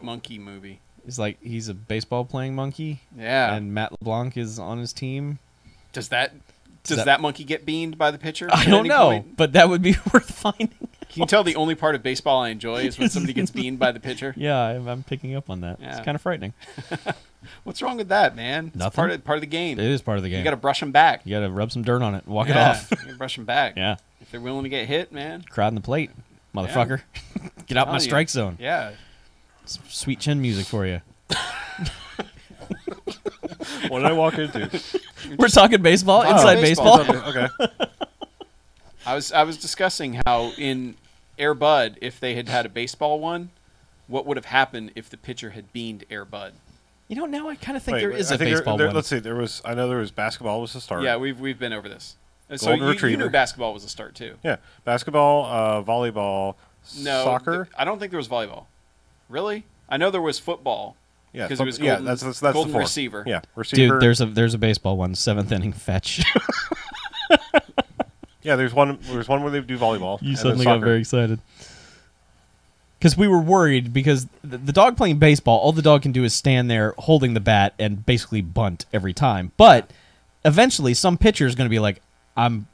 Monkey movie? is like he's a baseball playing monkey, Yeah. and Matt LeBlanc is on his team. Does that that- that monkey get beamed by the pitcher? I at don't any know, point? but that would be worth finding. Can you tell the only part of baseball I enjoy is when somebody gets beamed by the pitcher? Yeah, I'm picking up on that. It's Yeah. kind of frightening. What's wrong with that, man? It's Nothing. part of the game. It is part of the game. You got to brush them back. You got to rub some dirt on it, walk it Yeah, off. you gotta brush them back. Yeah, If they're willing to get hit, man. crowd in the plate, motherfucker. Get out my Telling you. strike zone. Yeah. Some sweet chin music for you. What did I walk into? We're talking baseball, Oh, inside baseball. baseball. Okay. I was discussing how in Air Bud, if they had had a baseball one, what would have happened if the pitcher had beamed Air Bud? You know, now I kind of think Wait, there wait, is I a think baseball one. Let's see. There was. I know there was basketball was the start. Yeah, we've been over this. So Golden you Retriever. knew basketball was a start too. Yeah. Basketball, volleyball, No, soccer. I don't think there was volleyball. Really? I know there was football. Yeah, 'cause it was yeah. golden- That's golden the four. receiver. Yeah, receiver. Dude, there's a baseball one, 7th inning fetch. yeah. There's one where they do volleyball. You and suddenly then got soccer. very excited. Because we were worried because the dog playing baseball, all the dog can do is stand there holding the bat and basically bunt every time. But eventually, some pitcher is going to be like, I'm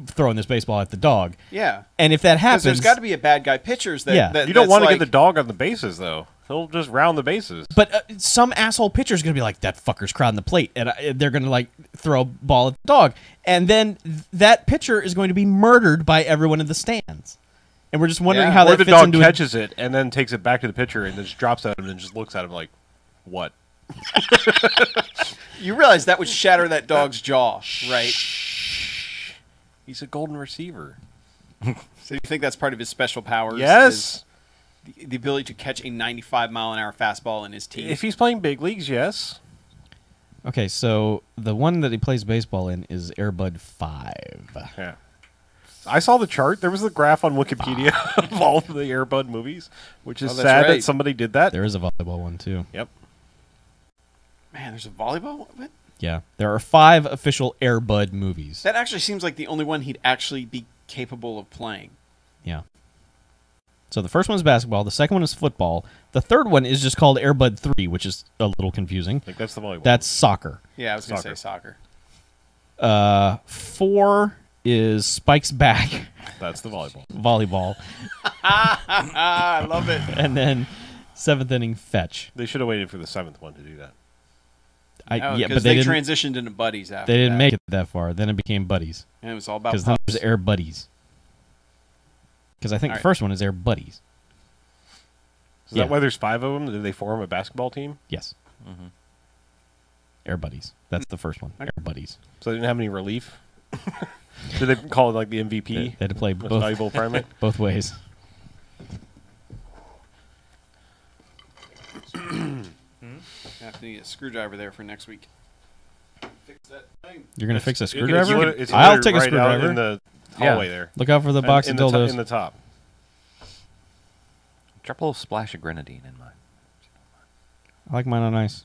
throwing this baseball at the dog. Yeah. And if that Because happens, there's got to be a bad guy pitchers that. Yeah. You don't that's want to like, get the dog on the bases though. He'll just round the bases. but some asshole pitcher is going to be like, that fucker's crowding the plate. And they're going to like throw a ball at the dog. And then that pitcher is going to be murdered by everyone in the stands. And we're just wondering Yeah. how Or that the fits dog into catches it and then takes it back to the pitcher and then just drops at him and just looks at him like, what? You realize that would shatter that dog's jaw, right? He's a golden receiver. So you think that's part of his special powers? Yes. is the ability to catch a 95-mile-an-hour fastball in his teeth. If he's playing big leagues, yes. Okay, so the one that he plays baseball in is Air Bud 5. Yeah. I saw the chart. There was the graph on Wikipedia of all of the Air Bud movies, which is Oh, that's sad right. that somebody did that. There is a volleyball one, too. Yep. Man, there's a volleyball? What? Yeah. There are 5 official Air Bud movies. That actually seems like the only one he'd actually be capable of playing. Yeah. So the first one is basketball. The second one is football. The third one is just called Air Bud 3, which is a little confusing. I think that's the volleyball. That's soccer. Yeah, I was going to say soccer. 4 is Spikes Back, That's the volleyball. volleyball. I love it. And then 7th inning fetch. They should have waited for the 7th one to do that. No, Yeah, because but they they didn't. transitioned into buddies after They didn't that. make it that far. Then it became buddies And it was all about because then pups. there's Air Buddies. Because I think All the right. first one is Air Buddies. Is Yeah. that why there's 5 of them? Did they form a basketball team? Yes. Air Buddies. That's the first one. Air Buddies. So they didn't have any relief? Did they call it like the MVP? They had to play Most both, valuable primate? both ways. I have to need a screwdriver there for next week. Fix that thing. You're gonna fix a It's screwdriver? literally- it's I'll literally take a right out screwdriver. in the Yeah. hallway there. Look out for the box in of the dildos. in the top. Drop a little splash of grenadine in mine. I like mine on ice.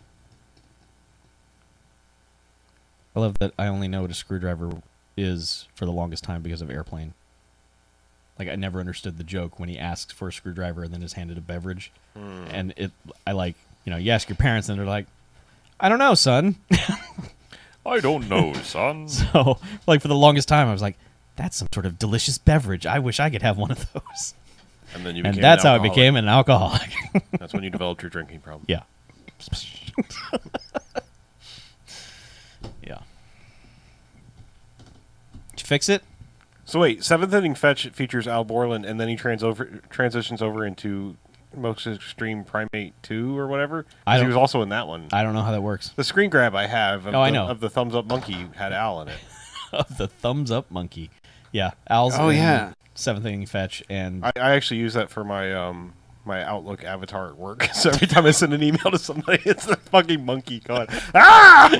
I love that I only know what a screwdriver is for the longest time because of Airplane. Like, I never understood the joke when he asks for a screwdriver and then is handed a beverage. And you ask your parents and they're like, I don't know, son. I don't know, son. So, like, for the longest time, I was like, that's some sort of delicious beverage. I wish I could have one of those. And then you And became that's an how I alcoholic. became an alcoholic. That's when you developed your drinking problem. Yeah. Yeah. Did you fix it? So wait, Seventh Inning Fetch features Al Borland, and then he transitions over into Most Extreme Primate 2 or whatever. 'Cause he was also in that one. I don't know how that works. The screen grab I have I know. of the thumbs up monkey had Al in it. Of the thumbs up monkey. Yeah, Al's Oh, in yeah. Seventh Inning Fetch, and I actually use that for my my Outlook avatar at work. So every time I send an email to somebody, it's the fucking monkey going, ah!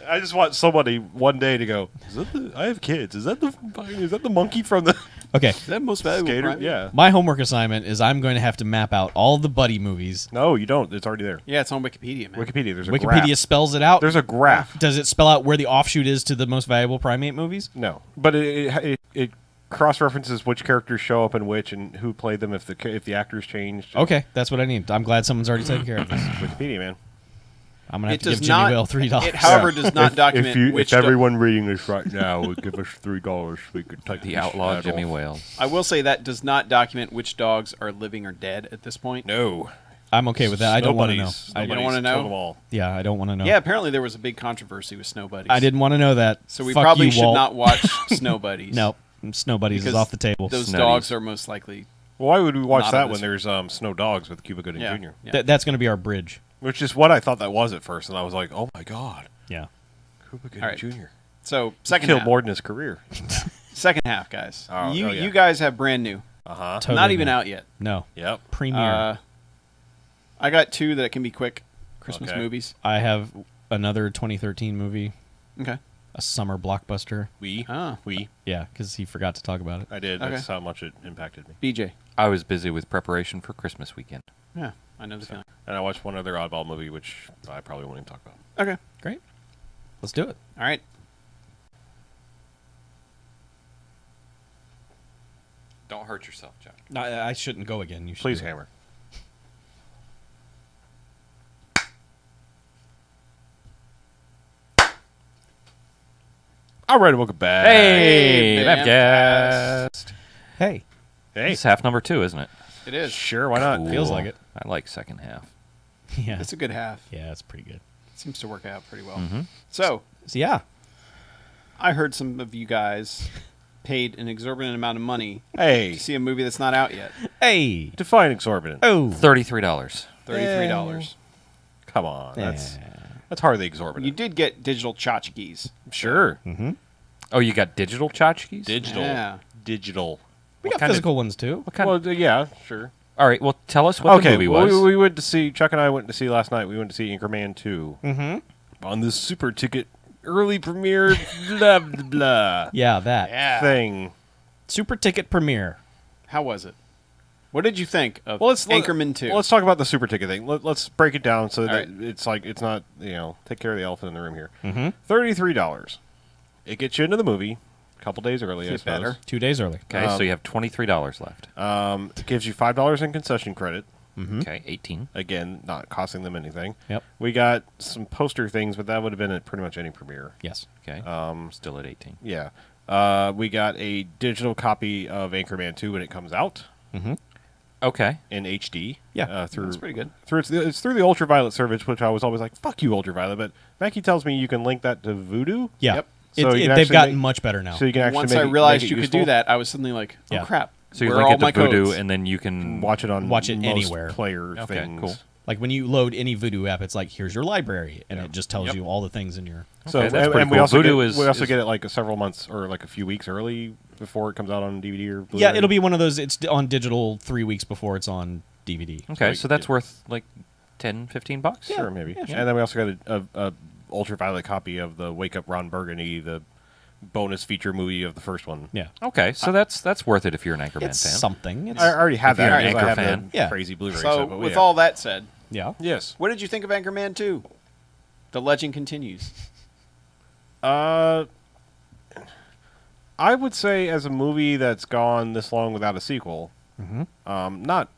I just want somebody one day to go, is that the, I have kids. Is that the monkey from the okay. Is that most valuable? skater? Primate? Yeah. My homework assignment is I'm going to have to map out all the Buddy movies. No, you don't. It's already there. Yeah, it's on Wikipedia, man. Wikipedia. There's a Wikipedia graph. spells it out. There's a graph. Does it spell out where the offshoot is to the most valuable primate movies? No, but it cross references which characters show up in which and who played them if the actors changed. Okay, that's what I need. I'm glad someone's already taken care of this. Wikipedia, man. I'm gonna have It to does give Jimmy not. Whale $3. It, however, does not document which. everyone reading this right now would give us $3, we could take The this outlaw ad Jimmy off. Whale. I will say that does not document which dogs are living or dead at this point. No, I'm okay with that. I don't want to know. I You don't wanna know? Killed them all. Yeah, I don't want to know. Yeah, apparently there was a big controversy with Snow Buddies. I didn't want to know that. So we Fuck probably you, should Walt. not watch Snow Buddies. No, Snow Buddies is Because off the table. Those Snutties. dogs are most likely. Well, why would we watch Not that of when this- there's Snow Dogs with Cuba Gooding Yeah. Jr.? Yeah. That's going to be our bridge. Which is what I thought that was at first, and I was like, oh my god, Yeah. Cuba Gooding All right. Jr. So second Killed half. more than his career. Second half, guys. Oh, you oh, yeah. you guys have brand new. Uh-huh. Not even new. out yet. No. Yep. Premiere. I got two that can be quick Christmas Okay. movies. I have another 2013 movie, Okay. a summer blockbuster. We. Ah. Yeah, because he forgot to talk about it. I did. Okay. That's how much it impacted me. BJ. I was busy with preparation for Christmas weekend. Yeah, I know the feeling. And I watched one other oddball movie, which I probably won't even talk about. Okay. Great. Let's do it. All right. Don't hurt yourself, John. No, I shouldn't go again. You should Please do it. hammer. All right, welcome back. Hey, Hey, BMFcast. Hey, Hey. It's half number 2, isn't it? It is. Sure, why not? Cool. Feels like it. I like second half. yeah, It's a good half. yeah, it's pretty good. Seems to work out pretty well. Mhm. So, So yeah, I heard some of you guys paid an exorbitant amount of money Hey, to see a movie that's not out yet. hey, define exorbitant. oh, $33. $33. Come on, that's Yeah. hardly You exorbitant. did get digital tchotchkes. Sure. Mm-hmm. Oh, you got digital tchotchkes? Digital. Yeah. Digital. We What got kind of- physical ones too. What kind Well, yeah, sure. All right, well, tell us what the Okay, movie well, was. we went to see, Chuck and I went to see last night, we went to see Anchorman 2 Mm-hmm. on this super ticket early premiere blah, blah, blah Yeah, that Yeah. thing. super ticket premiere. How was it? What did you think of Well, Anchorman 2? Well, let's talk about the super ticket thing. Let's break it down so that right. it's like it's not, take care of the elephant in the room here. Mm-hmm. $33. It gets you into the movie a couple days early, I Get suppose. better. 2 days early. Okay, so you have $23 left. It gives you $5 in concession credit. Mm-hmm. Okay, 18. Again, not costing them anything. Yep. We got some poster things, but that would have been at pretty much any premiere. Yes. Okay, still at 18. Yeah. We got a digital copy of Anchorman 2 when it comes out Mm-hmm. Okay. in HD. Yeah. through That's pretty good. it's through the Ultraviolet service, which I was always like, "Fuck you, Ultraviolet." But Mackie tells me you can link that to Voodoo. Yeah. Yep. So you can they've actually gotten make- much better now. So you can actually Once make I it- realized make it you could useful. do that, I was suddenly like, oh Yeah. crap. So you Where are link all it my to Voodoo, codes? and then you can Watch it on Watch it most anywhere. player Okay, things. cool. Like when you load any Voodoo app, it's like, here's your library, and it just tells Yep. you all the things in your. So Okay, that's and, pretty and we cool. also Voodoo get, is- we also is- get it like several months or like a few weeks early before it comes out on DVD or Blu-ray. Yeah, it'll be one of those. It's on digital 3 weeks before it's on DVD. Okay, So so that's worth like $10-15? Sure, maybe. yeah, sure. And then we also got a ultraviolet copy of the Wake Up Ron Burgundy, the bonus feature movie of the first one. Yeah, Okay, so that's worth it if you're an Anchorman it's fan. something. It's, I already have If you're that. an because I Anchor have fan. the Yeah. crazy Blu-ray. So, but with yeah. all that said, yeah. yes, what did you think of Anchorman 2? The legend continues. I would say as a movie that's gone this long without a sequel, not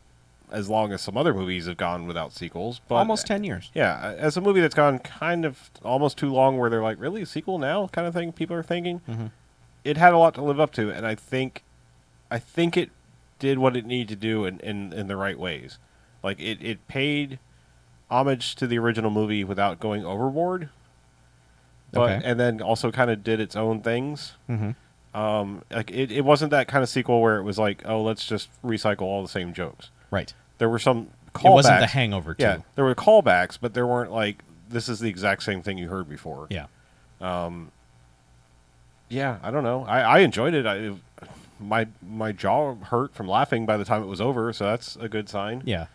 as long as some other movies have gone without sequels, but Almost 10 years. Yeah, as a movie that's gone kind of almost too long, where they're like, really a sequel now, kind of thing. People are thinking it had a lot to live up to, and I think it did what it needed to do in the right ways. Like it paid homage to the original movie without going overboard, but Okay. and then also kind of did its own things. Mm-hmm. Like it wasn't that kind of sequel where it was like, oh, let's just recycle all the same jokes. Right. There were some callbacks. It wasn't The Hangover, too. Yeah, there were callbacks, but there weren't like, this is the exact same thing you heard before. Yeah. Yeah, I don't know. I enjoyed it. My jaw hurt from laughing by the time it was over, so that's a good sign. Yeah.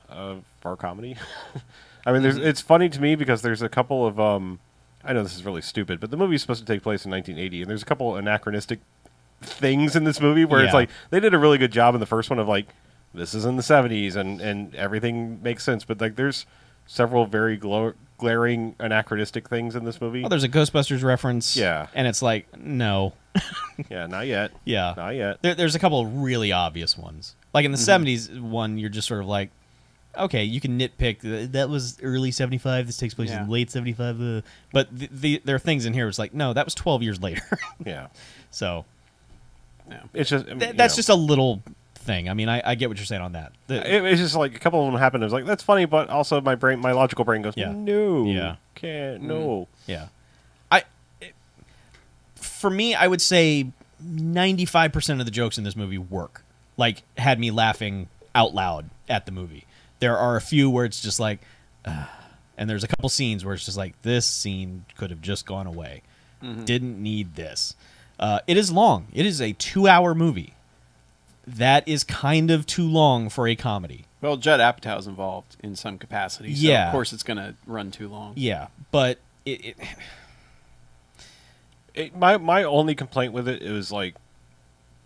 For a comedy. I mean, it's funny to me because there's a couple of I know this is really stupid, but the movie's supposed to take place in 1980, and there's a couple anachronistic things in this movie where it's Yeah. like they did a really good job in the first one of like, this is in the 70s and everything makes sense, but like there's several very glaring anachronistic things in this movie. Oh, there's a Ghostbusters reference. Yeah. And it's like, no. Yeah, not yet. Yeah. Not yet. There's a couple of really obvious ones. Like in the 70s one, you're just sort of like, okay, you can nitpick. That was early 75. This takes place in late 75. But there are things in here. It's like, no, that was 12 years later. Yeah. So It's just that's just a little thing. I mean, I get what you're saying on that. It's just like a couple of them happened. I was like, that's funny, but also my logical brain goes, Yeah. no, Yeah. can't, no. Yeah. For me, I would say 95% of the jokes in this movie work. Like, had me laughing out loud at the movie. There are a few where it's just like, and there's a couple scenes where it's just like, this scene could have just gone away. Didn't need this. It is long. It is a 2-hour movie. That is kind of too long for a comedy. Well, Judd Apatow's involved in some capacity, so Yeah. of course it's going to run too long. Yeah, but My only complaint with it is like,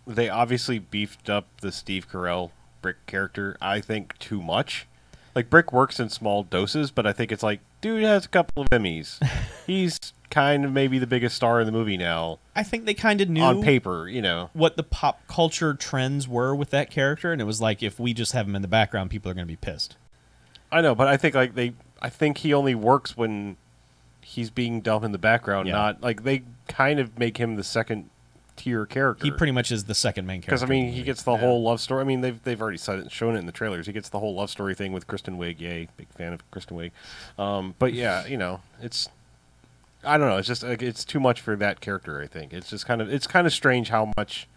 they obviously beefed up the Steve Carell Brick character, I think, too much. Like, Brick works in small doses, but I think it's like, dude has a couple of Emmys. He's kind of maybe the biggest star in the movie now. I think they kind of knew On paper, you know. what the pop culture trends were with that character, and it was like, if we just have him in the background, people are going to be pissed. I know, but I think like I think he only works when he's being dumb in the background, Yeah. not like they kind of make him the second tier character. He pretty much is the second main character. Because I in the mean, he movie. gets the whole love story. I mean, they've already shown it in the trailers. He gets the whole love story thing with Kristen Wiig. Yay, big fan of Kristen Wiig. But yeah, you know, I don't know. It's just like, it's too much for that character. I think it's just kind of strange how much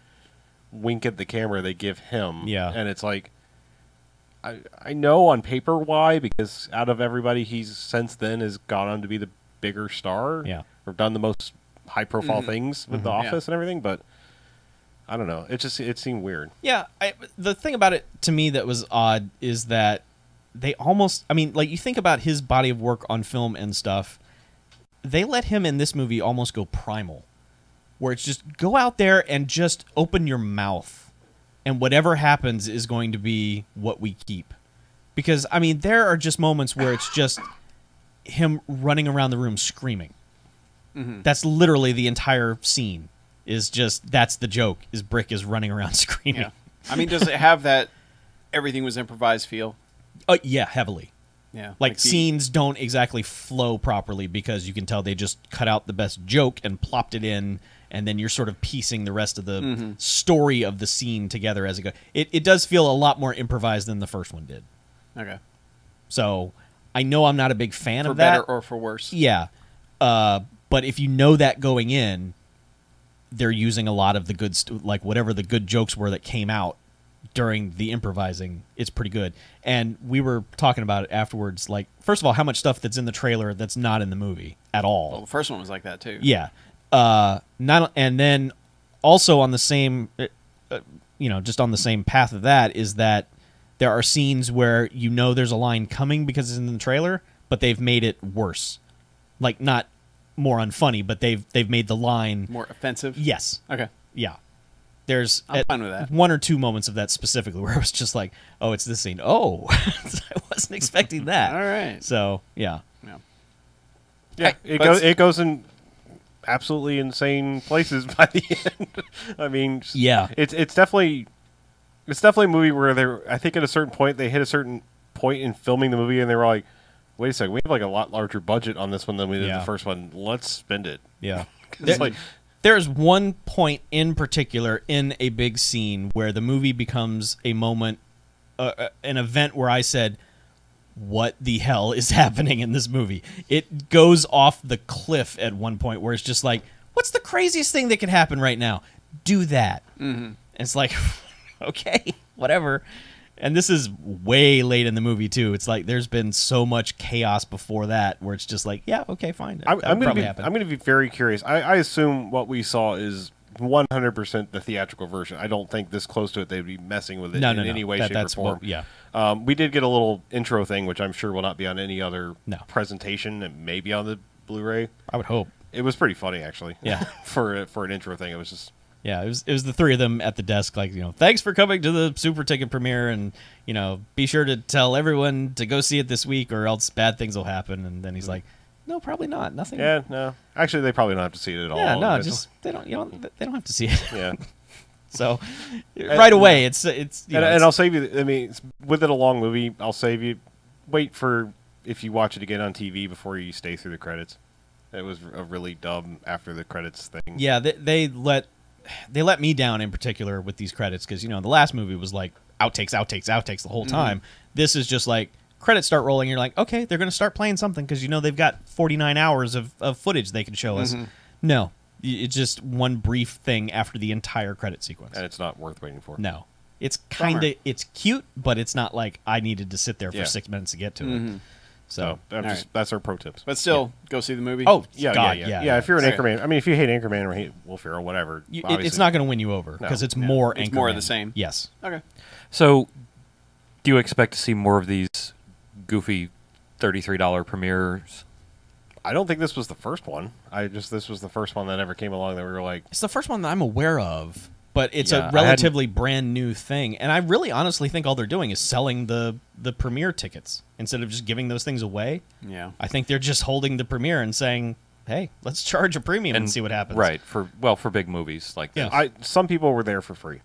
wink at the camera they give him. Yeah. And it's like, I know on paper why, because out of everybody, he's since then has gone on to be the bigger star. Yeah. Or done the most high profile things with The Mm-hmm. Office and everything, but I don't know. It seemed weird. Yeah, the thing about it to me that was odd is that they almost, I mean, like, you think about his body of work on film and stuff, they let him in this movie almost go primal, where it's just go out there and just open your mouth, and whatever happens is going to be what we keep. Because, I mean, there are just moments where it's just him running around the room screaming. That's literally the entire scene. Is just, that's the joke, is Brick is running around screaming. Yeah. I mean, does it have that everything was improvised feel? Yeah, heavily. Yeah. Like scenes don't exactly flow properly because you can tell they just cut out the best joke and plopped it in, and then you're sort of piecing the rest of the story of the scene together as it goes. It does feel a lot more improvised than the first one did. Okay. So I know I'm not a big fan For of that. better or for worse? Yeah. But if you know that going in, they're using a lot of the good, like whatever the good jokes were that came out during the improvising, it's pretty good. And we were talking about it afterwards. Like, first of all, how much stuff that's in the trailer that's not in the movie at all. Well, the first one was like that too. Yeah. And then also on the same, just on the same path of that is that there are scenes where you know there's a line coming because it's in the trailer, but they've made it worse. Like, not more unfunny, but they've made the line More offensive? Yes. Okay. Yeah. There's I'm fine with that. one or two moments of that specifically where I was just like, oh, it's this scene. Oh, I wasn't expecting that. All right. So, yeah. Yeah. Yeah, it goes in absolutely insane places by the end. I mean, Yeah. it's definitely a movie where I think at a certain point they hit a certain point in filming the movie and they were like, wait a second, we have like a lot larger budget on this one than we did Yeah. the first one. Let's spend it. Yeah. It's like, There's one point in particular in a big scene where the movie becomes a moment, an event where I said, what the hell is happening in this movie? It goes off the cliff at one point where it's just like, What's the craziest thing that could happen right now? Do that. Mm-hmm. And it's like, okay, whatever. And this is way late in the movie too. It's like there's been so much chaos before that where it's just like, yeah, okay, fine. I'm That'll going probably happen. to be very curious. I assume what we saw is 100% the theatrical version. I don't think this close to it they'd be messing with it in any way, shape, or form. Yeah. We did get a little intro thing, which I'm sure will not be on any other No. presentation. It may be on the Blu-ray. I would hope. It was pretty funny, actually. Yeah. for an intro thing, it was just. Yeah, it was the three of them at the desk, like, thanks for coming to the super ticket premiere, and be sure to tell everyone to go see it this week, or else bad things will happen. And then he's like, no, probably not. Nothing. Yeah, no. Actually, they probably don't have to see it at all. Yeah, no, just they don't have to see it. Yeah. So right away, it's and I'll save you. I mean, with it a long movie, I'll save you. Wait for if you watch it again on TV before you stay through the credits. It was a really dumb after the credits thing. Yeah, they let me down in particular with these credits because the last movie was like outtakes the whole time. This is just like credits start rolling. You're like, okay, they're going to start playing something because they've got 49 hours of footage they can show us. No, it's just one brief thing after the entire credit sequence, And it's not worth waiting for. no, it's it's cute, but it's not like I needed to sit there for 6 minutes to get to it. So that's our pro tips. But still, go see the movie. oh Yeah, God, yeah. If you're an Anchorman, I mean, if you hate Anchorman or hate Will Ferrell, whatever, it's not going to win you over because it's more. It's more of Anchorman. the same. Yes. Okay. So, do you expect to see more of these goofy $33 premieres? I don't think this was the first one. This was the first one that ever came along that we were like, It's the first one that I'm aware of, but it's Yeah, a relatively brand new thing. And I really honestly think all they're doing is selling the premiere tickets instead of just giving those things away. Yeah. I think they're just holding the premiere and saying, hey, let's charge a premium and see what happens. Right, for big movies like this. some people were there for free.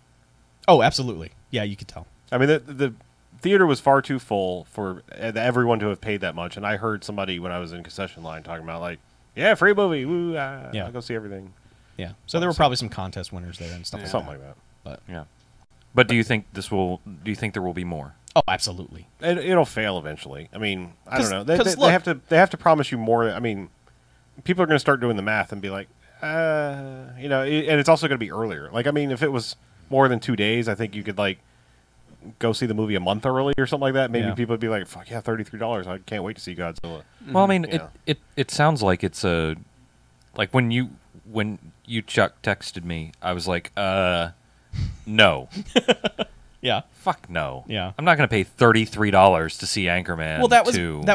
Oh, absolutely. Yeah, you could tell. I mean, the theater was far too full for everyone to have paid that much. And I heard somebody when I was in concession line talking about like, yeah, free movie, woo, I'll go see everything. Yeah. So there were probably some contest winners there and stuff like Something that. like that. But Yeah. But do you think there will be more? oh, absolutely. It'll fail eventually. I mean, I don't know. They look- they have to promise you more. I mean, people are going to start doing the math and be like, and it's also going to be earlier. Like, I mean, if it was more than 2 days, I think you could like go see the movie a month early or something like that. Maybe people would be like, fuck yeah, $33. I can't wait to see Godzilla. Well, I mean, Yeah. it sounds like it's a like when you Chuck texted me, I was like, no. Yeah. Fuck no. Yeah. I'm not going to pay $33 to see Anchorman. Well, that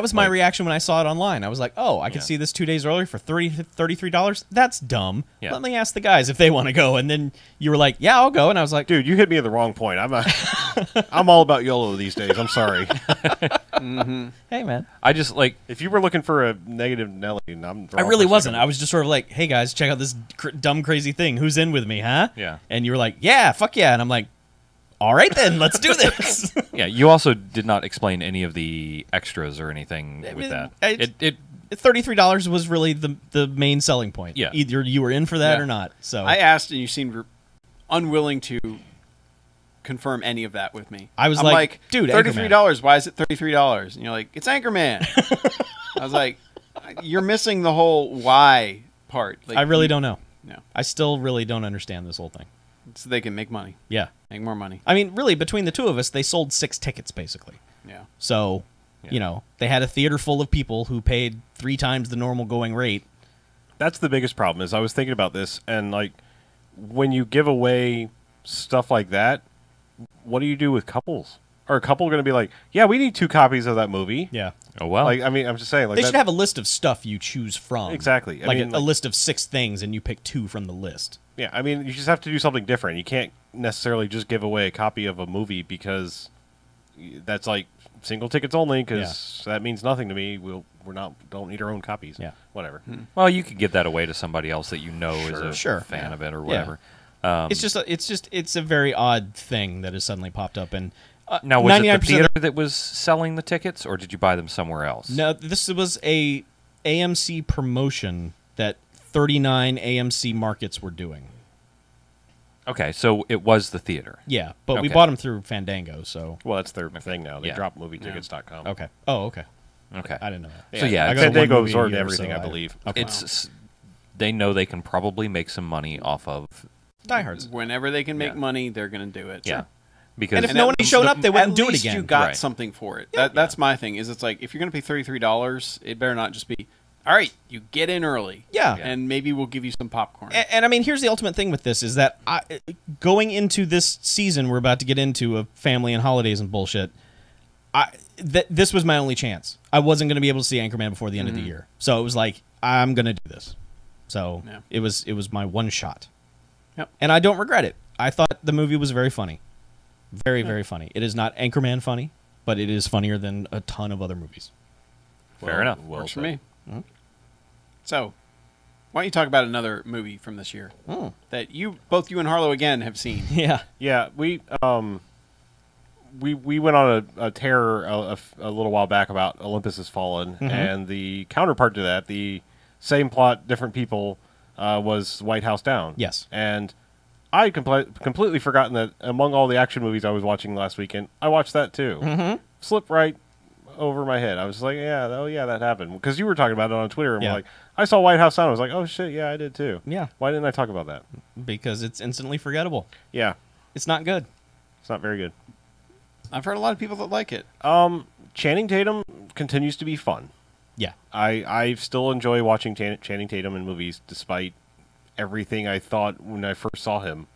was my like, reaction when I saw it online. I was like, "Oh, I could see this 2 days earlier for $33. That's dumb. Yeah. Let me ask the guys if they want to go." And then you were like, "Yeah, I'll go." And I was like, Dude, you hit me at the wrong point. I'm all about YOLO these days. I'm sorry. "Hey, man." I just like If you were looking for a negative Nelly, I really wasn't. I was just sort of like, "Hey, guys, check out this dumb, crazy thing. Who's in with me, huh?" Yeah. And you were like, "Yeah, fuck yeah." And I'm like, "All right, then, let's do this." yeah. You also did not explain any of the extras or anything with that. It $33 was really the main selling point. Yeah. Either you were in for that Yeah. or not. So I asked, and you seemed unwilling to confirm any of that with me. I was I'm like, dude, $33. Why is it $33? And you're like, it's Anchorman. I was like, you're missing the whole why part. Like, I really don't know. No, I still really don't understand this whole thing. so they can make money, Yeah. make more money. I mean, really, between the two of us, they sold 6 tickets, basically. Yeah. So, they had a theater full of people who paid 3 times the normal going rate. That's the biggest problem. Is I was thinking about this, and like when you give away stuff like that, what do you do with couples? Are a couple going to be like, yeah, we need 2 copies of that movie? Yeah. oh well. Like, I mean, I'm just saying, like They that, should have a list of stuff you choose from. Exactly. I Like mean, a list of 6 things, and you pick 2 from the list. Yeah, I mean, you just have to do something different. You can't necessarily just give away a copy of a movie because that's like single tickets only. Because that means nothing to me. Don't need our own copies. Yeah. Whatever. well, you could give that away to somebody else that you know is a Sure. fan Yeah. of it or Yeah. whatever. It's a very odd thing that has suddenly popped up. And Now, was it the 99% theater that was selling the tickets, or did you buy them somewhere else? No, this was a AMC promotion that 39 AMC markets were doing. Okay, so it was the theater. Yeah, but we Okay. bought them through Fandango, so... Well, that's their thing now. They Yeah. drop movietickets.com. Okay. Oh, okay. Okay. I didn't know that. So, yeah, I go to one Fandango movie a absorbed year, everything, so I believe. Okay. It's they know they can probably make some money off of. Diehards. Whenever they can make Yeah. money, they're going to do it. Yeah. Because And if no one showed up, they wouldn't do it least again. you got Right. something for it. That's my thing. Is it's like if you're going to pay $33, it better not just be, all right, you get in early. Yeah. And maybe we'll give you some popcorn. And I mean, here's the ultimate thing with this is that going into this season we're about to get into of family and holidays and bullshit, this was my only chance. I wasn't going to be able to see Anchorman before the end of the year. So it was like, I'm going to do this. So Yeah. it was my one shot. Yep. And I don't regret it. I thought the movie was very funny. Very, very funny. It is not Anchorman funny, but it is funnier than a ton of other movies. Fair enough. Works for me. So, why don't you talk about another movie from this year that both you and Harlow again have seen? Yeah. Yeah, we went on a tear a little while back about Olympus Has Fallen, and the counterpart to that, the same plot, different people, was White House Down. Yes. And I had completely forgotten that among all the action movies I was watching last weekend, I watched that too. Slipped right over my head. I was like, yeah, that happened. Because you were talking about it on Twitter, and Yeah. we're like, I saw White House Down. I was like, oh shit, yeah, I did too. Yeah. Why didn't I talk about that? Because it's instantly forgettable. Yeah, It's not good. it's not very good. I've heard a lot of people that like it. Channing Tatum continues to be fun. Yeah. I still enjoy watching Channing Tatum in movies, despite everything I thought when I first saw him.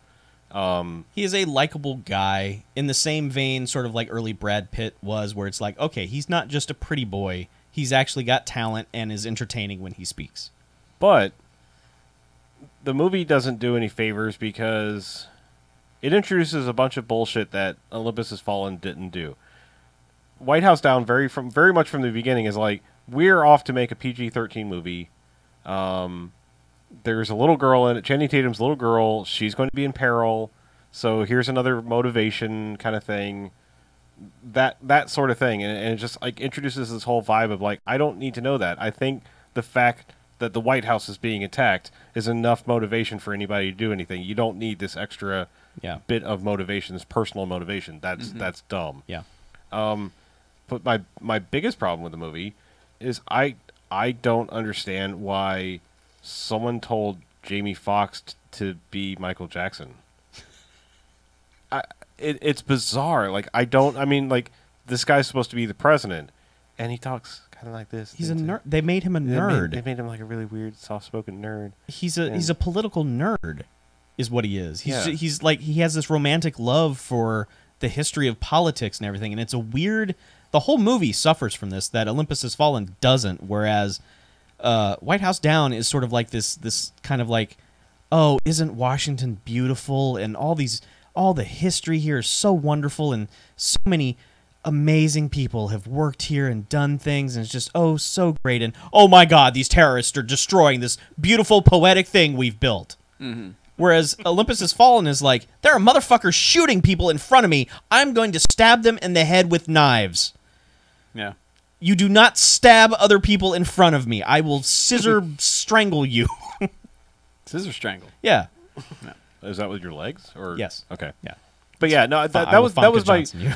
He is a likable guy in the same vein, sort of like early Brad Pitt was, where it's like, okay, he's not just a pretty boy. He's actually got talent and is entertaining when he speaks. But the movie doesn't do any favors because it introduces a bunch of bullshit that Olympus Has Fallen didn't do. White House Down, very much from the beginning, is like, we're off to make a PG-13 movie. There's a little girl in it, Channing Tatum's little girl. She's going to be in peril. So here's another motivation kind of thing. That sort of thing. And it just like introduces this whole vibe of like, I don't need to know that. I think the fact that the White House is being attacked is enough motivation for anybody to do anything. You don't need this extra bit of motivation, this personal motivation. That's dumb. Yeah. But my biggest problem with the movie is I don't understand why someone told Jamie Foxx to be Michael Jackson. It's bizarre. Like, this guy's supposed to be the president, and he talks kind of like this. He's a nerd. They made him a nerd. They made him like a really weird, soft-spoken nerd. He's a political nerd, is what he is. Yeah. He's like, he has this romantic love for the history of politics and everything, and it's a weird. The whole movie suffers from this that Olympus Has Fallen doesn't, whereas White House Down is sort of like this kind of like, oh, isn't Washington beautiful, and all the history here is so wonderful, and so many amazing people have worked here and done things, and it's just so great, and oh my God, these terrorists are destroying this beautiful poetic thing we've built. Whereas Olympus Has Fallen is like, there are motherfuckers shooting people in front of me. I'm going to stab them in the head with knives. Yeah. You do not stab other people in front of me. I will scissor strangle you. Scissor strangle. Yeah. Is that with your legs? Or Yes. Okay. Yeah. But yeah, no, I that will was Fonka my Johnson you.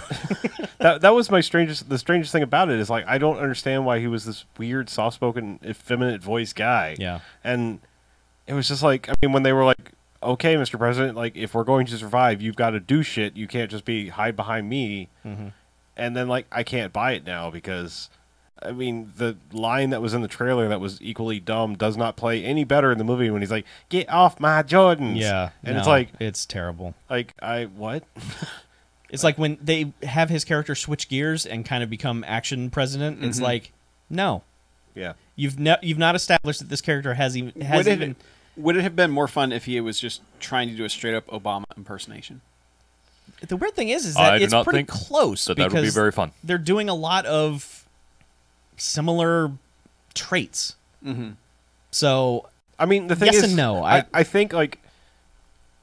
that was my the strangest thing about it is like I don't understand why he was this weird, soft-spoken, effeminate voice guy. Yeah. And it was just like, I mean, when they were like, okay, Mr. President, like, if we're going to survive, you've got to do shit. You can't just hide behind me. And then, like, I can't buy it now because, I mean, the line that was in the trailer that was equally dumb does not play any better in the movie when he's like, get off my Jordans. Yeah. And it's no, like, it's terrible. like, what? It's like when they have his character switch gears and kind of become action president. It's like, no. Yeah. You've not established that this character has even. Would it have been more fun if he was just trying to do a straight up Obama impersonation? The weird thing is I that do it's not pretty think close that would be because very fun. they're doing a lot of similar traits. So I mean, the thing Yes is, and no. I think, like,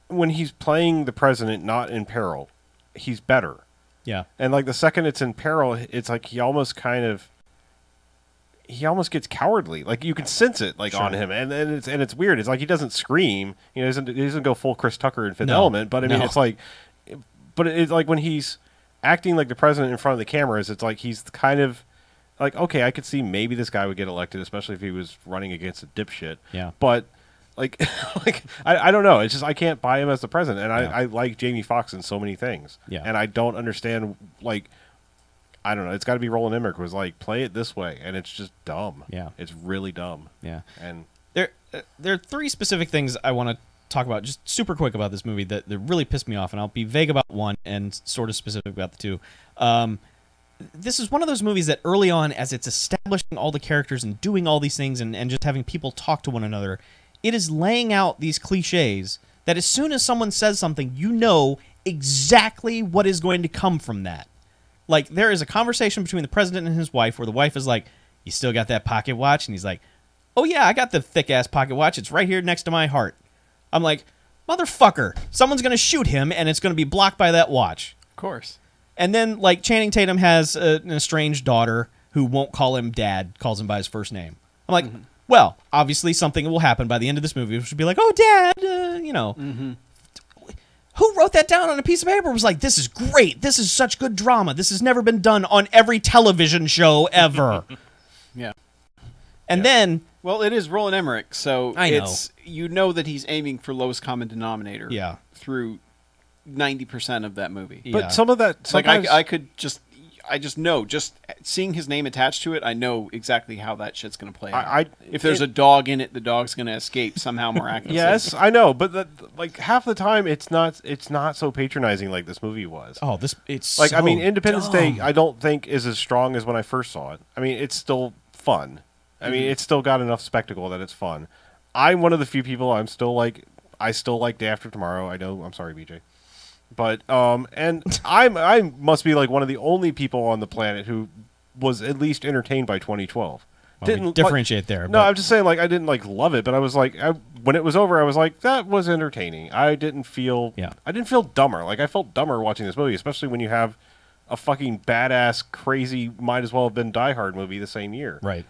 when he's playing the president not in peril, he's better. yeah, And, like, the second it's in peril, it's like he almost gets cowardly. Like, you can sense it, like, on him. And it's weird. It's like he doesn't scream. You know, he doesn't go full Chris Tucker in Fifth No. Element. But, I mean, No. it's like... But it's like when he's acting like the president in front of the cameras, it's like he's kind of... Like, okay, I could see maybe this guy would get elected, especially if he was running against a dipshit. Yeah. But Like, I don't know. It's just I can't buy him as the president, and I like Jamie Foxx in so many things. Yeah. And I don't understand, like, I don't know. It's got to be Roland Emmerich was like, play it this way, and it's just dumb. Yeah. It's really dumb. Yeah. And There are three specific things I want to talk about, just super quick about this movie that really pissed me off, and I'll be vague about one and sort of specific about the two. This is one of those movies that early on, as it's establishing all the characters and doing all these things and just having people talk to one another, it is laying out these cliches that as soon as someone says something, you know exactly what is going to come from that. Like, there is a conversation between the president and his wife where the wife is like, "You still got that pocket watch?" And he's like, "Oh yeah, I got the thick-ass pocket watch. It's right here next to my heart." I'm like, motherfucker, someone's going to shoot him and it's going to be blocked by that watch. Of course. And then, like, Channing Tatum has an estranged daughter who won't call him dad, calls him by his first name. I'm like, well, obviously something will happen by the end of this movie, which would be like, "Oh, dad, you know." Who wrote that down on a piece of paper? Was like, "This is great. This is such good drama. This has never been done on every television show ever." Yeah. And then, Well, it is Roland Emmerich, so I know. it's you know that he's aiming for lowest common denominator. Yeah. Through 90% of that movie. Yeah. but some of that, Like sometimes, I just know, just seeing his name attached to it, I know exactly how that shit's going to play out. If there's a dog in it, the dog's going to escape somehow miraculously. yes, I know, but like half the time, it's not so patronizing like this movie was. oh, it's Like, so I mean, Independence Day, dumb. I don't think is as strong as when I first saw it. I mean, it's still fun. I mean, it's still got enough spectacle that it's fun. I'm one of the few people. I still like Day After Tomorrow. I know. I'm sorry, BJ. But and I must be like one of the only people on the planet who was at least entertained by 2012. Well, we differentiate there. No, but- I'm just saying, like, I didn't like love it, but I was like, when it was over, I was like, that was entertaining. I didn't feel dumber. Like, I felt dumber watching this movie, especially when you have a fucking badass, crazy, might as well have been Die Hard movie the same year. Right.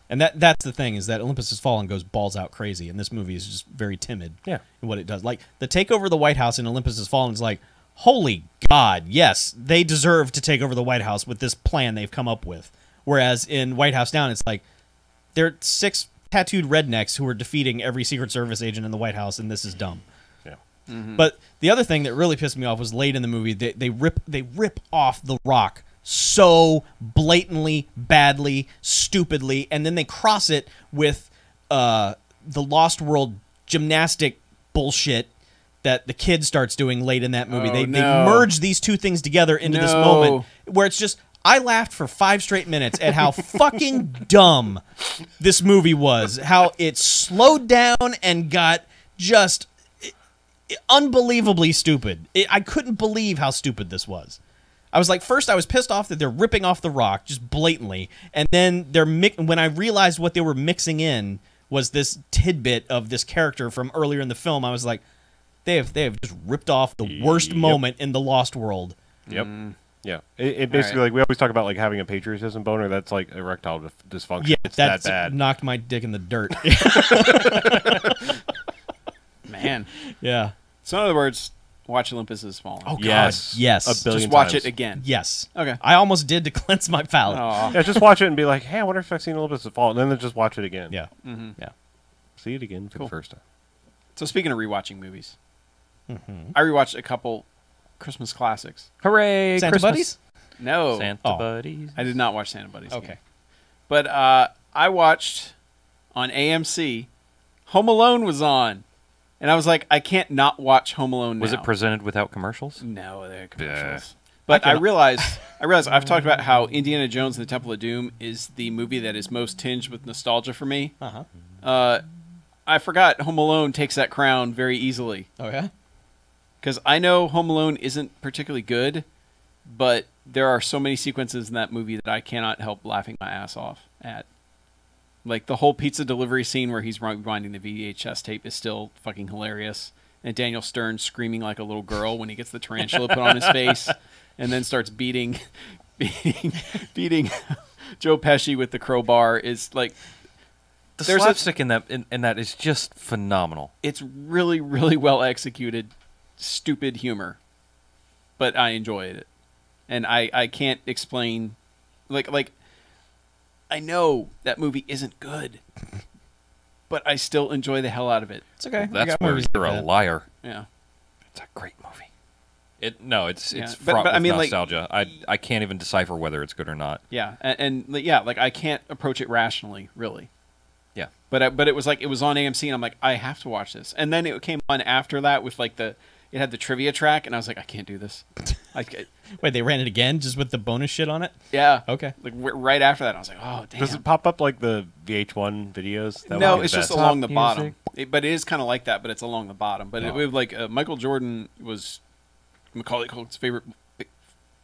And that's the thing, is that Olympus Has Fallen goes balls out crazy, and this movie is just very timid in what it does. Like, the takeover of the White House in Olympus Has Fallen is like, holy God, yes, they deserve to take over the White House with this plan they've come up with. Whereas in White House Down, it's like, they're 6 tattooed rednecks who are defeating every Secret Service agent in the White House, and this is dumb. Yeah. But the other thing that really pissed me off was late in the movie, they rip off The Rock so blatantly, badly, stupidly, and then they cross it with the Lost World gymnastic bullshit that the kid starts doing late in that movie. Oh, They no. merge these two things together into this No. moment where it's just, I laughed for 5 straight minutes at how fucking dumb this movie was. How it slowed down and got just unbelievably stupid. I couldn't believe how stupid this was. I was like, first I was pissed off that they're ripping off The Rock just blatantly, and then when I realized what they were mixing in was this tidbit of this character from earlier in the film, I was like, they have just ripped off the worst moment in the Lost World. Yep. Yeah. It basically, like, we always talk about, like, having a patriotism boner. That's like erectile dysfunction. Yeah, it's that bad. Knocked my dick in the dirt. Man. Yeah. So in other words, watch Olympus Has Fallen. Oh God. Yes. Yes. A billion Just watch times. it again. Yes. Okay. I almost did to cleanse my palate. Aw. Yeah, just watch it and be like, hey, I wonder if I've seen Olympus Has Fallen. And then just watch it again. Yeah. Mm-hmm. Yeah. See it again for Cool. the first time. So speaking of rewatching movies, I rewatched a couple Christmas classics. Hooray! Santa Christmas. Buddies? No, Santa Oh. Buddies. I did not watch Santa Buddies. Okay. again. But I watched on AMC. Home Alone was on, and I was like, I can't not watch Home Alone now. Was it presented without commercials? No, they're commercials. Bleh. But I realized I've talked about how Indiana Jones and the Temple of Doom is the movie that is most tinged with nostalgia for me. Uh-huh. I forgot Home Alone takes that crown very easily. Oh, yeah? Because I know Home Alone isn't particularly good, but there are so many sequences in that movie that I cannot help laughing my ass off at. Like, the whole pizza delivery scene where he's rewinding the VHS tape is still fucking hilarious. And Daniel Stern screaming like a little girl when he gets the tarantula put on his face and then starts beating Joe Pesci with the crowbar is like... The There's slapstick in that is just phenomenal. It's really, really well executed, stupid humor. But I enjoyed it. And I can't explain... Like, I know that movie isn't good. but I still enjoy the hell out of it. It's okay. We That's got where movies you're like a that. liar. Yeah. It's a great movie. It's Yeah, but fraught I with mean, like- nostalgia. I can't even decipher whether it's good or not. Yeah, and yeah, like I can't approach it rationally, really. Yeah. But it was like it was on AMC, and I'm like, I have to watch this. And then it came on after that with like it had the trivia track, and I was like, I can't do this. Wait, they ran it again just with the bonus shit on it? Yeah. Okay. Like right after that, I was like, oh damn. Does it pop up like the VH1 videos? That No, would be it's the just best. along the Top bottom. music. But it is kind of like that, but it's along the bottom. But it was like Michael Jordan was Macaulay Culkin's favorite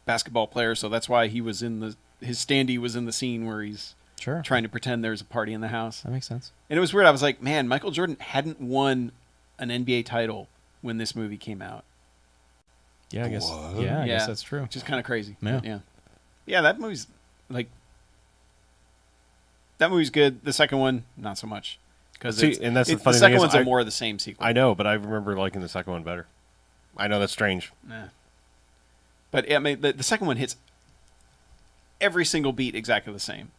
basketball player, so that's why he was his standee was in the scene where he's Sure. trying to pretend there's a party in the house. That makes sense. And it was weird. I was like, man, Michael Jordan hadn't won an NBA title when this movie came out, Yeah, I guess. Yeah, I guess that's true. which is kind of crazy. Yeah. But yeah. That movie's good. The second one, not so much, because See, and that's the funny the thing second is one's I- more of the same sequel. I know, but I remember liking the second one better. I know that's strange. Nah. But I mean, the second one hits every single beat exactly the same.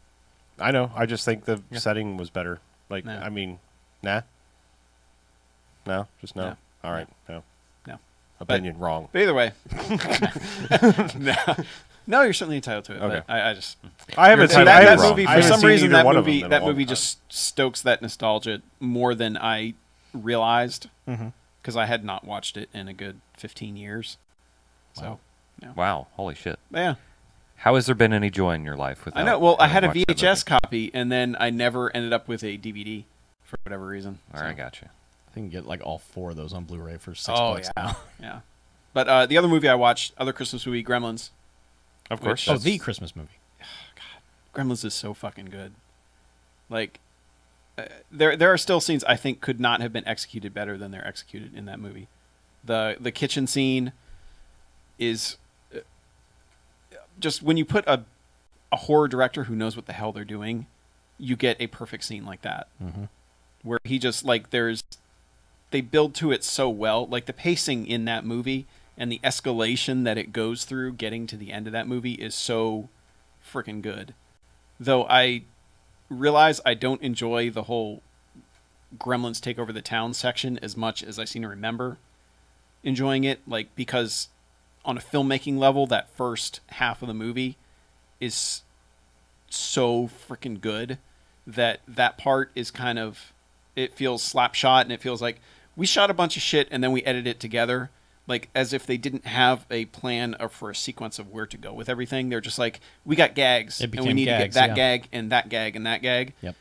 I know. I just think the setting was better. Like, No. I mean, nah. No, just no. No. All right, no. No. Opinion wrong. But either way, no, you're certainly entitled to it. Okay. But I just I haven't See, seen that wrong. movie I for haven't some seen reason either that one of movie them in a long time. just stokes that nostalgia more than I realized because I had not watched it in a good 15 years. So Wow, holy shit! yeah, How has there been any joy in your life without? I know. Well, I had having a watched that VHS copy, and then I never ended up with a DVD for whatever reason. movie? All right, gotcha. I think you can get like all 4 of those on Blu-ray for $6 Oh bucks yeah, now. yeah. But the other movie I watched, other Christmas movie, Gremlins. Of course. Oh, the Christmas movie. Gremlins is so fucking good. Like, there are still scenes I think could not have been executed better than they're executed in that movie. The kitchen scene is just when you put a horror director who knows what the hell they're doing, you get a perfect scene like that. Where he just like they build to it so well. Like the pacing in that movie and the escalation that it goes through getting to the end of that movie is so freaking good. Though I realize I don't enjoy the whole Gremlins take over the town section as much as I seem to remember enjoying it, like because on a filmmaking level, that first half of the movie is so freaking good that part is kind of, it feels slapshot, and it feels like we shot a bunch of shit and then we edited it together, like as if they didn't have a plan for a sequence of where to go with everything. They're just like, we got gags It and we became need gags, to get that yeah. gag and that gag and that gag. Yep.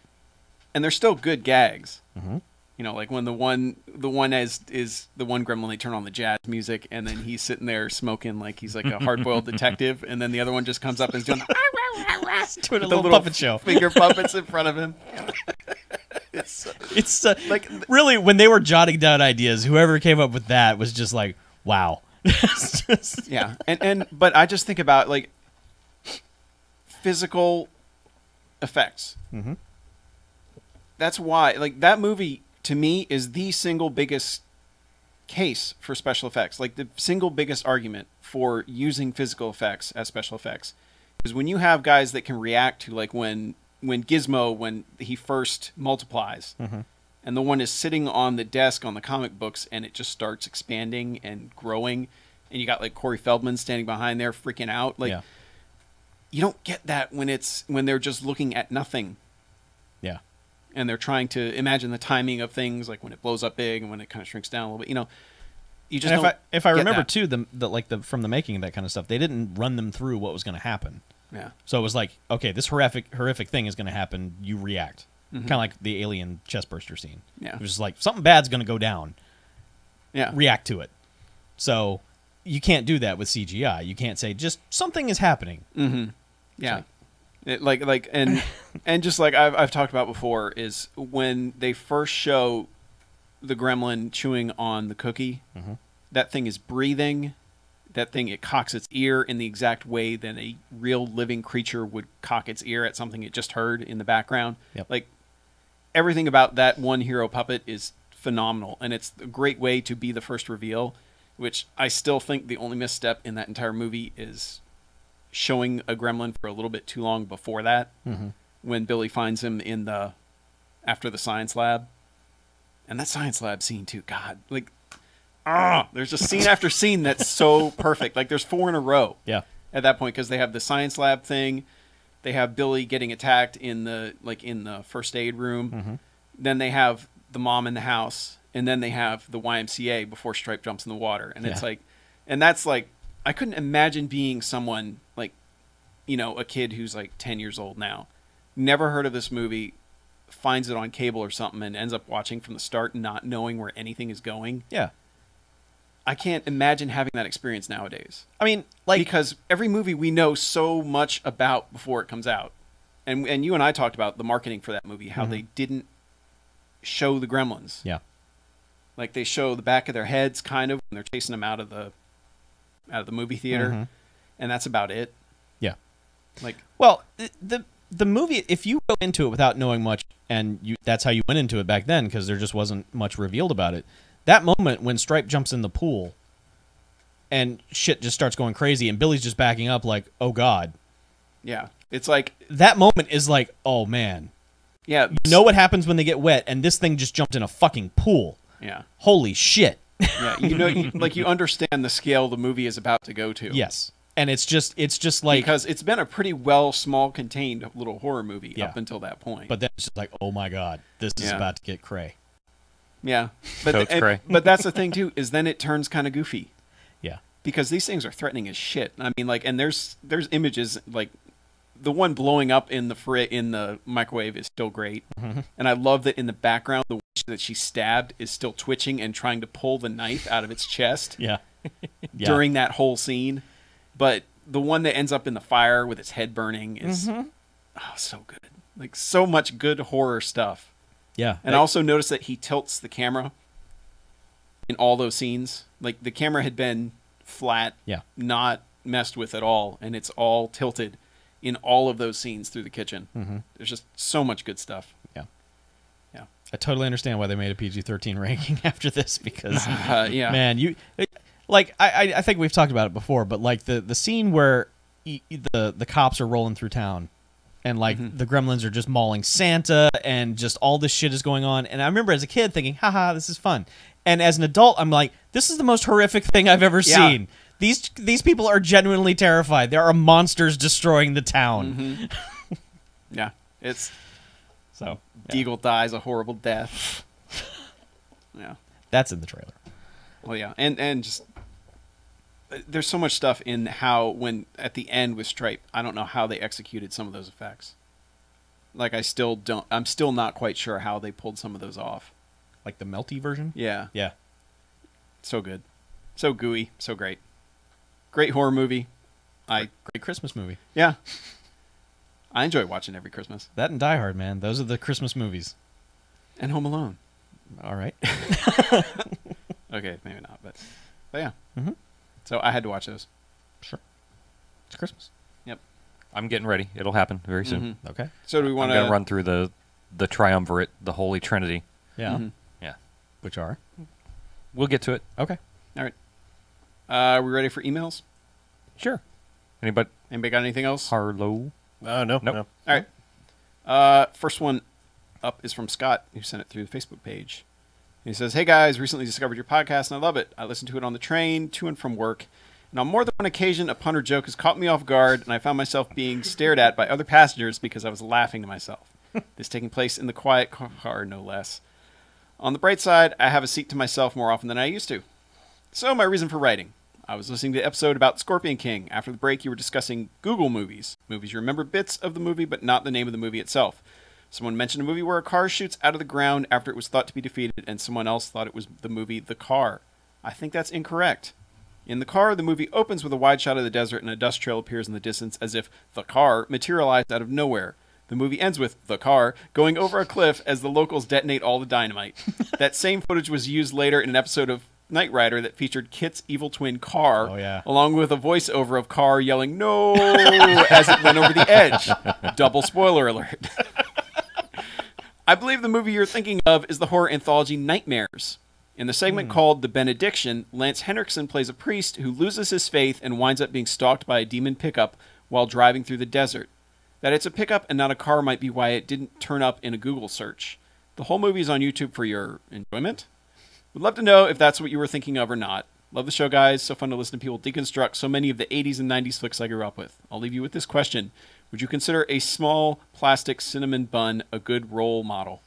And they're still good gags. Mm-hmm. You know, like when the one is the one gremlin, they turn on the jazz music and then he's sitting there smoking like he's like a hard-boiled detective, and then the other one just comes up and is doing Doing a the little puppet show. finger puppets in front of him. It's Like really, when they were jotting down ideas, whoever came up with that was just like, wow. It's just- yeah, but I just think about like physical effects. Mhm. That's why, like, that movie to me is the single biggest case for special effects. Like the single biggest argument for using physical effects as special effects is when you have guys that can react to, like, when Gizmo, when he first multiplies, and the one is sitting on the desk on the comic books, and it just starts expanding and growing, and you got like Corey Feldman standing behind there freaking out. Like, yeah. you don't get that when they're just looking at nothing Yeah. and they're trying to imagine the timing of things, like when it blows up big and when it kind of shrinks down a little bit. You know, you just And don't if I get remember that. too, the from the making of that kind of stuff, they didn't run them through what was going to happen. Yeah. So it was like, okay, this horrific thing is going to happen. You react, kind of like the alien chestburster scene. Yeah. It was just like something bad's going to go down. Yeah. React to it. So you can't do that with CGI. You can't say just something is happening. Yeah. Like and just like I've talked about before, is when they first show the gremlin chewing on the cookie, that thing is breathing. That thing, it cocks its ear in the exact way that a real living creature would cock its ear at something it just heard in the background. Yep. Like, everything about that one hero puppet is phenomenal, and it's a great way to be the first reveal, which I still think the only misstep in that entire movie is showing a gremlin for a little bit too long before that, when Billy finds him after the science lab. And that science lab scene too. God, like, there's just scene after scene that's so perfect. Like there's 4 in a row. Yeah. At that point, because they have the science lab thing, they have Billy getting attacked in the first aid room. Then they have the mom in the house, and then they have the YMCA before Stripe jumps in the water. And it's like, and that's like, I couldn't imagine being someone like, you know, a kid who's like 10 years old now, never heard of this movie, finds it on cable or something, and ends up watching from the start, not knowing where anything is going. Yeah. I can't imagine having that experience nowadays. I mean, like, Because every movie we know so much about before it comes out. And you and I talked about the marketing for that movie, how they didn't show the gremlins. yeah. Like they show the back of their heads kind of when they're chasing them out of the movie theater. And that's about it. Yeah. Like, Well, the movie, if you go into it without knowing much, and that's how you went into it back then, because there just wasn't much revealed about it. That moment when Stripe jumps in the pool and shit just starts going crazy and Billy's just backing up like, oh God. yeah. It's like, That moment is like, oh man. yeah. You know what happens when they get wet and this thing just jumped in a fucking pool. Yeah. Holy shit. Yeah. You know, you understand the scale the movie is about to go to. Yes. And it's just like, Because it's been a pretty small contained little horror movie up until that point. but then it's just like, oh my God, this is Yeah. about to get cray. yeah. But, Totes cray. but that's the thing too, is then it turns kind of goofy. Yeah. Because these things are threatening as shit. I mean, like, and there's images like the one blowing up in the microwave is still great, and I love that in the background the witch that she stabbed is still twitching and trying to pull the knife out of its chest Yeah. Yeah. during that whole scene. But the one that ends up in the fire with its head burning is so good. Like so much good horror stuff. Yeah. And I also noticed that he tilts the camera in all those scenes. Like the camera had been flat, Yeah. not messed with at all, and it's all tilted in all of those scenes through the kitchen. There's just so much good stuff. Yeah. Yeah. I totally understand why they made a PG-13 ranking after this, because Yeah. man, I think we've talked about it before, but like the scene where the cops are rolling through town and like the gremlins are just mauling Santa and just all this shit is going on. And I remember as a kid thinking, haha, this is fun. And as an adult, I'm like, this is the most horrific thing I've ever seen. These people are genuinely terrified. There are monsters destroying the town. Yeah. It's So Deagle dies a horrible death. Yeah. that's in the trailer. Well, yeah. And just there's so much stuff in how when at the end with Stripe, I don't know how they executed some of those effects. Like I'm still not quite sure how they pulled some of those off. Like the melty version? Yeah. Yeah. So good. So gooey. So great. Great horror movie. Great Christmas movie. Yeah. I enjoy watching every Christmas. That and Die Hard, man. Those are the Christmas movies. And Home Alone. All right. Okay, maybe not, but yeah. Mhm. So I had to watch those. Sure. It's Christmas. Yep. I'm getting ready. It'll happen very soon. Okay. So do we I'm want going to run through the triumvirate, the Holy Trinity. Yeah. Yeah. Which are? We'll get to it. Okay. All right. Are we ready for emails? Sure. Anybody? Anybody got anything else? Harlow? No. Nope. No. All right. First one up is from Scott, who sent it through the Facebook page. He says, "Hey guys, recently discovered your podcast and I love it. I listen to it on the train to and from work. And on more than one occasion, a pun or joke has caught me off guard, and I found myself being stared at by other passengers because I was laughing to myself. This taking place in the quiet car, no less. On the bright side, I have a seat to myself more often than I used to. So my reason for writing. I was listening to the episode about Scorpion King. After the break, you were discussing Google movies. Movies you remember bits of the movie, but not the name of the movie itself. Someone mentioned a movie where a car shoots out of the ground after it was thought to be defeated, and someone else thought it was the movie The Car. I think that's incorrect. In The Car, the movie opens with a wide shot of the desert and a dust trail appears in the distance as if the car materialized out of nowhere. The movie ends with the car going over a cliff as the locals detonate all the dynamite. That same footage was used later in an episode of Knight Rider that featured Kit's evil twin Car, along with a voiceover of Car yelling "No" as it went over the edge. Double spoiler alert. I believe the movie you're thinking of is the horror anthology Nightmares. In the segment called The Benediction, Lance Henriksen plays a priest who loses his faith and winds up being stalked by a demon pickup while driving through the desert. That it's a pickup and not a car might be why it didn't turn up in a Google search. The whole movie is on YouTube for your enjoyment. Would love to know if that's what you were thinking of or not. Love the show, guys. So fun to listen to people deconstruct so many of the 80s and 90s flicks I grew up with. I'll leave you with this question. Would you consider a small plastic cinnamon bun a good role model?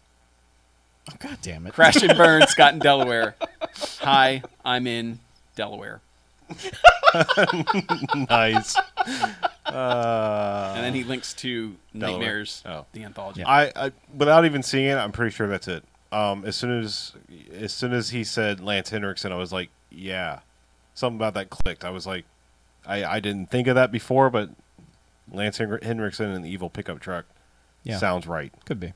Oh, God damn it. Crash and burn, Scott in Delaware. Hi, I'm in Delaware. Nice. And then he links to Delaware. Nightmares, Oh. the anthology. Yeah. I without even seeing it, I'm pretty sure that's it. As soon as he said Lance Henriksen, I was like, yeah, something about that clicked. I was like, I didn't think of that before, but Lance Henriksen and the evil pickup truck sounds right. Could be.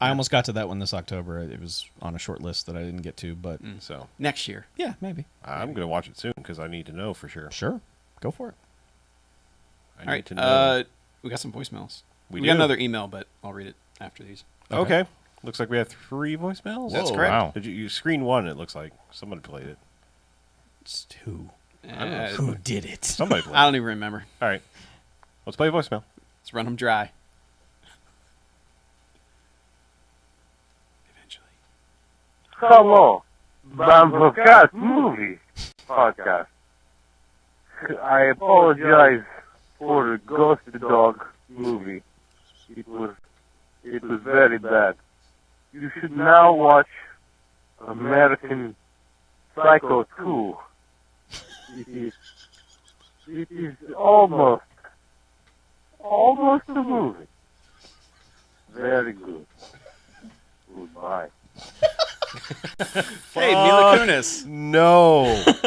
I almost got to that one this October. It was on a short list that I didn't get to, but So Next year. yeah, maybe. I'm gonna watch it soon because I need to know for sure. Sure. Go for it. I All need right. to know. We got some voicemails. We got do. another email, but I'll read it after these. Okay. Looks like we have 3 voicemails. That's Whoa. correct. Wow. Did you screen one? It looks like somebody played it. It's who? Uh, Who did it? Somebody played. I it. don't even remember. All right, let's play a voicemail. Let's run them dry. Eventually. Hello, BMFcast movie podcast. I apologize for the Ghost Dog movie. It was very bad. You should now watch American Psycho 2. It is almost a movie. Very good. Goodbye. Hey, Mila Kunis. No.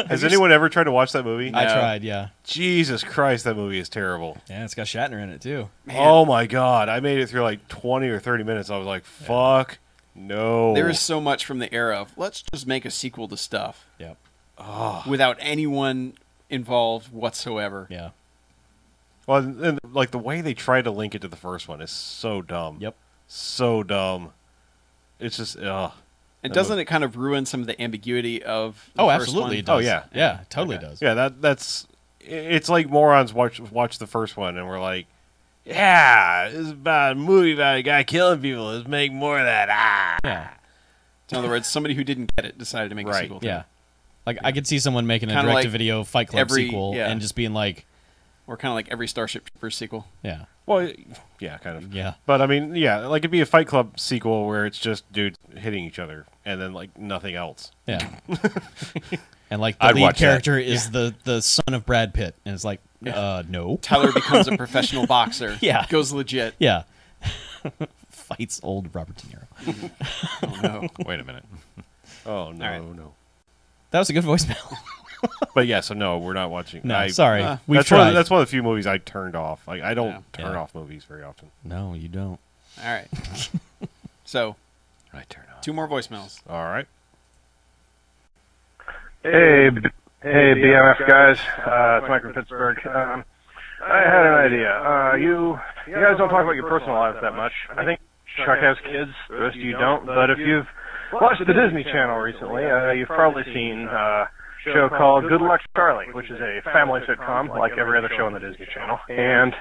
Has anyone ever tried to watch that movie? I No. tried, yeah. Jesus Christ, that movie is terrible. Yeah, it's got Shatner in it, too. Oh my God, I made it through like 20 or 30 minutes. I was like, fuck, no. There is so much from the era of let's just make a sequel to stuff Yep. without anyone involved whatsoever. Yeah. Well, and like the way they try to link it to the first one is so dumb. Yep. So dumb. It's just, And doesn't it kind of ruin some of the ambiguity of the Oh, first absolutely one? it does. Oh, yeah. Yeah, it totally Okay. does. Yeah, that's it's like morons watch the first one and we're like, yeah, this is about a movie about a guy killing people. Let's make more of that. Ah. Yeah. In other words, somebody who didn't get it decided to make a Right. sequel. to Yeah. it. Like, I could see someone making a Kinda like direct-to-video Fight Club every- sequel yeah. and just being like, Or kind of like every Starship Troopers sequel. yeah, Well, yeah, kind of. yeah. But I mean, yeah, like it'd be a Fight Club sequel where it's just dudes hitting each other and then like nothing else. Yeah. And like the I'd lead watch that. character is the son of Brad Pitt, and it's like, no. Tyler becomes a professional boxer. Yeah. Goes legit. Yeah. Fights old Robert De Niro. Oh, no. Wait a minute. Oh no, right. no. That was a good voicemail. But yeah, so no, we're not watching. No, sorry. We've that's tried. that's one of the few movies I turned off. Like I don't Yeah. turn Yeah. off movies very often. No, you don't. All right. So, I turn on. 2 more voicemails. All right. Hey, BMF guys. It's Mike from Pittsburgh. I had an idea. You guys don't talk about your personal lives that much. I think Chuck has kids. The rest of you don't. But if you've watched the Disney Channel recently, you've probably seen a show called Good Luck Charlie, which is a family sitcom like every other show on the Disney Channel. And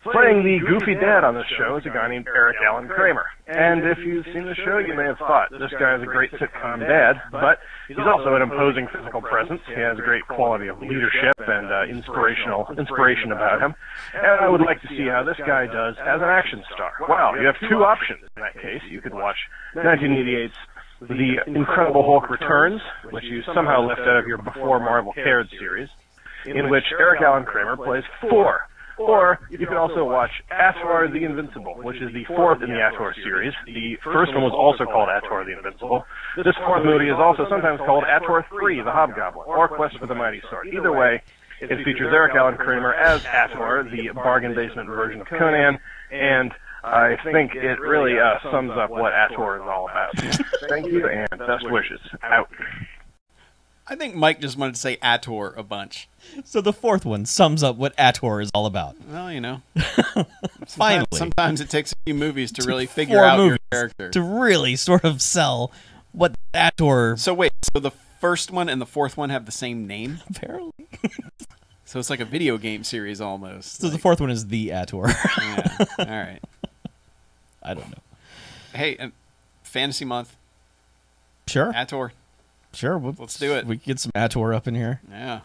playing the goofy dad on this show is a guy named Eric Allen Kramer. And if you've seen the show, you may have thought this guy is a great sitcom dad, but he's also an imposing physical presence. He has a great quality of leadership and inspiration about him. And I would like to see how this guy does as an action star. Well, you have 2 options in that case. You could watch 1988's The Incredible Hulk Returns, which you somehow left out of your Before Marvel Cared series, in which Eric Allen Kramer plays Thor. Or you can also watch Ator the Invincible, which is the 4th in the Ator series. The first one was also called Ator the Invincible. This 4th movie is also sometimes called Ator 3, the Hobgoblin, or Quest for the Mighty Sword. Either way, it features Eric Allen Kramer as Ator, the bargain basement version of Conan, and I think it really sums up what Ator is all about. Thank you, and best wishes. Out. I think Mike just wanted to say Ator a bunch. So the 4th one sums up what Ator is all about. Well, you know. Finally. Sometimes it takes a few movies to really 4 figure out movies your character. to really sort of sell what Ator So wait, so the first one and the 4th one have the same name? apparently. So it's like a video game series almost. So the 4th one is the Ator. Yeah. All right. I don't know. Hey, Fantasy month. Sure. Ator. Sure. Let's do it. We can get some Ator up in here. Yeah.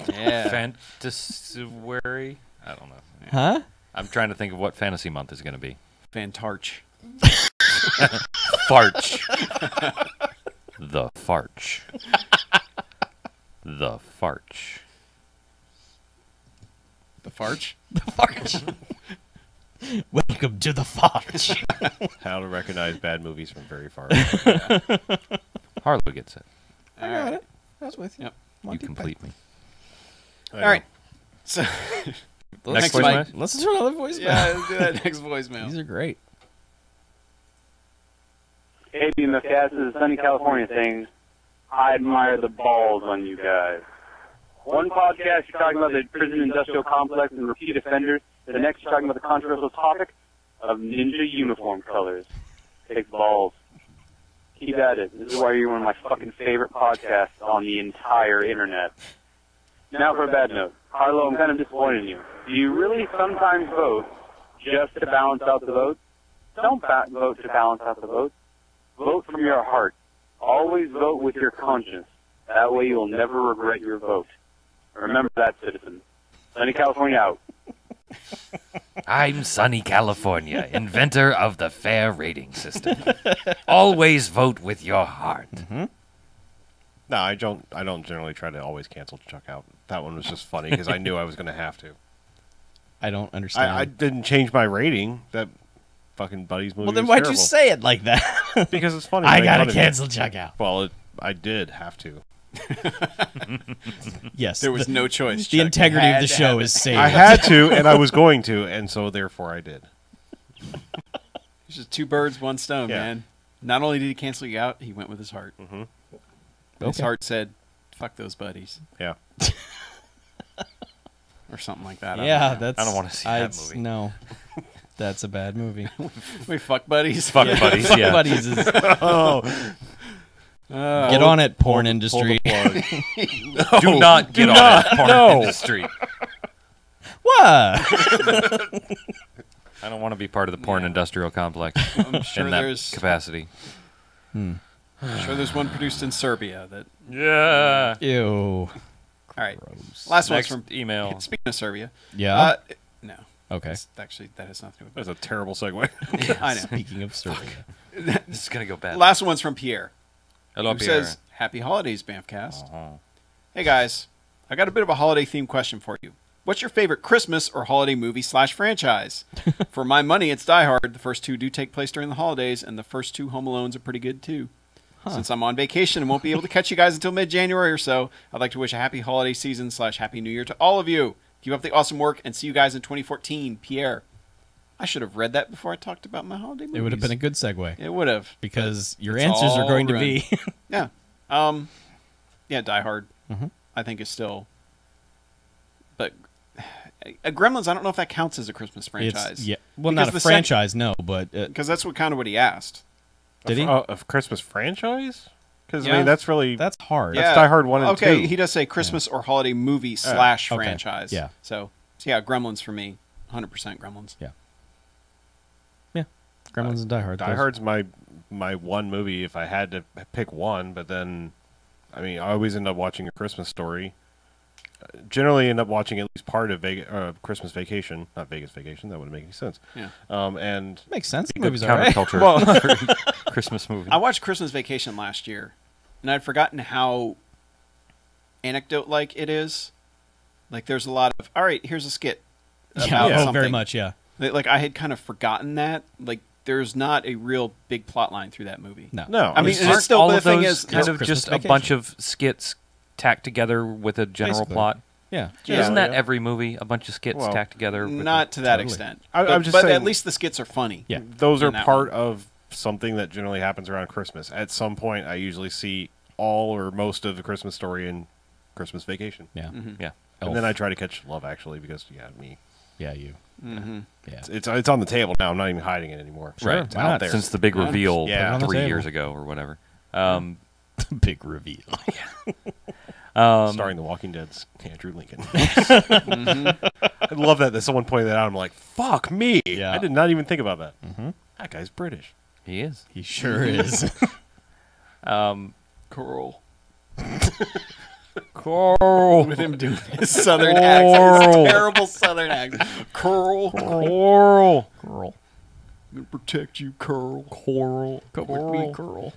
Yeah. Fantasy. I don't know. Huh? I'm trying to think of what fantasy month is going to be. Fantarch. Farch. The Farch. The Farch. The Farch? The Farch. Welcome to the Farch. How to recognize bad movies from very far. Harlow gets it. I got it. I was with you. Yep. You complete me. All right. So, Next Mike. voicemail? Let's do another voicemail. Yeah, let's do that next voicemail. These are great. Hey, BMFcast, this is sunny California saying, I admire the balls on you guys. One podcast, you're talking about the prison industrial complex and repeat offenders. The next, you're talking about the controversial topic of ninja uniform colors. Take balls. Keep at it. This is why you're one of my fucking favorite podcasts on the entire internet. Now for a bad note. Harlow, I'm kind of disappointed in you. Do you really sometimes vote just to balance out the vote? Don't vote to balance out the vote. Vote from your heart. Always vote with your conscience. That way you'll never regret your vote. Remember that, citizen. Sunny California out. I'm Sunny California, inventor of the fair rating system. Always vote with your heart. No, I don't generally try to always cancel Chuck out. That one was just funny because I knew I was going to have to. I don't understand. I didn't change my rating. That fucking Buddies movie. Well, then was why'd terrible. you say it like that? Because it's funny. I Make gotta fun of me. cancel checkout. Well, I did have to. Yes. There was no choice. The Chuck. integrity You of the had to show have is it. saved. I had to, and I was going to, and so therefore I did. It's just two birds, one stone, Yeah. man. Not only did he cancel you out, he went with his heart. Mm-hmm. His Okay. heart said, "Fuck those buddies," Yeah. or something like that. I Yeah, don't know. that's. I don't wanna see that movie. No, that's a bad movie. We fuck buddies. Fuck buddies, yeah. Buddies is, Oh, get on it, porn industry. Do not get on it, porn industry. What? I don't want to be part of the porn industrial complex I'm sure in that there's. capacity. I'm sure there's one produced in Serbia. That. Yeah. Ew. All right. Last one's Next from. email. Speaking of Serbia. Yeah. No. Okay. It's actually, that has nothing to do that's with a terrible segue. it. I know. Speaking of Serbia. This is gonna go bad. Last one's from Pierre. Hello, Who Pierre. says, "Happy holidays, BMFcast. Uh-huh. Hey guys, I got a bit of a holiday themed question for you. What's your favorite Christmas or holiday movie / franchise? For my money, it's Die Hard. The first two do take place during the holidays, and the first two Home Alones are pretty good too. Since I'm on vacation and won't be able to catch you guys until mid-January or so, I'd like to wish a happy holiday season / happy new year to all of you. Keep up the awesome work and see you guys in 2014. Pierre." I should have read that before I talked about my holiday movies. It would have been a good segue It would have. because your It's answers are all going to run. be. Yeah. Yeah, Die Hard. Mhm. I think is still. But Gremlins, I don't know if that counts as a Christmas franchise. It's, yeah. Well, Because not a the sec- franchise, no, but Because that's what kind of what he asked. did he? A Christmas franchise? Because I Yeah. mean, that's really That's hard. That's Die Hard 1 and Okay, 2. he does say Christmas or holiday movie / okay. franchise. Yeah. So yeah, Gremlins for me, 100% Gremlins. Gremlins and Die Hard. Die Hard's my one movie if I had to pick one, but then, I mean, I always end up watching A Christmas Story. Generally end up watching at least part of Christmas Vacation. Not Vegas Vacation, that wouldn't make any sense. Yeah. And Makes sense. The Good movie's all right. counterculture Christmas movie. I watched Christmas Vacation last year, and I'd forgotten how anecdote-like it is. Like, there's a lot of, all right, here's a skit about Yeah, oh, something. very much, yeah. Like, I had kind of forgotten that. Like, there's not a real big plot line through that movie. No. no, I mean, it's and Aren't it's still all the of thing those is, kind of Christmas just Vacation. a bunch of skits tacked together with a general Basically. plot? Yeah. Yeah, Isn't that yeah. every movie? A bunch of skits Well, tacked together? With not to that Totally. extent. I'm But, just but saying- at least the skits are funny. Yeah. those are in that part of something that generally happens around Christmas. At some point, I usually see all or most of the Christmas Story in Christmas Vacation. Yeah. Yeah. And then I try to catch Love Actually because, yeah, me. Yeah, you. Mm-hmm. Yeah. It's on the table now. I'm not even hiding it anymore. Sure, It's why out not? there. Since the big Yeah. reveal Yeah. Put it on the 3 table. years ago or whatever. Big reveal. Starring The Walking Dead's Andrew Lincoln. I love that someone pointed that out. I'm like, fuck me. Yeah. I did not even think about that. That guy's British. He is. He sure is. Coral. Coral. With him doing his southern accent. His terrible southern accent. Coral. Coral. Curl. I'm going to protect you, Coral. Coral. Come with me, curl.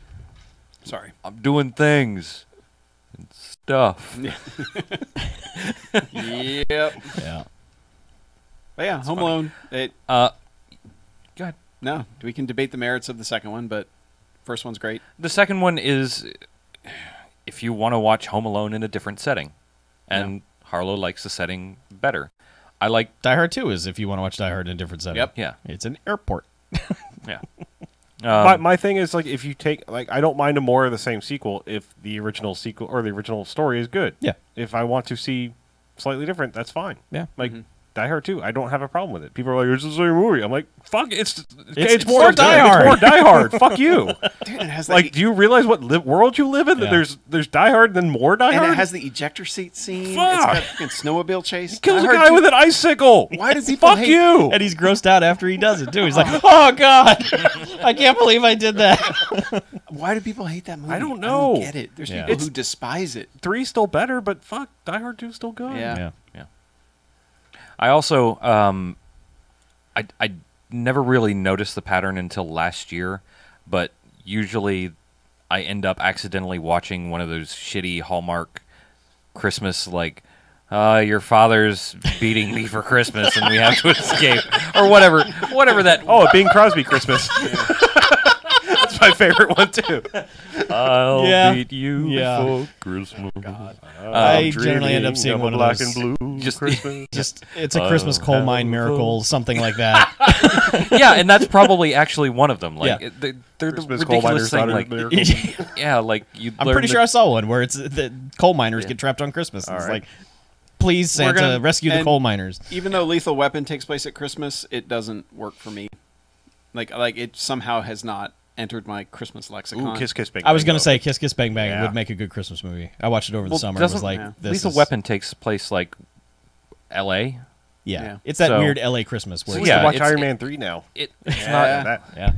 Sorry. I'm doing things and stuff. Yep. Yeah. But yeah, Home Alone. It, Go ahead. no, we can debate the merits of the second one, but first one's great. The second one is if you want to watch Home Alone in a different setting, and Harlow likes the setting better. I like. Die Hard 2 is if you want to watch Die Hard in a different setting. Yep. Yeah. It's an airport. Yeah. My thing is, like, if you take, like, I don't mind a more of the same sequel if the original sequel or the original story is good. Yeah. If I want to see slightly different, that's fine. Yeah. Like, Die Hard 2, I don't have a problem with it. People are like, it's the same movie. I'm like, fuck, it's It's more more Die Hard. It's more Die Hard. Fuck you. Dude, it has Like, do you realize what world you live in? That Yeah. there's Die Hard and then more Die and Hard? it has the ejector seat scene. Fuck. It's got a freaking snowmobile chase. Kills Die a Hard guy 2 with an icicle. Why do people Fuck hate you. And he's grossed out after he does it, too. He's like, oh, God. I can't believe I did that. Why do people hate that movie? I don't know. I don't get it. There's Yeah. people who despise it. 3's still better, but fuck, Die Hard 2's still good. Yeah. I also I never really noticed the pattern until last year, but usually I end up accidentally watching one of those shitty Hallmark Christmas, like, your father's beating me for Christmas and we have to escape, or whatever that. Oh, a Bing Crosby Christmas. That's my favorite one too. I'll Yeah. beat you Yeah. for Christmas. I generally end up seeing one of black those. and blue Just- Christmas. Just it's a Christmas coal mine miracle, something like that. Yeah, and that's probably actually one of them. Like Yeah. they're the Christmas coal ridiculous miners thing. daughter Like, miracle. yeah, like you. I'm pretty sure I saw one where it's the coal miners get trapped on Christmas. And it's right. like, please, We're Santa, gonna- rescue the and- coal miners. Even though Lethal Weapon takes place at Christmas, it doesn't work for me. Like it somehow has not entered my Christmas lexicon. Ooh, Kiss Kiss Bang I was Bang, going to though. say Kiss Kiss Bang Bang Yeah. would make a good Christmas movie. I watched it over the Well, summer. And was doesn't- like, yeah. this Lethal is- Weapon takes place like L.A. Yeah. Yeah. It's that So- weird LA Christmas where So it's we should Yeah, watch it's- Iron Man 3 now. It's Yeah. not That. yeah.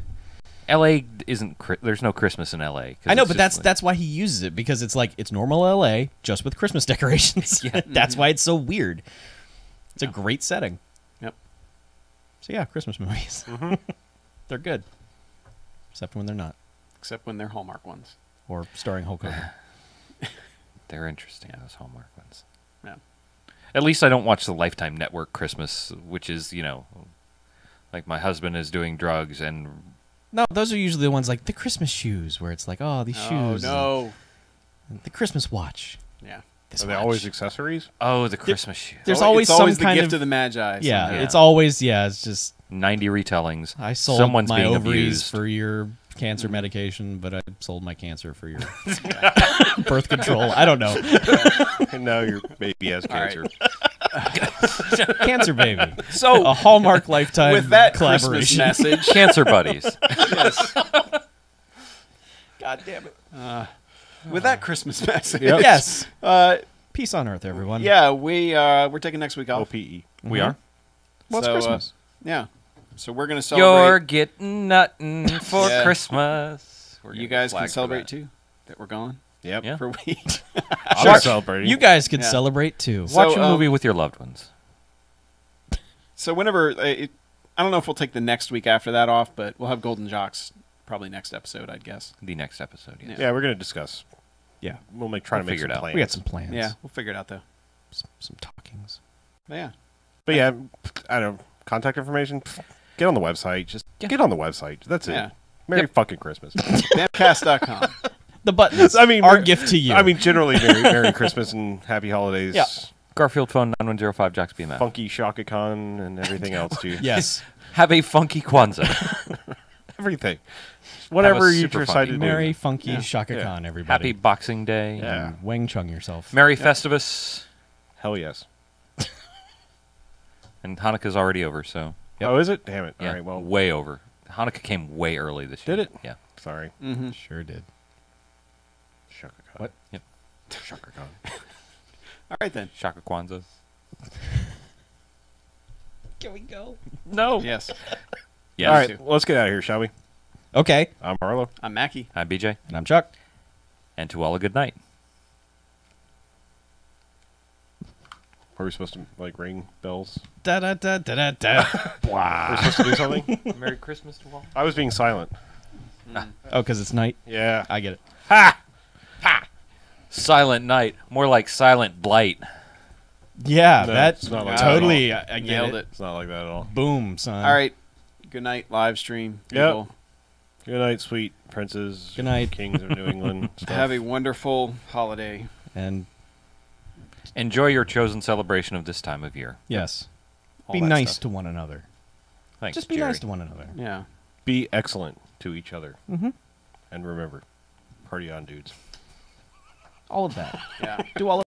L.A. isn't. There's no Christmas in L.A. 'cause I know, it's but just that's why he uses it, because it's like it's normal LA just with Christmas decorations. Yeah. That's why it's so weird. It's a great setting. Yep. So yeah, Christmas movies. They're good. Except when they're not. Except when they're Hallmark ones. Or starring Hulk Hogan. they're interesting. Those Hallmark ones. Yeah. At least I don't watch the Lifetime Network Christmas, which is like my husband is doing drugs and No, those are usually the ones like the Christmas shoes, where it's like, oh, these shoes. Oh, no. and the Christmas watch. Yeah. This Are they watch. always accessories? the Christmas shoes. There's Oh, always it's always some the kind gift of the Magi. yeah, somehow. it's always it's just 90 retellings. I sold Someone's my being ovaries abused. for your cancer medication, but I sold my cancer for your birth control. I don't know. And now your baby has right. cancer. Cancer baby. So A Hallmark Lifetime with that Christmas collaboration. message, Cancer buddies. yes. God damn it. With that Christmas message, Yes. uh, Peace on earth, everyone. yeah, we're taking next week off. OPE. We are. Well, it's So, Christmas. Yeah, so we're gonna You're celebrate. getting nothing for Yeah. Christmas. We're You getting guys can flagged for celebrate that. too. That we're gone Yep. Yeah. for a week. I'm celebrating. You guys can Yeah. celebrate too. Watch So, a movie with your loved ones. So whenever I don't know if we'll take the next week after that off, but we'll have Golden Jocks probably next episode, I'd guess. The next episode. Yes. Yeah. Yeah, we're going to discuss. Yeah. We'll try to make figure some it out. plans. We got some plans. Yeah, we'll figure it out though. Some talkings. But yeah, But yeah, I don't know. Contact information? Pfft, get on the website. Just get on the website. That's it. Yeah. Merry fucking Christmas. BMFcast.com. The buttons. I mean, our gift to you. I mean, generally, Merry Christmas and Happy Holidays. Yeah. Garfield phone 9105 Jocks BMF. Funky Shaka Khan and everything else, too. yes. Have a funky Kwanzaa. Everything. Whatever you super decide to do. Merry funky Yeah. Shaka Yeah. Khan, everybody. Happy Boxing Day. Yeah. And Wang Chung yourself. Merry Festivus. Hell yes. And Hanukkah's already over, so Oh, is it? Damn it. yeah, All right, well, way over. Hanukkah came way early this year. Did it? Yeah. sorry. Mm-hmm. Sure did. Shaka Khan. What? Yep. Shaka Khan. All right then. Shaka Kwanzaa. Can we go? No. Yes. Yes. All right, well, let's get out of here, shall we? Okay. I'm Harlow. I'm Mackie. Hi, BJ. And I'm Chuck. And to all a good night. Are we supposed to like ring bells? Da da da da da da. Are we supposed to do something? Merry Christmas to all. I was being silent. Oh, because it's night? Yeah. I get it. Ha! Silent night. More like silent blight. Yeah, No, that's it's not like totally. I get Nailed it. It's not like that at all. Boom, son. All right. Good night, live stream. Yep. people. Good night, sweet princes. Good night. Kings of New England. Stuff. Have a wonderful holiday. And Enjoy your chosen celebration of this time of year. yes, All be that nice stuff. to one another. Thanks, Just be Jerry. nice to one another. Yeah. Be excellent to each other. Mm-hmm. And remember, party on, dudes. All of that. Yeah. Do all of